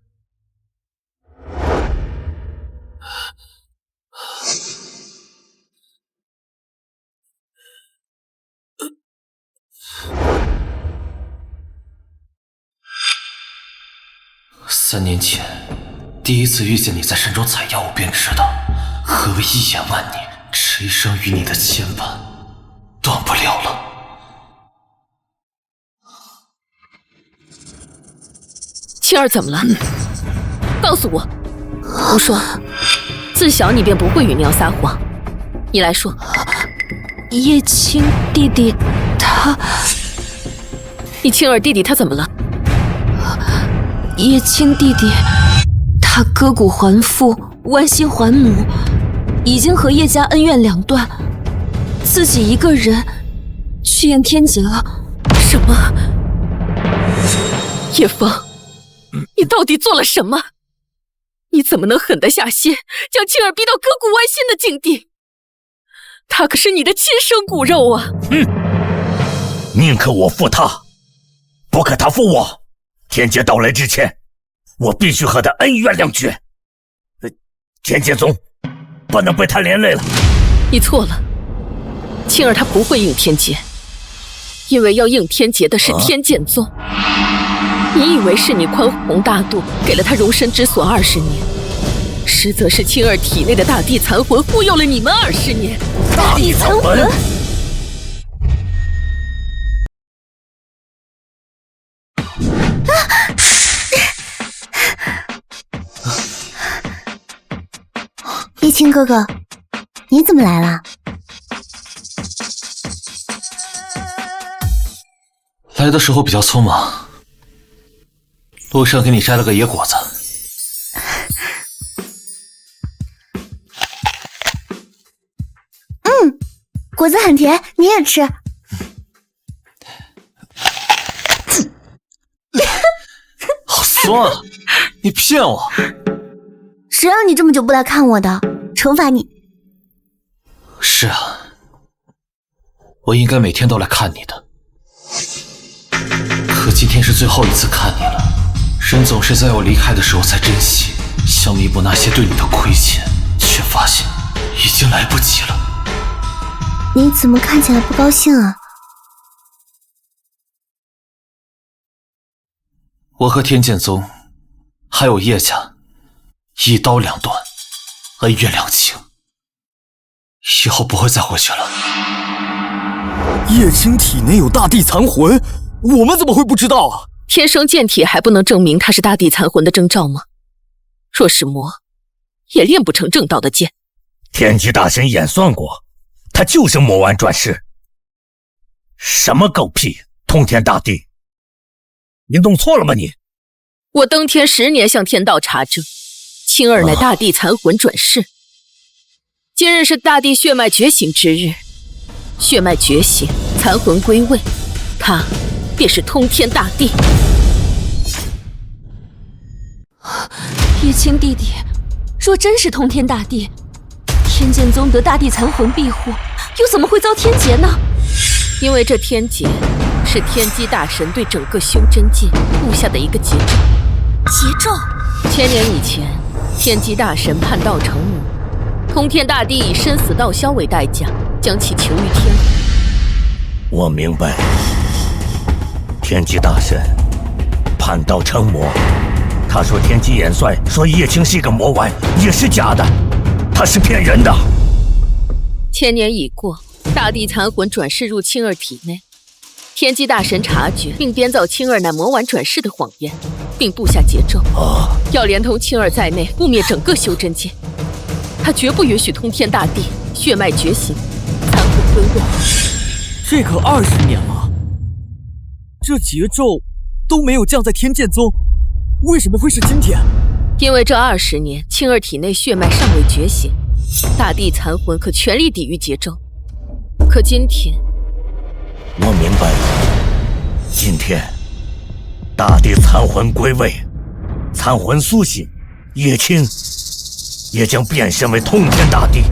？3年前，第一次遇见你在山中采药，我便知道何为一眼万年，这一生与你的牵绊断不了了。青儿怎么了？告诉我。胡说！自小你便不会与娘撒谎，你来说。叶青弟弟他……你青儿弟弟他怎么了？叶青弟弟他割骨还父，剜心还母，已经和叶家恩怨两断，自己一个人去验天劫了。什么？叶枫，你到底做了什么？你怎么能狠得下心，将青儿逼到割骨剜心的境地？他可是你的亲生骨肉啊！宁可我负他，不可他负我。天劫到来之前，我必须和他恩怨两绝。天劫宗不能被他连累了。你错了，青儿他不会应天劫，因为要应天劫的是天剑宗。你以为是你宽宏大度，给了他容身之所20年，实则是青儿体内的大地残魂忽悠了你们20年。大地残魂？叶青哥哥，你怎么来了？来的时候比较匆忙，路上给你摘了个野果子。果子很甜，你也吃。好酸啊！你骗我！谁让你这么久不来看我的？惩罚你。是啊，我应该每天都来看你的。可今天是最后一次看你了，人总是在我离开的时候才珍惜，想弥补那些对你的亏欠，却发现已经来不及了。你怎么看起来不高兴啊？我和天剑宗还有叶家一刀两断，恩怨两清，以后不会再回去了。叶青体内有大地残魂，我们怎么会不知道啊？天生剑体还不能证明他是大地残魂的征兆吗？若是魔，也练不成正道的剑。天机大神演算过，他就是魔丸转世。什么狗屁通天大地，你弄错了吗你？我登天10年向天道查证，青儿乃大地残魂转世。今日是大地血脉觉醒之日，血脉觉醒，残魂归位，他便是通天大帝。叶青弟弟，若真是通天大帝，天剑宗得大地残魂庇护，又怎么会遭天劫呢？因为这天劫是天机大神对整个修真界布下的一个劫咒。劫咒1000年以前，天机大神叛道成魔，通天大帝以生死道消为代价，将其囚于天。我明白，天机大神叛道成魔。他说天机元帅说叶青是一个魔丸，也是假的，他是骗人的。1000年已过，大地残魂转世入青儿体内，天机大神察觉并编造青儿乃魔丸转世的谎言，并布下劫咒，要连同青儿在内覆灭整个修真界。他绝不允许通天大帝血脉觉醒，残魂归位。这可20年了，这劫咒都没有降在天剑宗，为什么会是今天？因为这20年青儿体内血脉尚未觉醒，大地残魂可全力抵御劫咒。可今天，我明白了，今天大地残魂归位，残魂苏醒，叶青也将变身为通天大帝。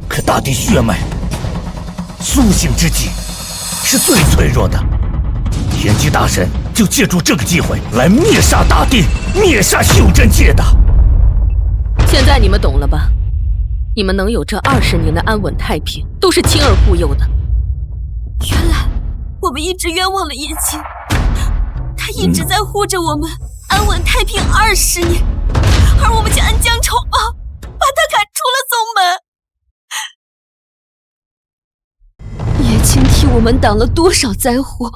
可大地血脉苏醒之际是最脆弱的，天机大神就借助这个机会来灭杀大地，灭杀修真界的。现在你们懂了吧？你们能有这20年的安稳太平，都是青儿忽悠的。原来我们一直冤枉了叶青，他一直在护着我们安稳太平20年，而我们却恩将仇报，把他赶出了宗门。叶青替我们挡了多少灾祸，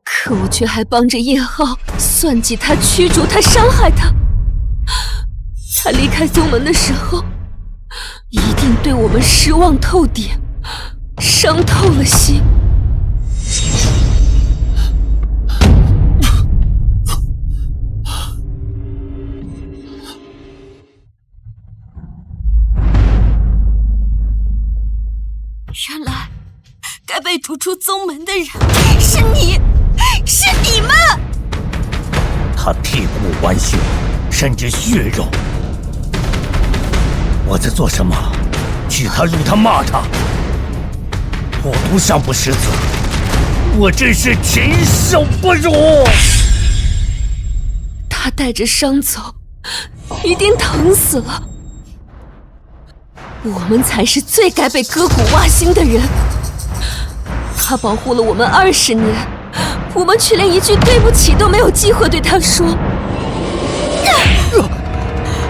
可我却还帮着叶浩算计他、驱逐他、伤害他。他离开宗门的时候，一定对我们失望透顶，伤透了心。原来该被逐出宗门的人是你，是你们！他剔骨还血，甚至血肉。我在做什么？替他辱他骂他，我不上不识字，我真是禽兽不如。他带着伤走，一定疼死了。我们才是最该被割骨挖心的人。他保护了我们20年，我们却连一句对不起都没有机会对他说。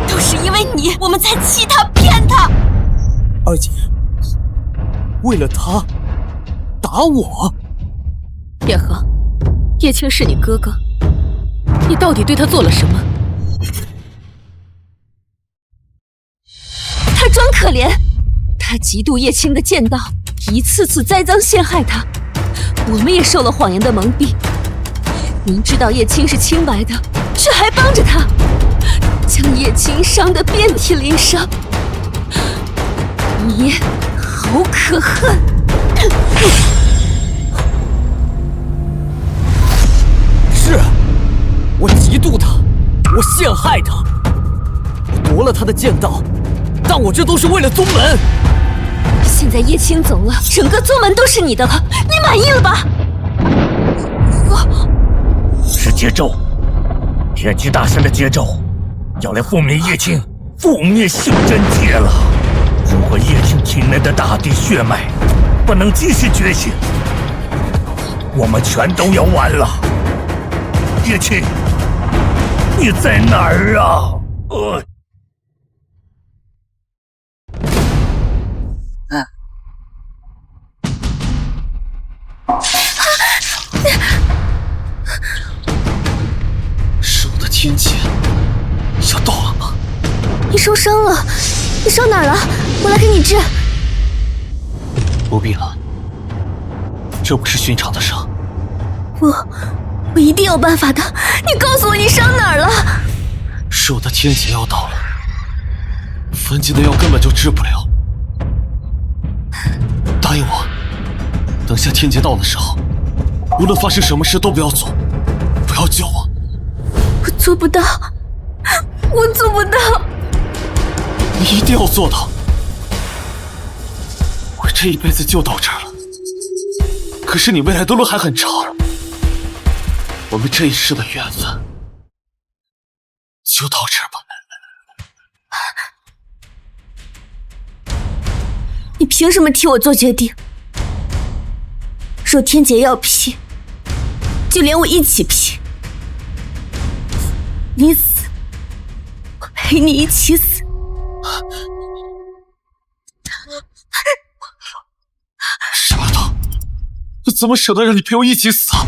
都是因为你，我们才欺他骗他。二姐，为了他打我？叶恒，叶青是你哥哥，你到底对他做了什么？他装可怜，他嫉妒叶青的剑道，一次次栽赃陷害他。我们也受了谎言的蒙蔽，明知道叶青是清白的，却还帮着他，将叶青伤得遍体鳞伤。你好可恨！是，我嫉妒他，我陷害他，我夺了他的剑道，但我这都是为了宗门。现在叶青走了，整个宗门都是你的了，你满意了吧？是桀纣，天机大神的桀纣要来覆灭叶青，覆灭修真界了。如果叶青体内的大地血脉不能及时觉醒，我们全都要完了。叶青，你在哪儿啊？是我的天劫要到了吗？你受伤了，你伤哪儿了？我来给你治。不必了，这不是寻常的伤。我一定有办法的。你告诉我你伤哪儿了？是我的天劫要到了，分级的药根本就治不了。答应我，等下天劫到的时候，无论发生什么事都不要做，不要救我。我做不到，我做不到。你一定要做到。我这一辈子就到这儿了，可是你未来的路还很长。我们这一世的缘分就到这儿吧。你凭什么替我做决定？若天劫要劈，就连我一起劈。你死，我陪你一起死。傻刀，我怎么舍得让你陪我一起死啊？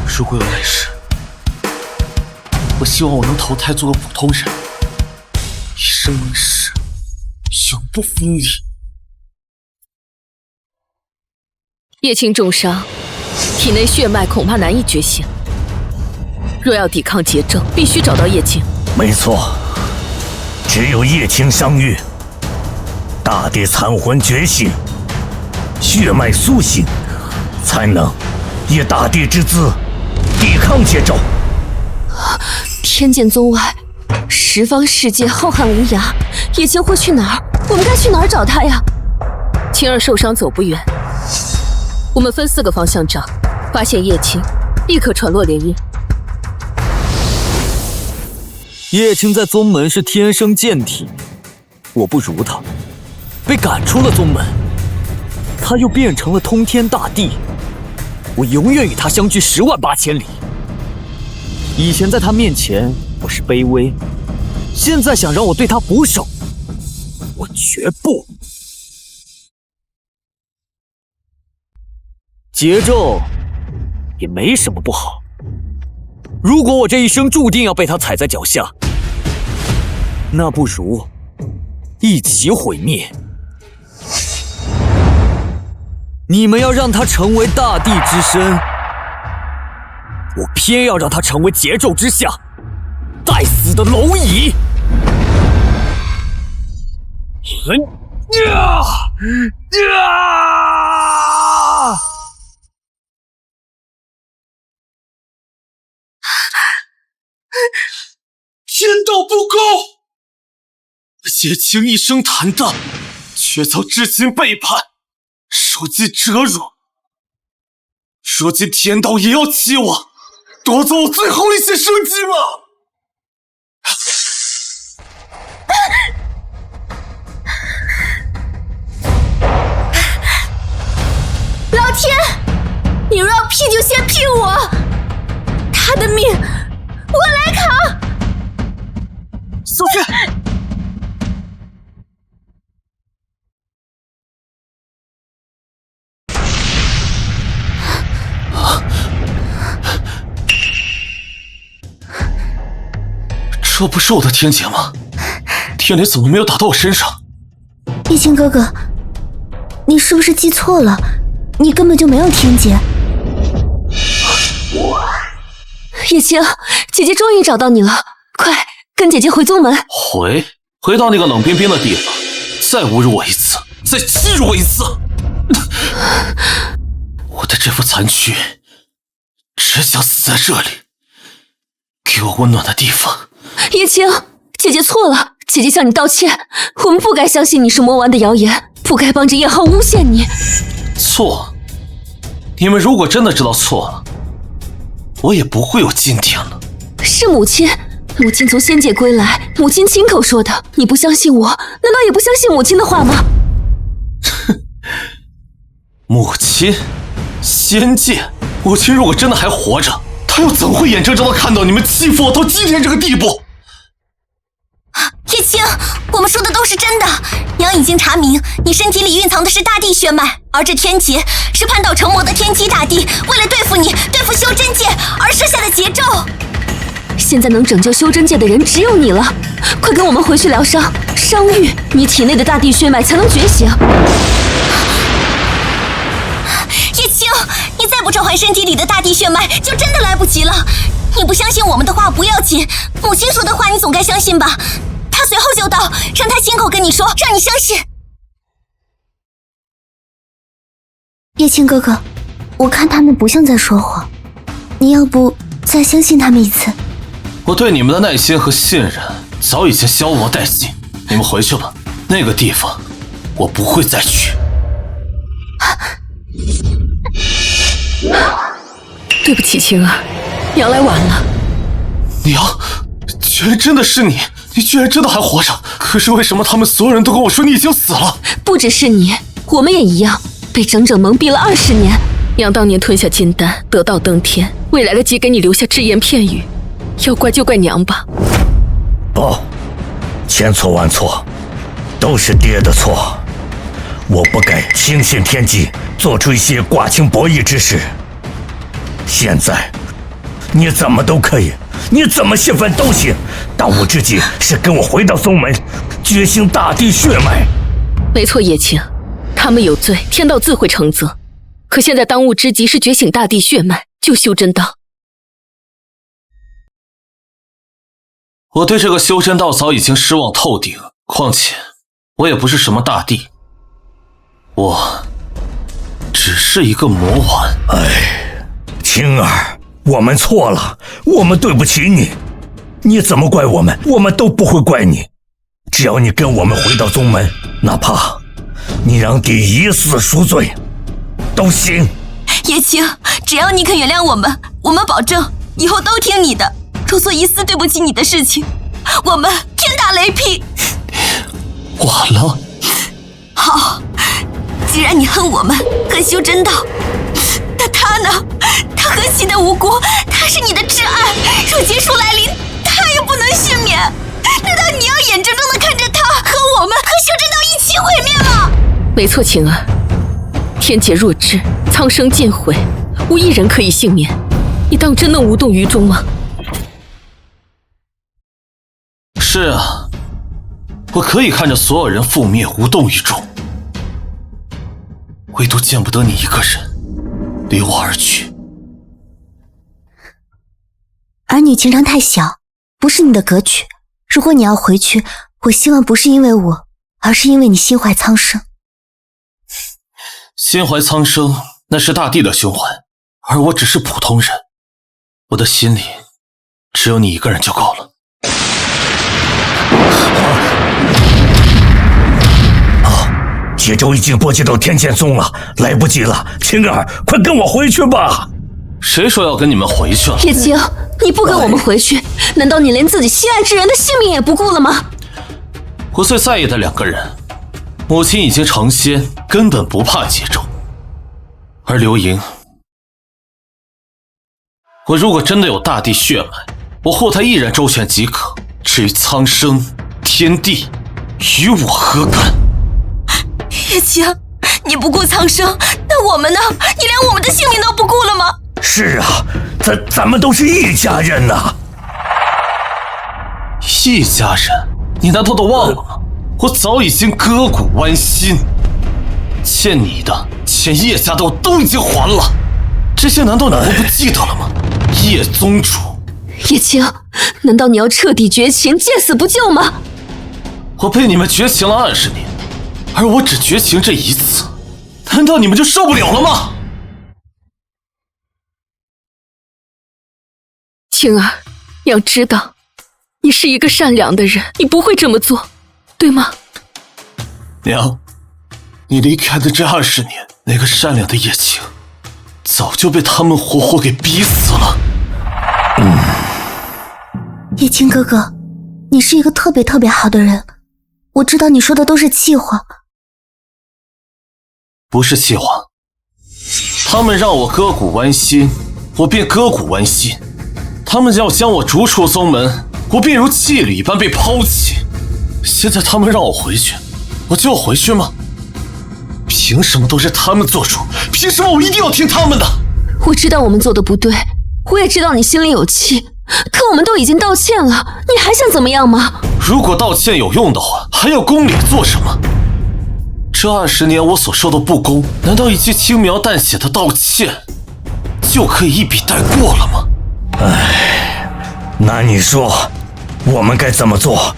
如果有来世，我希望我能投胎做个普通人，一生一世永不分离。叶青重伤，体内血脉恐怕难以觉醒。若要抵抗劫症，必须找到叶青。没错，只有叶青伤愈，大地残魂觉醒，血脉苏醒，才能以大地之姿抵抗劫咒。天剑宗外，十方世界浩瀚无涯，叶青会去哪儿？我们该去哪儿找他呀？青儿受伤走不远，我们分4个方向找，发现叶青，立刻传落联姻。叶青在宗门是天生剑体，我不如他，被赶出了宗门，他又变成了通天大帝，我永远与他相距10万8千里。以前在他面前我是卑微，现在想让我对他俯首，我绝不。桀纣也没什么不好，如果我这一生注定要被他踩在脚下，那不如一起毁灭。你们要让他成为大地之身，我偏要让他成为桀纣之下待死的蝼蚁。天道不公！叶青一生坦荡，却遭至亲背叛，受尽折辱。如今天道也要欺我，夺走我最后一些生机吗？天，你若要劈就先劈我，他的命我来扛。苏轼，这不是我的天劫吗？天雷怎么没有打到我身上？叶青哥哥，你是不是记错了？你根本就没有天劫。叶青，姐姐终于找到你了，快跟姐姐回宗门。回到那个冷冰冰的地方，再侮辱我一次，再欺辱我一次。我的这副残躯，只想死在这里，给我温暖的地方。叶青，姐姐错了，姐姐向你道歉，我们不该相信你是魔丸的谣言，不该帮着叶浩诬陷你。错？你们如果真的知道错了，我也不会有今天了。是母亲从仙界归来，母亲亲口说的，你不相信我，难道也不相信母亲的话吗？哼，母亲，仙界，母亲如果真的还活着，她又怎会眼睁睁的看到你们欺负我到今天这个地步？叶青，我们说的都是真的。娘已经查明，你身体里蕴藏的是大地血脉，而这天劫是叛道成魔的天机大帝为了对付你、对付修真界而设下的劫咒。现在能拯救修真界的人只有你了，快跟我们回去疗伤，伤愈你体内的大地血脉才能觉醒。叶青，你再不召唤身体里的大地血脉，就真的来不及了。你不相信我们的话不要紧，母亲说的话你总该相信吧？她随后就到，让她亲口跟你说，让你相信。叶青哥哥，我看他们不像在说谎，你要不再相信他们一次？我对你们的耐心和信任早已经消磨殆尽，你们回去吧，那个地方我不会再去。对不起，青儿，娘来晚了。娘，居然真的是你！你居然真的还活着！可是为什么他们所有人都跟我说你已经死了？不只是你，我们也一样，被整整蒙蔽了20年。娘当年吞下金丹，得道登天，未来得及给你留下只言片语，要怪就怪娘吧。不，千错万错，都是爹的错。我不该轻信天机，做出一些寡情薄义之事。现在，你怎么都可以，你怎么兴奋都行。当务之急是跟我回到宗门，觉醒大地血脉。没错，叶青，他们有罪，天道自会惩责。可现在当务之急是觉醒大地血脉，救修真道。我对这个修真道早已经失望透顶，况且我也不是什么大帝，我只是一个魔丸。青儿，我们错了，我们对不起你。你怎么怪我们，我们都不会怪你。只要你跟我们回到宗门，哪怕你让爹以死赎罪，都行。叶青，只要你肯原谅我们，我们保证以后都听你的。若做一丝对不起你的事情，我们天打雷劈。完了。好，既然你恨我们，恨修真道，那他呢？他何其的无辜，他是你的挚爱，若劫数来临，他也不能幸免。难道你要眼睁睁地看着他和我们和修真道一起毁灭吗？没错，晴儿，天劫若至，苍生尽毁，无一人可以幸免。你当真能无动于衷吗？是啊，我可以看着所有人覆灭，无动于衷，唯独见不得你一个人离我而去。儿女情长太小，不是你的格局。如果你要回去，我希望不是因为我，而是因为你心怀苍生。心怀苍生，那是大帝的胸怀，而我只是普通人，我的心里只有你一个人就够了。节奏已经波及到天剑宗了，来不及了，青儿，快跟我回去吧。谁说要跟你们回去了？叶青，你不跟我们回去，难道你连自己心爱之人的性命也不顾了吗？我最在意的两个人，母亲已经成仙，根本不怕劫咒，而刘盈，我如果真的有大地血脉，我后台毅然周全即可。至于苍生、天地，与我何干？叶青，你不顾苍生，那我们呢？你连我们的性命都不顾了吗？是啊，咱们都是一家人呐。一家人？你难道都忘了吗？我早已经割骨剜心，欠你的、欠叶家的我都已经还了，这些难道你们不记得了吗？叶宗主，叶青，难道你要彻底绝情，见死不救吗？我被你们绝情了20年，而我只绝情这一次，难道你们就受不了了吗？青儿，你要知道，你是一个善良的人，你不会这么做，对吗？娘，你离开的这20年，那个善良的叶青，早就被他们活活给逼死了。叶青哥哥，你是一个特别好的人，我知道你说的都是气话。不是气话，他们让我割骨剜心，我便割骨剜心；他们要将我逐出宗门，我便如妓女一般被抛弃。现在他们让我回去，我就要回去吗？凭什么都是他们做主？凭什么我一定要听他们的？我知道我们做的不对，我也知道你心里有气，可我们都已经道歉了，你还想怎么样吗？如果道歉有用的话，还要公脸做什么？这20年我所受的不公，难道一句轻描淡写的道歉就可以一笔带过了吗？那你说，我们该怎么做，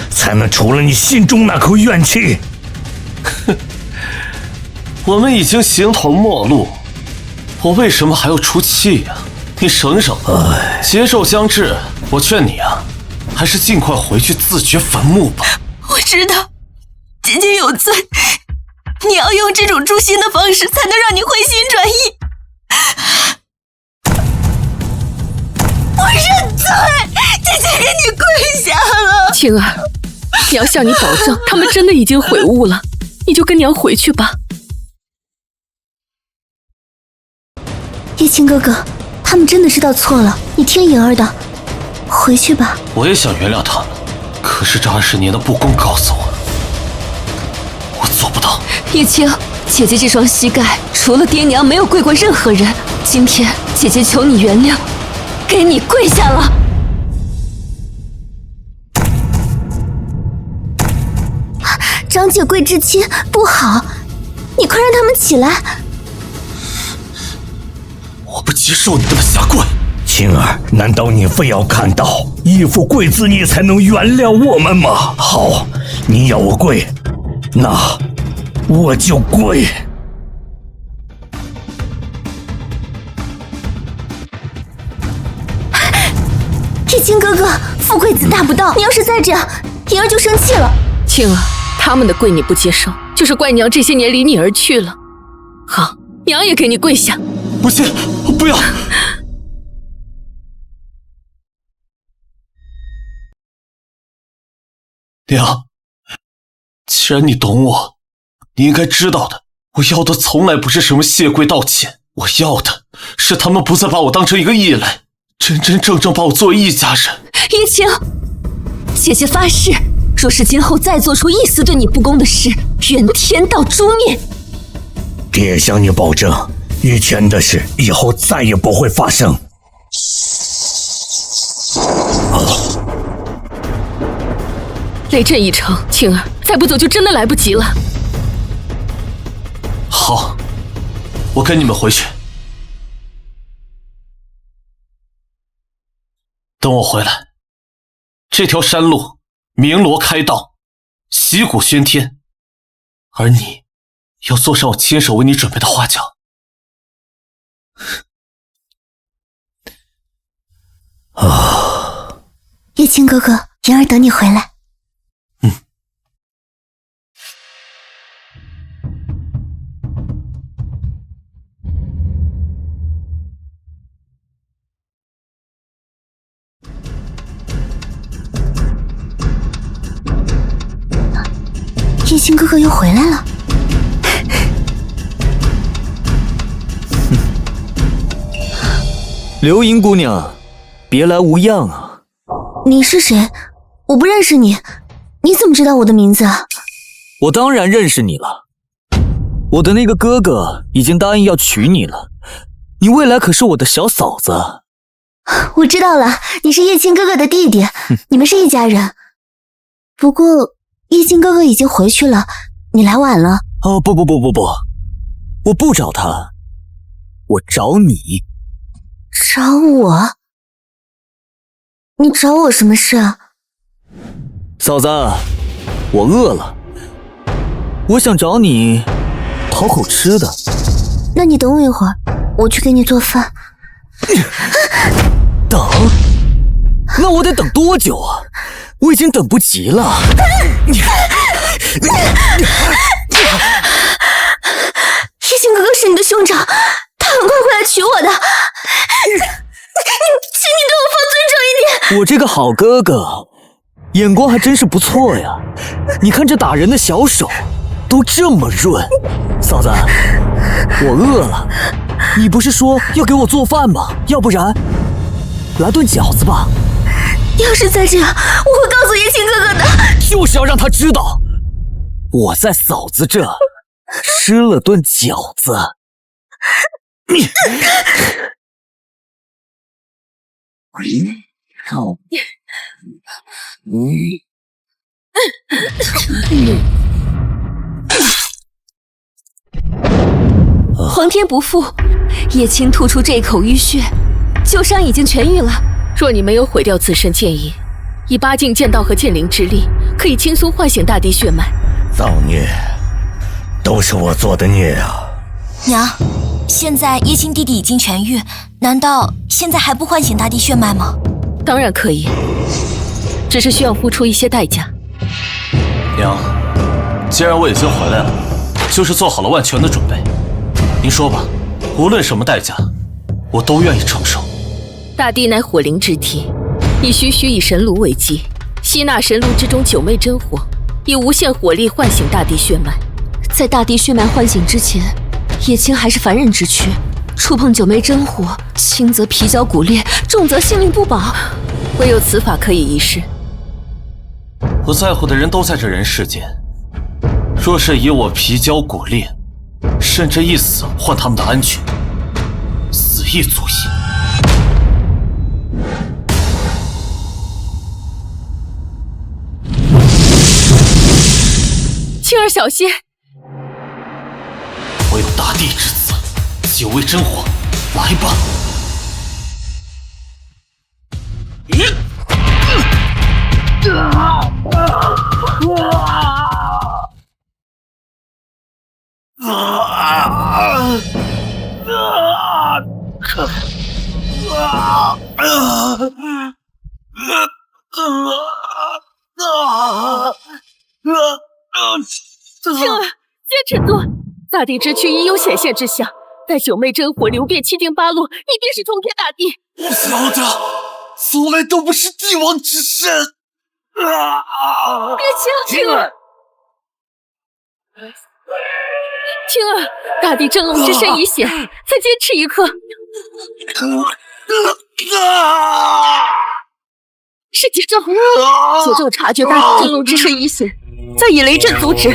才能除了你心中那口怨气？我们已经形同陌路，我为什么还要出气呀？你省省吧，劫寿将至，我劝你啊，还是尽快回去自掘坟墓吧。我知道姐姐有罪，你要用这种诛心的方式，才能让你回心转意。我认罪，姐姐给你跪下了。青儿，娘向你保证，他们真的已经悔悟了，你就跟娘回去吧。叶青哥哥，他们真的知道错了，你听颖儿的，回去吧。我也想原谅他们，可是这20年的不公告诉我，我做不到。叶青，姐姐这双膝盖除了爹娘没有跪过任何人，今天姐姐求你原谅，给你跪下了。长姐跪至亲不好，你快让他们起来。我不接受你这么下跪。青儿，难道你非要看到义父跪姿你才能原谅我们吗？好，你要我跪，那我就跪。叶青哥哥，富贵子大不道，你要是再这样，颖儿就生气了。青儿，他们的跪你不接受，就是怪娘这些年离你而去了。好，娘也给你跪下。不行，不要！娘，既然你懂我，你应该知道的，我要的从来不是什么谢跪道歉，我要的是他们不再把我当成一个异类，真真正正把我作为一家人。叶青，姐姐发誓，若是今后再做出一丝对你不公的事，愿天道诛灭。爹向你保证，以前的事以后再也不会发生。雷震已成，青儿，再不走就真的来不及了。好，我跟你们回去。等我回来，这条山路鸣锣开道，旗鼓喧天，而你要坐上我亲手为你准备的花轿。叶青哥哥，颖儿等你回来。叶青哥哥又回来了。流萤姑娘，别来无恙啊！你是谁？我不认识你，你怎么知道我的名字啊？我当然认识你了，我的那个哥哥已经答应要娶你了，你未来可是我的小嫂子。我知道了，你是叶青哥哥的弟弟，你们是一家人。不过叶青哥哥已经回去了，你来晚了。哦，不，我不找他，我找你。找我？你找我什么事啊？嫂子，我饿了，我想找你讨口吃的。那你等我一会儿，我去给你做饭。等？那我得等多久啊？我已经等不及了。叶青哥哥是你的兄长，他很快会来娶我的。请你对我放尊重一点。我这个好哥哥，眼光还真是不错呀。你看这打人的小手，都这么润。嫂子，我饿了，你不是说要给我做饭吗？要不然，来顿饺子吧。要是再这样，我会告诉叶青哥哥的。就是要让他知道，我在嫂子这吃了顿饺子。皇天不负，叶青吐出这口淤血，旧伤已经痊愈了。若你没有毁掉自身剑意，以八境剑道和剑灵之力，可以轻松唤醒大地血脉。造孽，都是我做的孽啊！娘，现在叶青弟弟已经痊愈，难道现在还不唤醒大地血脉吗？当然可以，只是需要付出一些代价。娘，既然我已经回来了，就是做好了万全的准备。您说吧，无论什么代价，我都愿意承受。大地乃火灵之体，你徐徐以神炉为基，吸纳神炉之中九昧真火，以无限火力唤醒大地血脉。在大地血脉唤醒之前，叶青还是凡人之躯，触碰九昧真火，轻则皮焦骨裂，重则性命不保。唯有此法可以一试。我在乎的人都在这人世间，若是以我皮焦骨裂，甚至一死换他们的安全，死亦足矣。青儿小心！我有大地之子，九味真火，来吧！青儿，坚持做，大地之躯已有显现之象，待九昧真火流遍七境八落，你便是通天大帝。小的，从来都不是帝王之身。别惊，青儿，青儿，大地真龙之身已显，再坚持一刻。是桀纣，桀纣察觉大地真龙之身已显，再以雷震阻止。一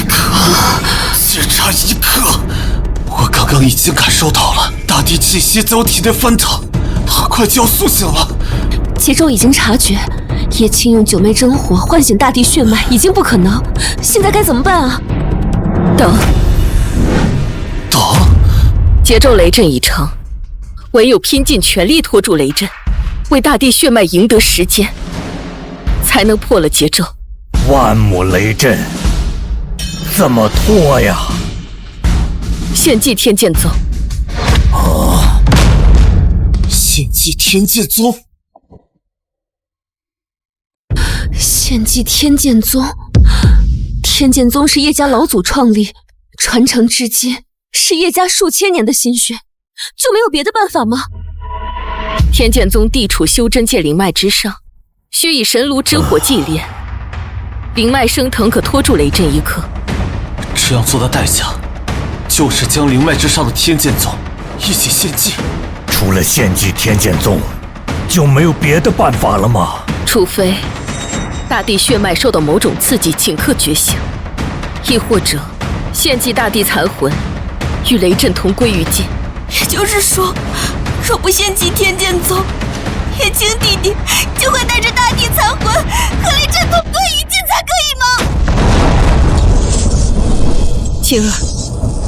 刻，只差一刻，我刚刚已经感受到了大地气息在我体内翻腾，快就要苏醒了。桀纣已经察觉，叶青用九昧真火唤醒大地血脉已经不可能，现在该怎么办啊？等，桀纣雷阵已成，唯有拼尽全力拖住雷阵，为大地血脉赢得时间，才能破了桀纣。万亩雷阵，怎么拖呀？献祭天剑宗。献祭天剑宗。献祭天剑宗。天剑宗是叶家老祖创立，传承至今，是叶家数千年的心血，就没有别的办法吗？天剑宗地处修真界灵脉之上，需以神炉之火祭炼，灵脉升腾可拖住雷震一刻。这样做的代价，就是将灵脉之上的天剑宗一起献祭。除了献祭天剑宗，就没有别的办法了吗？除非大地血脉受到某种刺激，顷刻觉醒，亦或者献祭大地残魂，与雷震同归于尽。也就是说，若不献祭天剑宗，叶青弟弟就会带着大地残魂和雷震同归于尽，才可以吗？青儿，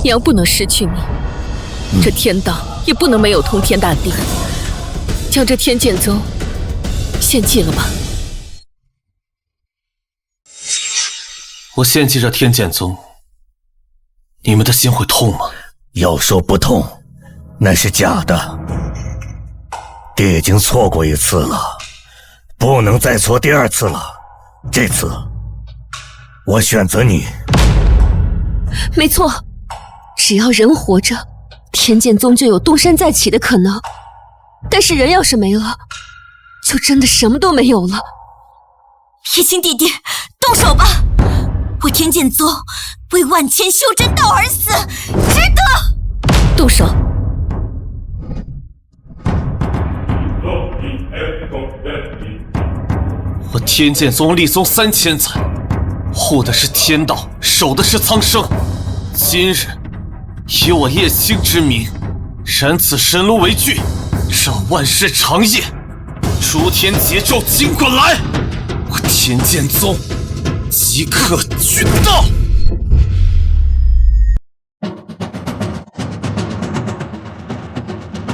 娘不能失去你，这天道也不能没有通天大帝。将这天剑宗献祭了吧。我献祭这天剑宗，你们的心会痛吗？要说不痛，那是假的。爹已经错过一次了，不能再错第二次了。这次，我选择你。没错，只要人活着，天剑宗就有东山再起的可能。但是人要是没了，就真的什么都没有了。叶青弟弟，动手吧！我天剑宗为万千修真道而死，值得！动手！我天剑宗立宗3000载，护的是天道，守的是苍生。今日以我叶青之名，燃此神炉为据，让万世长夜，诸天劫咒尽滚来！我天剑宗即刻殉道！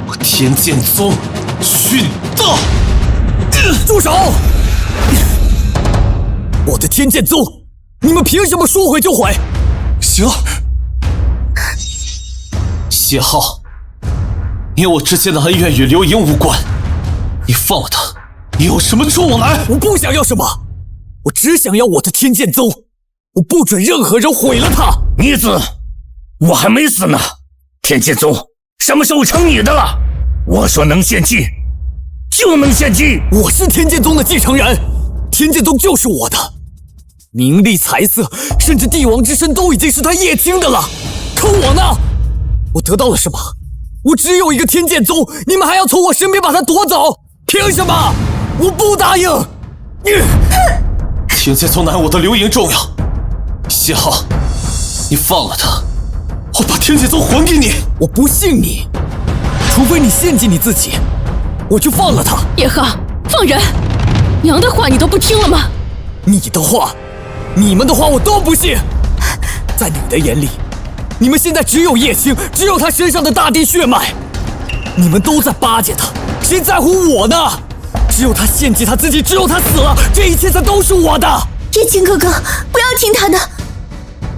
我天剑宗殉道！住手！我的天剑宗，你们凭什么说毁就毁？行，谢浩，你我之间的恩怨与刘盈无关，你放了他，你有什么冲我来？我不想要什么，我只想要我的天剑宗，我不准任何人毁了它。逆子，我还没死呢，天剑宗什么时候成你的了？我说能献祭，就能献祭。我是天剑宗的继承人，天剑宗就是我的，名利财色，甚至帝王之身都已经是他叶青的了。可我呢？我得到了什么？我只有一个天剑宗，你们还要从我身边把它夺走？凭什么？我不答应！天剑宗乃我的刘盈重要，谢浩，你放了他，我把天剑宗还给你。我不信你，除非你献祭你自己，我就放了他。叶浩，放人！娘的话你都不听了吗？你的话，你们的话我都不信。在你的眼里，你们现在只有叶青，只有他身上的大地血脉，你们都在巴结他，谁在乎我呢？只有他献祭他自己，只有他死了，这一切才都是我的。叶青哥哥，不要听他的，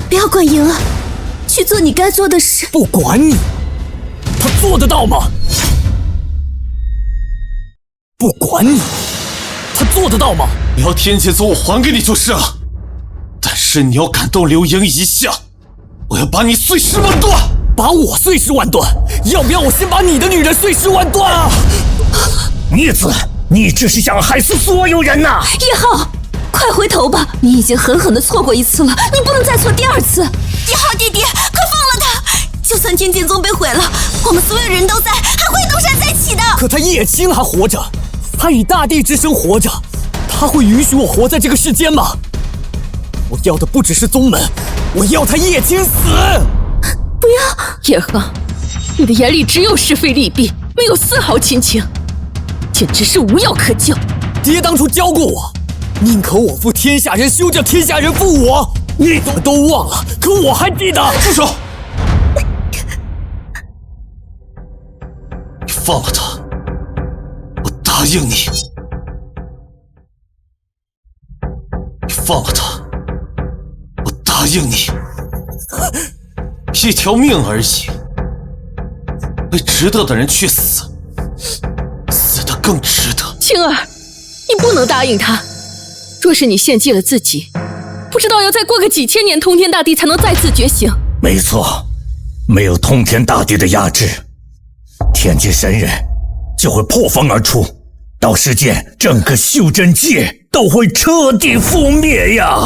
不要管赢了，去做你该做的事。不管你，他做得到吗？不管你，他做得到吗？你要天剑宗，我还给你就是了。但是你要敢动刘盈一下，我要把你碎尸万段！把我碎尸万段？要不要我先把你的女人碎尸万段啊？逆子，你这是想害死所有人呐！叶浩，快回头吧，你已经狠狠地错过一次了，你不能再错第二次。叶浩弟弟，快放了他！就算天剑宗被毁了，我们所有人都在，还会东山再起的。可他叶青还活着，他以大地之身活着，他会允许我活在这个世间吗？我要的不只是宗门，我要他叶青死！不要！叶浩，你的眼里只有是非利弊，没有丝毫亲情，简直是无药可救。爹当初教过我，宁可我负天下人，休叫天下人负我。你们都忘了，可我还记得。住手！你放了他，我答应你。你放了他，我答应你。一条命而已，为值得的人去死，死得更值得。青儿，你不能答应他。若是你献祭了自己，不知道要再过个几千年，通天大帝才能再次觉醒。没错，没有通天大帝的压制，天界神人就会破风而出，到世间整个修真界都会彻底覆灭呀！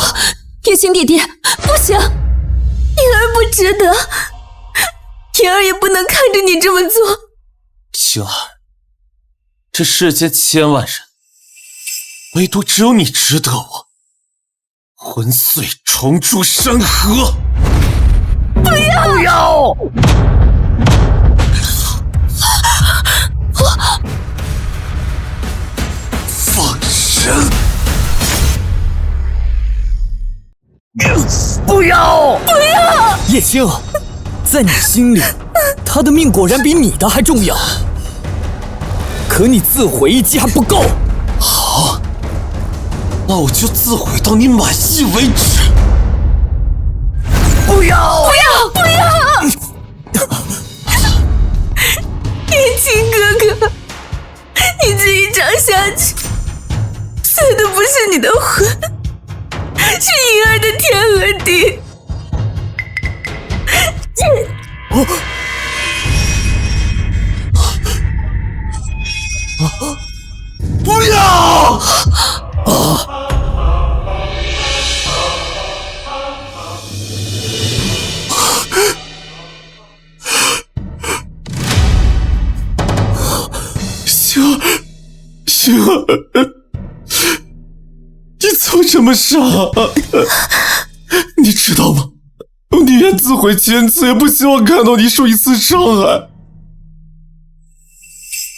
叶青弟弟，不行，灵儿不值得，灵儿也不能看着你这么做。青儿，这世间千万人，唯独只有你值得我魂碎重铸山河。不要！放生！不要！叶青，在你心里，他的命果然比你的还重要。可你自毁一击还不够。好，那我就自毁到你满意为止。不要！叶青哥哥，你这一掌下去，碎的不是你的魂，是银儿的天和地。不要！星儿，你怎么这么傻？你知道吗？我宁愿自毁千次，也不希望看到你受一次伤害。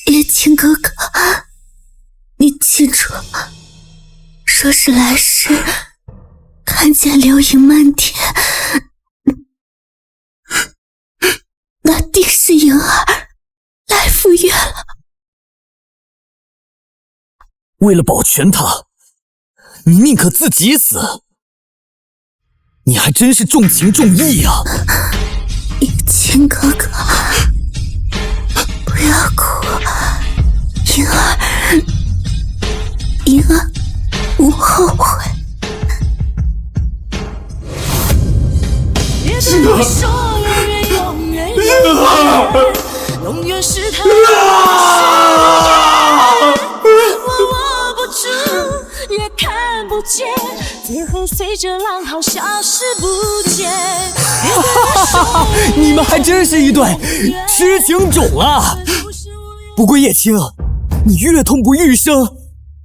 叶青哥哥，你记住，若是来世看见流萤漫天，那定是银儿来赴约了。为了保全他，你宁可自己死，你还真是重情重义啊！叶青哥哥，不要哭，银儿无后悔。星儿，永远是他。握不住，也看不见，最后随着浪涛消失不见。你们还真是一对痴情种啊！不过叶青，你越痛不欲生，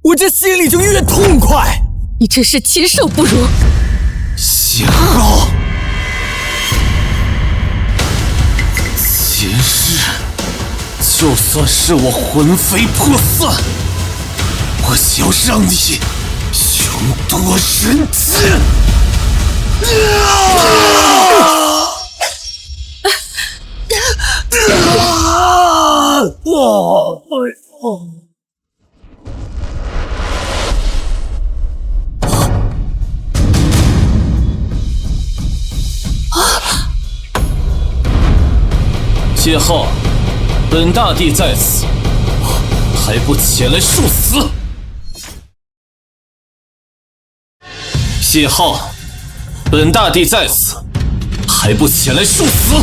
我这心里就越痛快。你真是禽兽不如！星儿，前世就算是我魂飞魄散，我想让你永夺人间！谢浩，本大帝在此，还不前来受死！谢浩，本大帝在此，还不前来受死！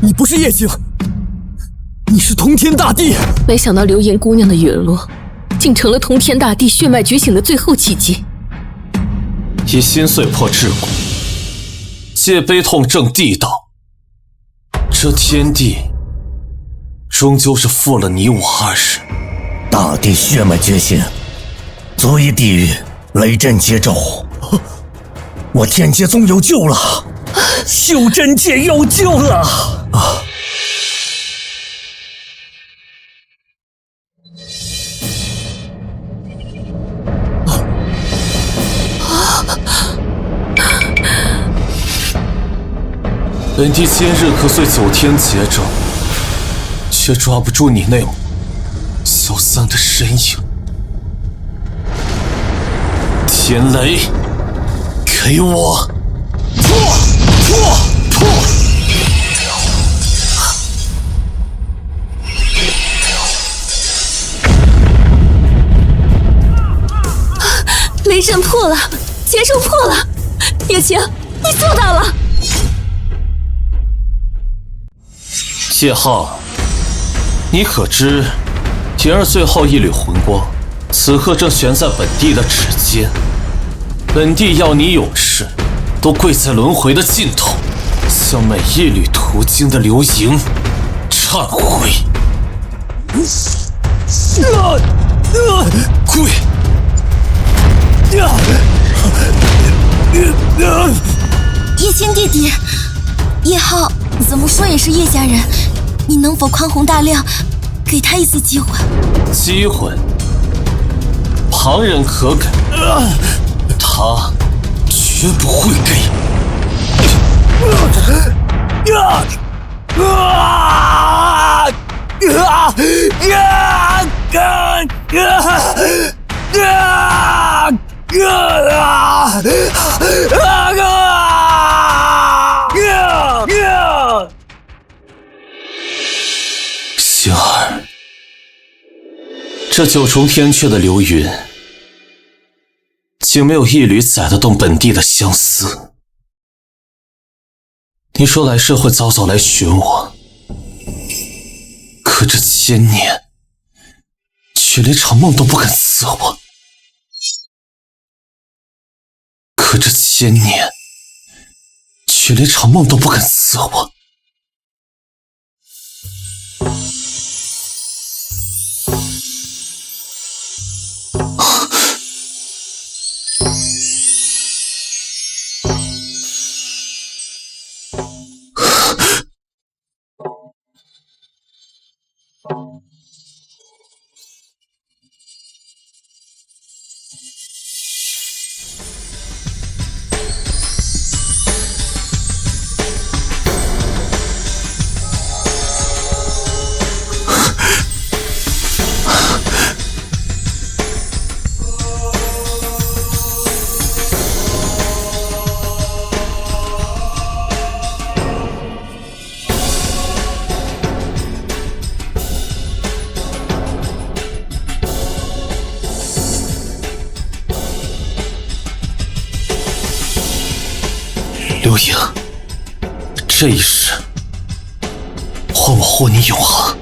你不是叶青，你是通天大帝。没想到流言姑娘的陨落，竟成了通天大帝血脉觉醒的最后契机。以心碎破至骨，借悲痛正地道。这天地终究是负了你我二人。大地血脉觉醒，昨夜地狱雷震接咒，我天劫宗有救了，修真界有救了啊！本帝今日可遂9天劫咒，却抓不住你那消散的身影。天雷，给我破！雷阵破了，劫咒破了，叶青，你做到了！谢浩，你可知，田儿最后一缕魂光此刻正悬在本帝的指尖。本帝要你勇士都跪在轮回的尽头，向每一缕途经的流萤忏悔。跪！叶青弟弟，叶浩怎么说也是叶家人，你能否宽宏大量，给他一次机会？机会，旁人可给，他绝不会给。星儿，这九重天阙的流云，竟没有一缕载得动本帝的相思。你说来世会早早来寻我，可这千年，却连场梦都不肯赐我。可这千年，却连场梦都不肯赐我。流萤，这一世，换我护你永恒。